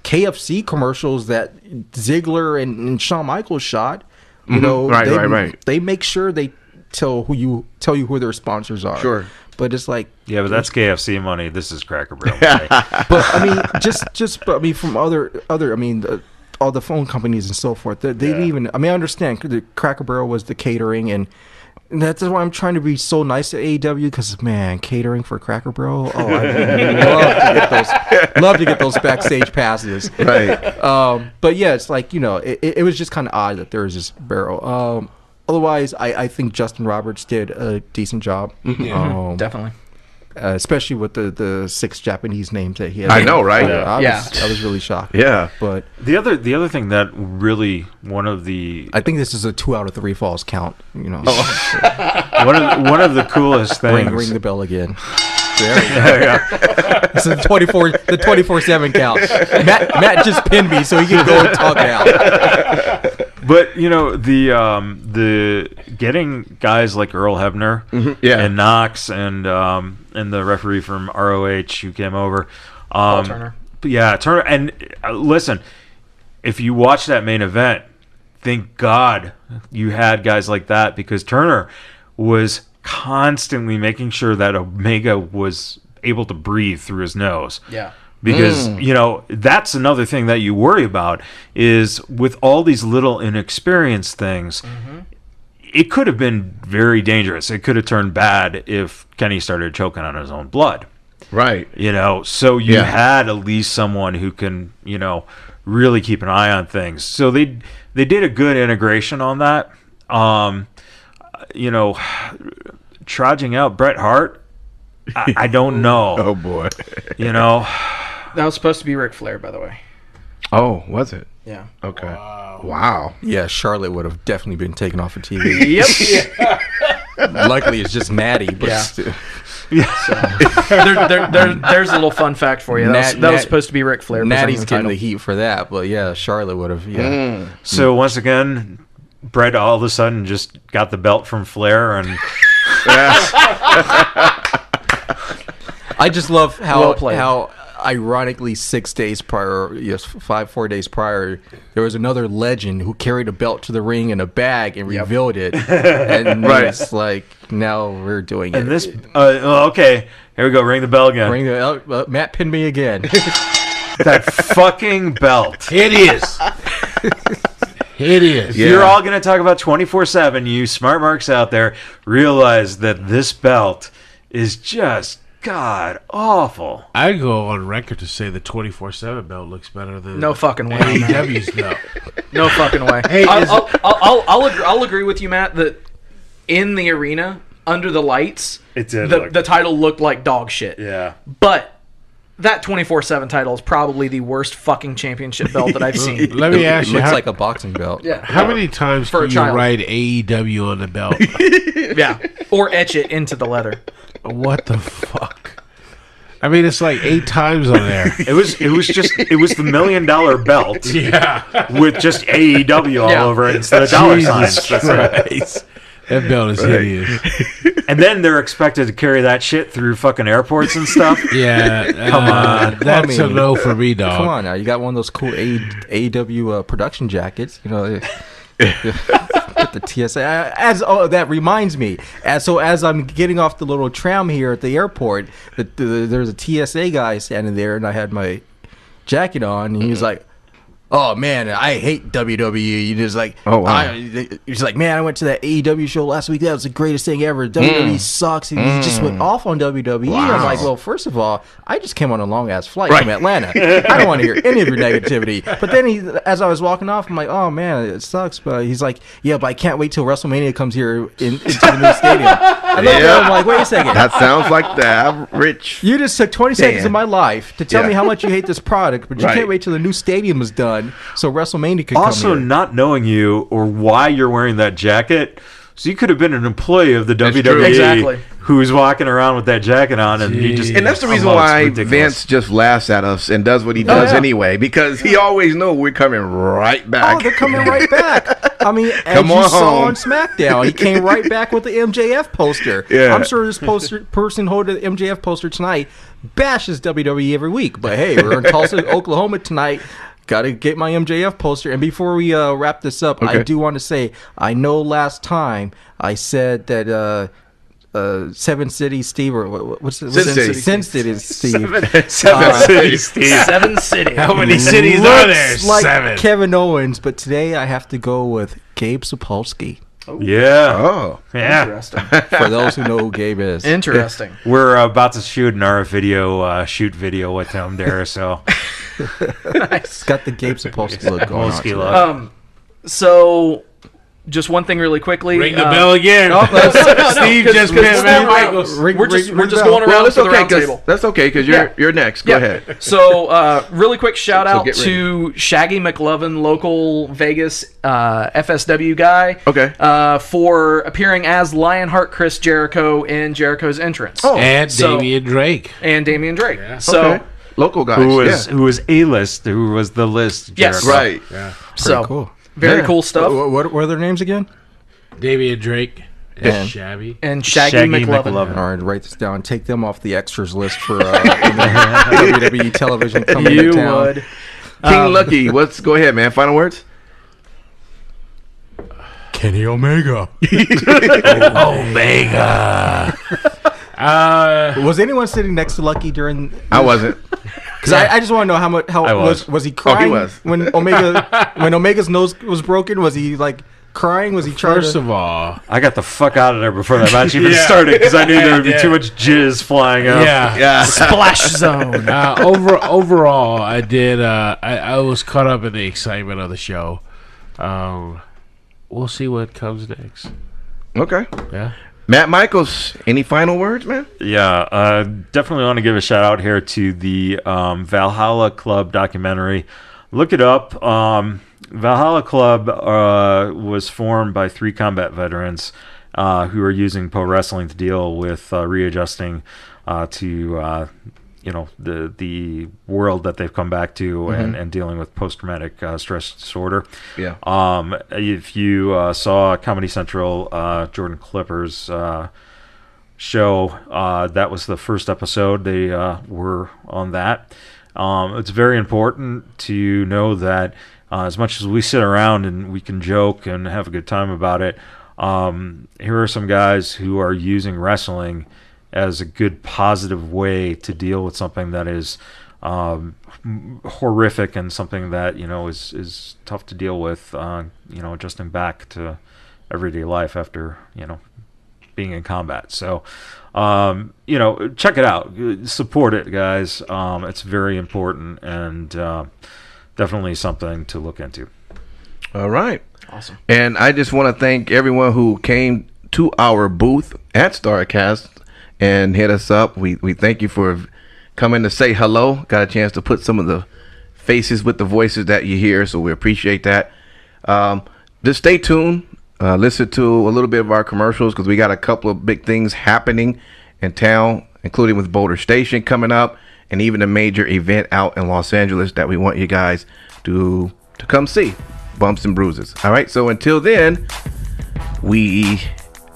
KFC commercials that Ziggler and Shawn Michaels shot. Right. They make sure they tell you who their sponsors are. Sure. But it's like, yeah, but that's KFC money. This is Cracker Barrel money. But I mean, from other, all the phone companies and so forth. They didn't even. I mean, I understand the Cracker Barrel was the catering, and that's why I'm trying to be so nice to AEW, because man, catering for Cracker Barrel. Oh, I love to get those backstage passes. Right. But yeah, it's like it was just kind of odd that there was this barrel. Otherwise, I think Justin Roberts did a decent job. Definitely. Especially with the 6 Japanese names that he had. I know, right? I was really shocked. Yeah. But the other thing that really I think this is a 2 out of 3 falls count. One of the coolest things. Ring the bell again. There we go. It's the 24/7 count. Matt just pinned me, so he can go and talk now. But the getting guys like Earl Hebner and Knox and the referee from ROH who came over, Paul Turner. Yeah, Turner. And listen, if you watch that main event, thank God you had guys like that, because Turner was constantly making sure that Omega was able to breathe through his nose. Yeah. Because, that's another thing that you worry about is with all these little inexperienced things, it could have been very dangerous. It could have turned bad if Kenny started choking on his own blood. Right. So you had at least someone who can, really keep an eye on things. So they did a good integration on that. Trudging out Bret Hart, I don't know. Oh boy. That was supposed to be Ric Flair, by the way. Oh, was it? Yeah. Okay. Wow. Yeah, Charlotte would have definitely been taken off of TV. Yep. Luckily, it's just Maddie. But still. So, there's a little fun fact for you. That was supposed to be Ric Flair. Natty's getting the heat for that, but yeah, Charlotte would have. Yeah. So once again, Brett all of a sudden just got the belt from Flair, and I just love how ironically 6 days prior, 4 days prior, there was another legend who carried a belt to the ring in a bag and revealed it, and it's like now we're doing it. And this, okay, here we go. Ring the bell again. Ring the Matt pinned me again. That fucking belt. Hideous. Hideous. Yeah. You're all going to talk about 24/7. You smart marks out there realize that this belt is just god awful. I go on record to say the 24/7 belt looks better than no fucking way. AEW's belt. No fucking way. Hey, I'll agree with you, Matt, that in the arena under the lights, the title looked like dog shit. Yeah, but that 24/7 title is probably the worst fucking championship belt that I've seen. Let me ask you, looks like a boxing belt. Yeah. How many times can you write AEW on the belt? Yeah, or etch it into the leather. What the fuck? I mean, it's like 8 times on there. It was the $1 million belt. Yeah, with just AEW all over it instead of dollar signs. That's right. That belt is hideous. And then they're expected to carry that shit through fucking airports and stuff. Yeah, come on. That's a no for me, dog. Come on now, you got one of those cool AEW production jackets, you know. With the TSA. That reminds me. As I'm getting off the little tram here at the airport, there's a TSA guy standing there, and I had my jacket on, and he was like, "Oh man, I hate WWE." You just like, oh wow. He's like, "Man, I went to that AEW show last week. That was the greatest thing ever. WWE sucks." And he just went off on WWE. Wow. I was like, "Well, first of all, I just came on a long ass flight from Atlanta. I don't want to hear any of your negativity." But then as I was walking off, I'm like, "Oh man, it sucks." But he's like, "Yeah, but I can't wait till WrestleMania comes here into the new stadium." I looked at him, I'm like, "Wait a second. That sounds like the average." You just took 20 seconds of my life to tell me how much you hate this product, but you can't wait till the new stadium is done so WrestleMania could also come here. Not knowing you or why you're wearing that jacket, so you could have been an employee of the WWE exactly. who's walking around with that jacket on, and you just and that's the reason why Vince just laughs at us and does what he does anyway, because he always knows we're coming right back. Oh, they're coming right back. I mean, as you saw on SmackDown, he came right back with the MJF poster. Yeah. I'm sure this person holding the MJF poster tonight bashes WWE every week, but hey, we're in Tulsa, Oklahoma tonight. Got to get my MJF poster. And before we wrap this up, I do want to say, I know last time I said that Seven City Steve, or what's Sin City Steve. Seven City Steve. Seven City. How many cities are there? Like 7. Kevin Owens, but today I have to go with Gabe Sapolsky. Yeah. Oh. Yeah. Interesting. For those who know who Gabe is. Interesting. We're about to shoot an RF video, shoot video with him there, so. It's got the Gabe Sapolsky look going on. So, just one thing really quickly. Ring the bell again. Steve just pinned Matt Michaels. We're just going around to the round table. That's okay, because you're next. Go ahead. So, really quick shout out to Shaggy McLovin, local Vegas FSW guy. Okay. For appearing as Lionheart Chris Jericho in Jericho's entrance. Oh. And Damian Drake. Yeah. So. Okay. Local guys. Who was A-list, who was the list. Yes. Jericho. Right. Yeah. So, cool. Very cool stuff. What were their names again? Damian Drake and Shabby. And Shaggy McLovin. All right, write this down. Take them off the extras list for WWE television coming to town. You would. King Lucky, go ahead, man. Final words? Kenny Omega. Omega. Was anyone sitting next to Lucky during? I wasn't. Because I just want to know how was he crying? Oh, he was. when Omega's nose was broken? Was he like crying? Was he trying First of all, I got the fuck out of there before that match even started because I knew there would be too much jizz flying up. Yeah. Splash zone. Overall, I did. I was caught up in the excitement of the show. We'll see what comes next. Okay. Yeah. Matt Michaels, any final words, man? Yeah, definitely want to give a shout out here to the Valhalla Club documentary. Look it up. Valhalla Club was formed by 3 combat veterans who are using pro wrestling to deal with readjusting to the world that they've come back to Mm-hmm. and dealing with post-traumatic stress disorder. Yeah. If you saw Comedy Central, Jordan Clipper's show, that was the first episode. They were on that. It's very important to know that as much as we sit around and we can joke and have a good time about it, here are some guys who are using wrestling as a good positive way to deal with something that is horrific and something that is tough to deal with, adjusting back to everyday life after being in combat. So check it out, support it, guys. It's very important and definitely something to look into. All right. Awesome. And I just want to thank everyone who came to our booth at StarCast and hit us up. We thank you for coming to say hello. Got a chance to put some of the faces with the voices that you hear, so we appreciate that. Just stay tuned. Listen to a little bit of our commercials because we got a couple of big things happening in town, including with Boulder Station coming up, and even a major event out in Los Angeles that we want you guys to come see. Bumps and bruises. All right, so until then, we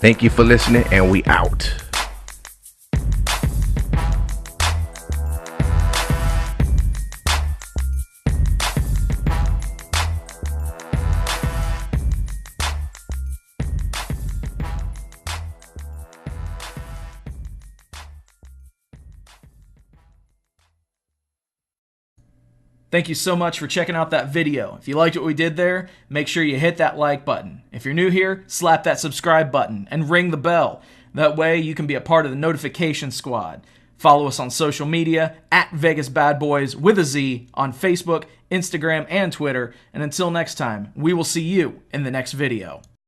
thank you for listening, and we out. Thank you so much for checking out that video. If you liked what we did there, make sure you hit that like button. If you're new here, slap that subscribe button and ring the bell. That way you can be a part of the notification squad. Follow us on social media at Vegas Bad Boys with a Z on Facebook, Instagram, and Twitter. And until next time, we will see you in the next video.